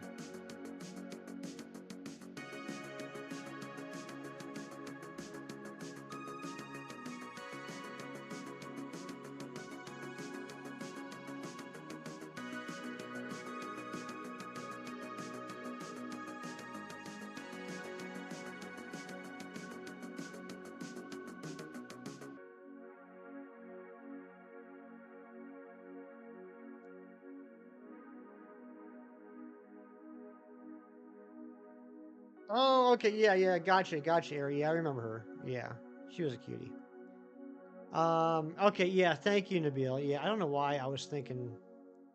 Oh, okay, yeah, gotcha, Ari. Yeah, I remember her. Yeah, she was a cutie. Okay, yeah, thank you, Nabil. Yeah, I don't know why I was thinking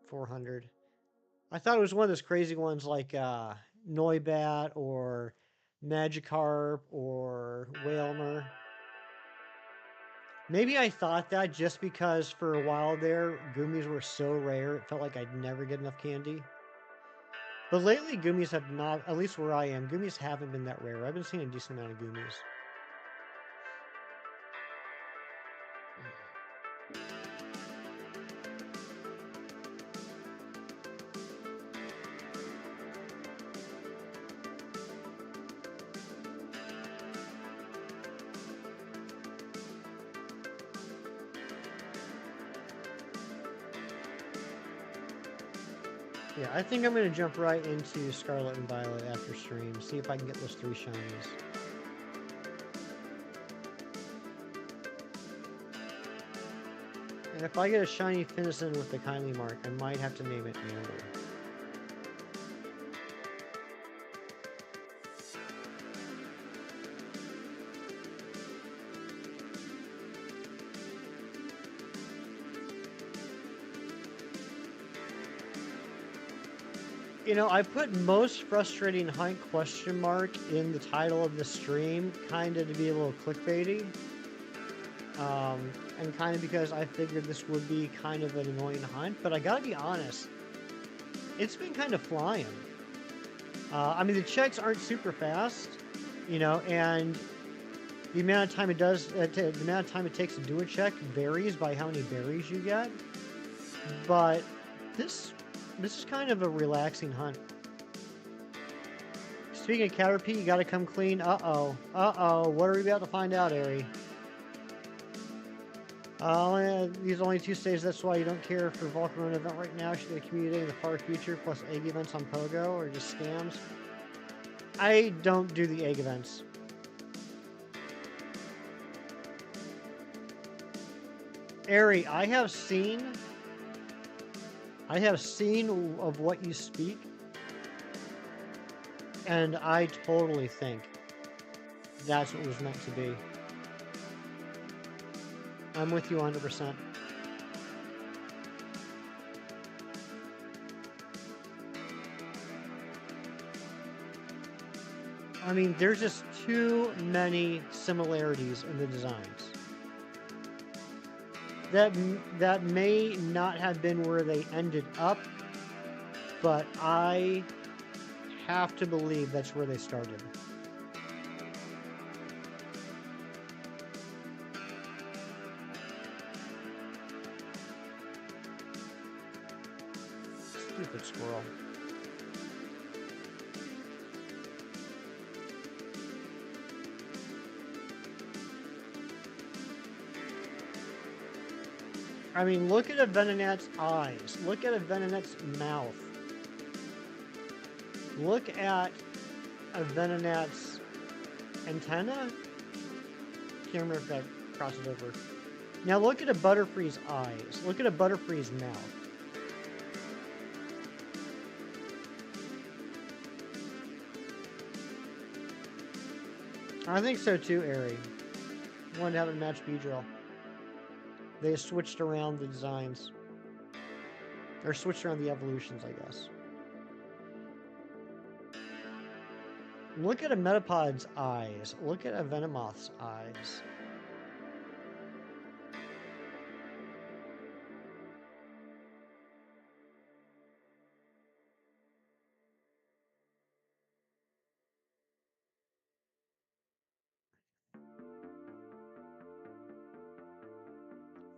400. I thought it was one of those crazy ones like Noibat or Magikarp or Whalmer. Maybe I thought that just because for a while there, Gummies were so rare, it felt like I'd never get enough candy. But lately, Gummies have not, at least where I am, Gummies haven't been that rare. I've been seeing a decent amount of Gummies. Yeah, I think I'm going to jump right into Scarlet and Violet after stream. See if I can get those 3 shinies. And if I get a shiny Finnison with the kindly mark, I might have to name it Amber. You know, I put most frustrating hunt question mark in the title of the stream, kind of to be a little clickbaity. And kind of because I figured this would be kind of an annoying hunt, but I gotta be honest, it's been kind of flying. I mean, the checks aren't super fast, you know, and the amount of time it does, the amount of time it takes to do a check varies by how many berries you get. But this is kind of a relaxing hunt. Speaking of Caterpie, you gotta come clean. Uh-oh. Uh-oh. What are we about to find out, Ari? These are only 2 stages, that's why you don't care for Volcarona event right now. Should get a community in the far future, plus egg events on Pogo, or just scams? I don't do the egg events. Ari, I have seen of what you speak, and I totally think that's what it was meant to be. I'm with you 100%. I mean, there's just too many similarities in the designs. That may not have been where they ended up, but I have to believe that's where they started. Stupid squirrel. I mean, look at a Venonat's eyes. Look at a Venonat's mouth. Look at a Venonat's antenna. Can't remember if that crosses over. Now look at a Butterfree's eyes. Look at a Butterfree's mouth. I think so too, Ari. Wanted to have it match Beedrill. They switched around the designs. Or switched around the evolutions, I guess. Look at a Metapod's eyes. Look at a Venomoth's eyes.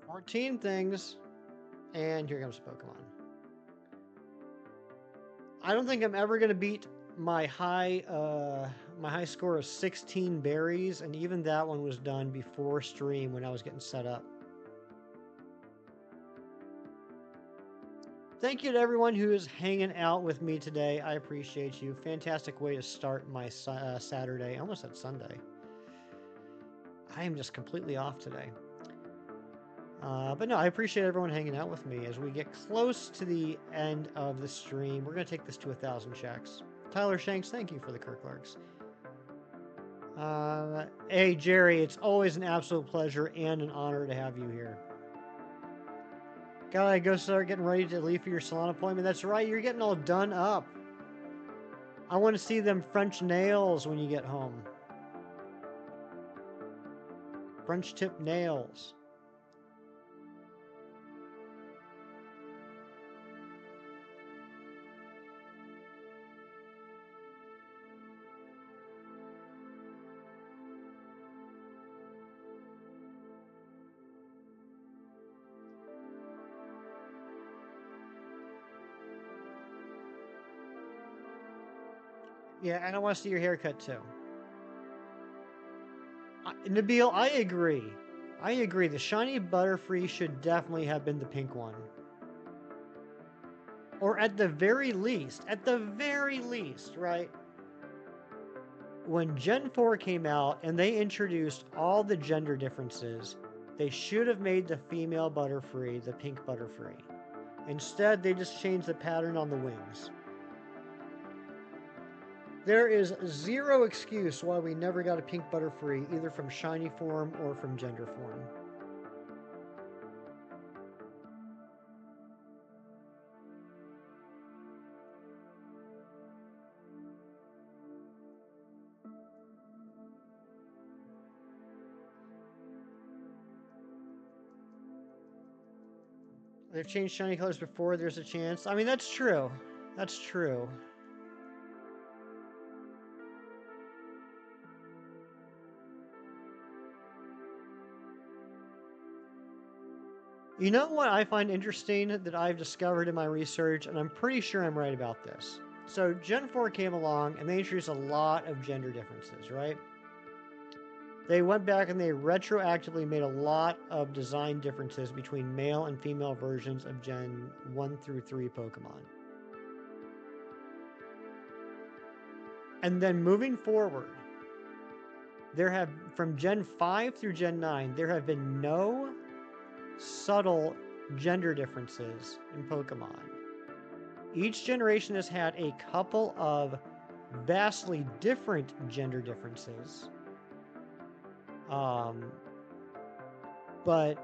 "14 things, and here comes Pokemon." I don't think I'm ever gonna beat my high score of 16 berries, and even that one was done before stream when I was getting set up. Thank you to everyone who is hanging out with me today. I appreciate you. Fantastic way to start my Saturday. I almost said Sunday. I am just completely off today. But no, I appreciate everyone hanging out with me. As we get close to the end of the stream, we're going to take this to 1,000 checks. Tyler Shanks, thank you for the Kirklarks. Hey, Jerry, it's always an absolute pleasure and an honor to have you here. Gotta go start getting ready to leave for your salon appointment. That's right, you're getting all done up. I want to see them French nails when you get home. French tip nails. Yeah, and I want to see your haircut too. Nabil, I agree. I agree. The shiny Butterfree should definitely have been the pink one. Or at the very least, right? When Gen 4 came out and they introduced all the gender differences, they should have made the female Butterfree the pink Butterfree. Instead, they just changed the pattern on the wings. There is zero excuse why we never got a pink Butterfree, either from shiny form or from gender form. They've changed shiny colors before, there's a chance. I mean, that's true. That's true. You know what I find interesting that I've discovered in my research, and I'm pretty sure I'm right about this. So Gen 4 came along, and they introduced a lot of gender differences, right? They went back and they retroactively made a lot of design differences between male and female versions of Gen 1 through 3 Pokemon. And then moving forward, from Gen 5 through Gen 9, there have been no subtle gender differences in Pokemon. Each generation has had a couple of vastly different gender differences. But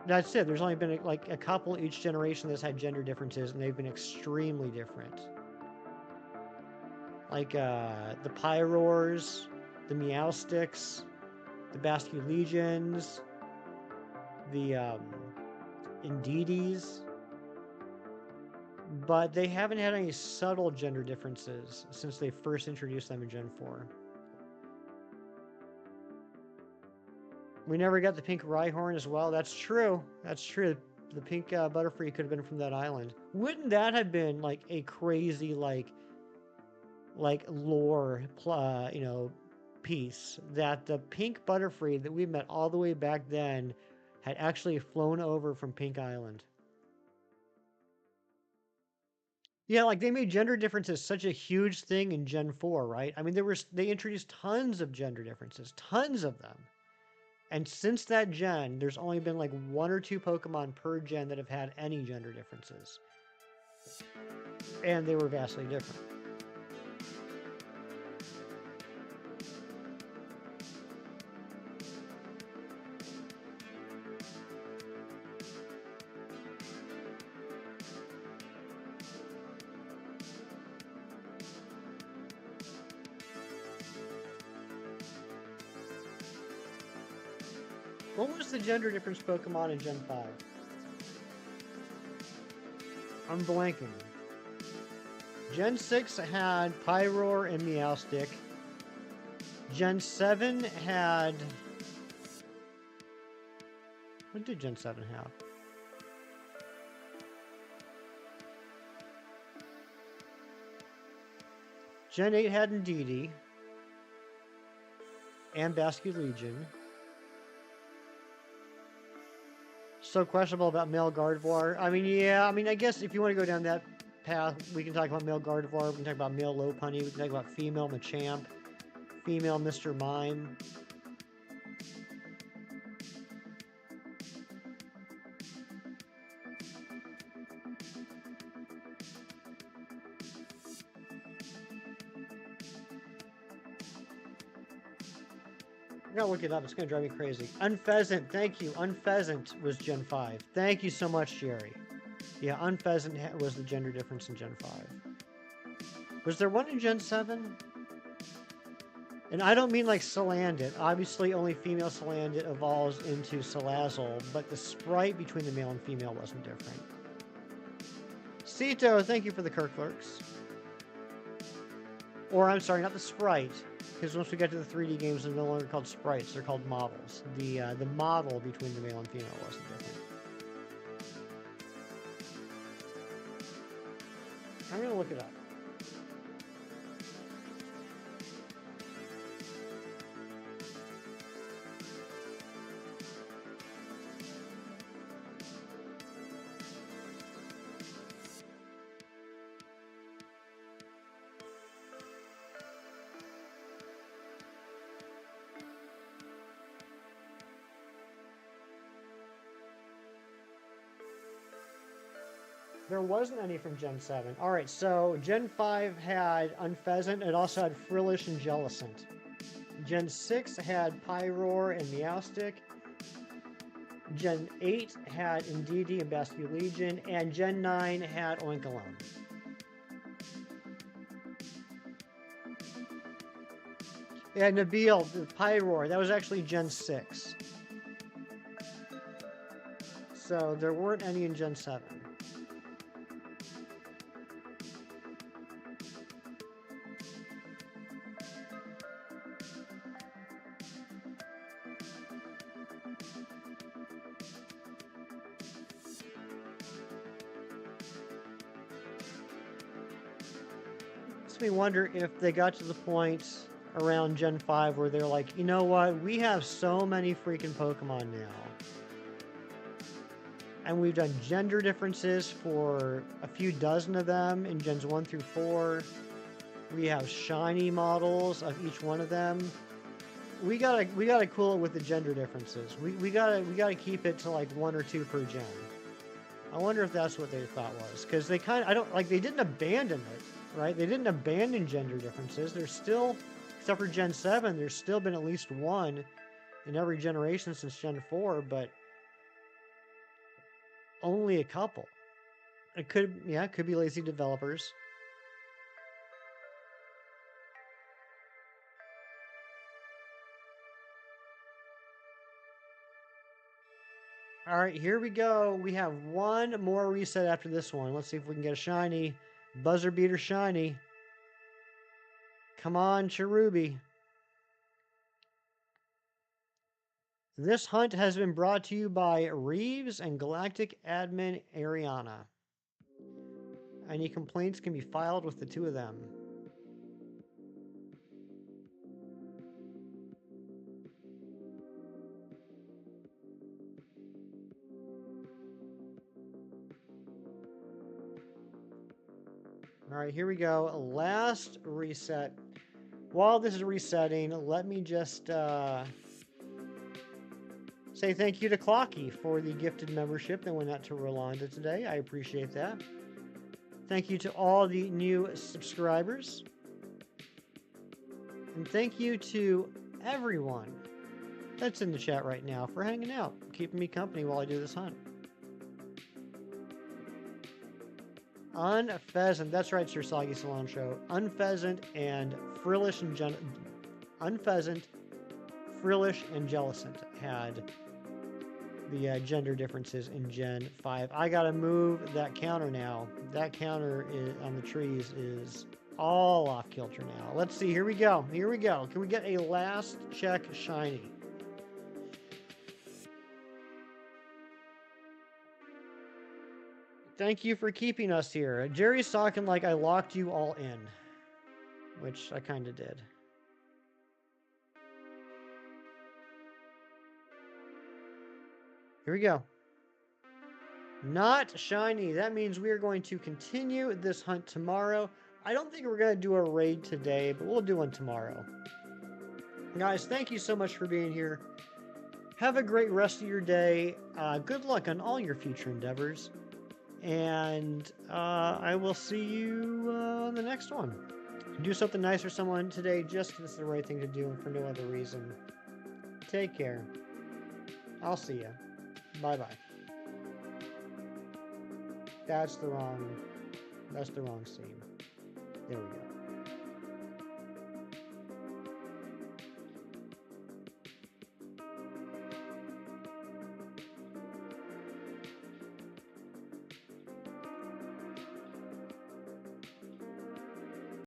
that's it. There's only been like a couple each generation that's had gender differences, and they've been extremely different. Like the Pyroars, the Meowsticks, the Basculegions, the Indeedees. But they haven't had any subtle gender differences since they first introduced them in Gen 4. We never got the pink Rhyhorn as well. That's true. That's true. The pink Butterfree could have been from that island. Wouldn't that have been like a crazy like lore, piece that the pink Butterfree that we met all the way back then had actually flown over from Pink Island? Yeah, like they made gender differences such a huge thing in Gen 4, right? I mean, they introduced tons of gender differences, tons of them. And since that gen, there's only been like one or two Pokemon per gen that have had any gender differences. And they were vastly different. What was the gender difference Pokemon in Gen 5? I'm blanking. Gen 6 had Pyroar and Meowstic. Gen 7 had... What did Gen 7 have? Gen 8 had Indeedee and Basculegion. So questionable about male Gardevoir. I mean, yeah, I guess if you want to go down that path, we can talk about male Gardevoir, we can talk about male Lopunny, we can talk about female Machamp, female Mr. Mime. I gotta look it up. It's gonna drive me crazy. Unpheasant, thank you. Unpheasant was Gen 5. Thank you so much, Jerry. Yeah, Unpheasant was the gender difference in Gen 5. Was there one in Gen 7? And I don't mean like Salandit. Obviously, only female Salandit evolves into Salazzle, but the sprite between the male and female wasn't different. Cito, thank you for the Kirklerks. Or, I'm sorry, not the sprite. Because once we get to the 3D games, they're no longer called sprites, they're called models. The model between the male and female wasn't different. I'm going to look it up. There wasn't any from Gen 7. Alright, so Gen 5 had Unpheasant. It also had Frillish and Jellicent. Gen 6 had Pyroar and Meowstic. Gen 8 had Indeedee and Basculegion. And Gen 9 had Oinkologne. Yeah, Nabil, the Pyroar, that was actually Gen 6. So there weren't any in Gen 7. Makes me wonder if they got to the point around Gen 5 where they're like, you know what, we have so many freaking Pokemon now. And we've done gender differences for a few dozen of them in Gens 1 through 4. We have shiny models of each one of them. We gotta cool it with the gender differences. We gotta keep it to like 1 or 2 per gen. I wonder if that's what they thought was, because they they didn't abandon it, right? They didn't abandon gender differences. There's still, except for Gen 7, there's still been at least one in every generation since Gen 4, but only a couple. It could be lazy developers. All right, here we go. We have one more reset after this one. Let's see if we can get a shiny. Buzzer beater shiny. Come on, Cherubi. This hunt has been brought to you by Reeves and Galactic Admin Ariana. Any complaints can be filed with the two of them. All right, here we go. Last reset. While this is resetting, let me just say thank you to Clocky for the gifted membership that went out to Rolanda today. I appreciate that. Thank you to all the new subscribers. And thank you to everyone that's in the chat right now for hanging out, keeping me company while I do this hunt. Unpheasant, that's right, Sir Soggy Salon Show. Unpheasant and Frillish and Unpheasant, Frillish and Jellicent had the gender differences in Gen 5. I gotta move that counter now. That counter on the trees is all off kilter now. Let's see, here we go. Here we go. Can we get a last check shiny? Thank you for keeping us here. Jerry's talking like I locked you all in, which I kind of did. Here we go. Not shiny. That means we are going to continue this hunt tomorrow. I don't think we're going to do a raid today, but we'll do one tomorrow. Guys, thank you so much for being here. Have a great rest of your day. Good luck on all your future endeavors. And I will see you on the next one. Do something nice for someone today just because it's the right thing to do and for no other reason. Take care. I'll see you. Bye-bye. That's the wrong scene. There we go.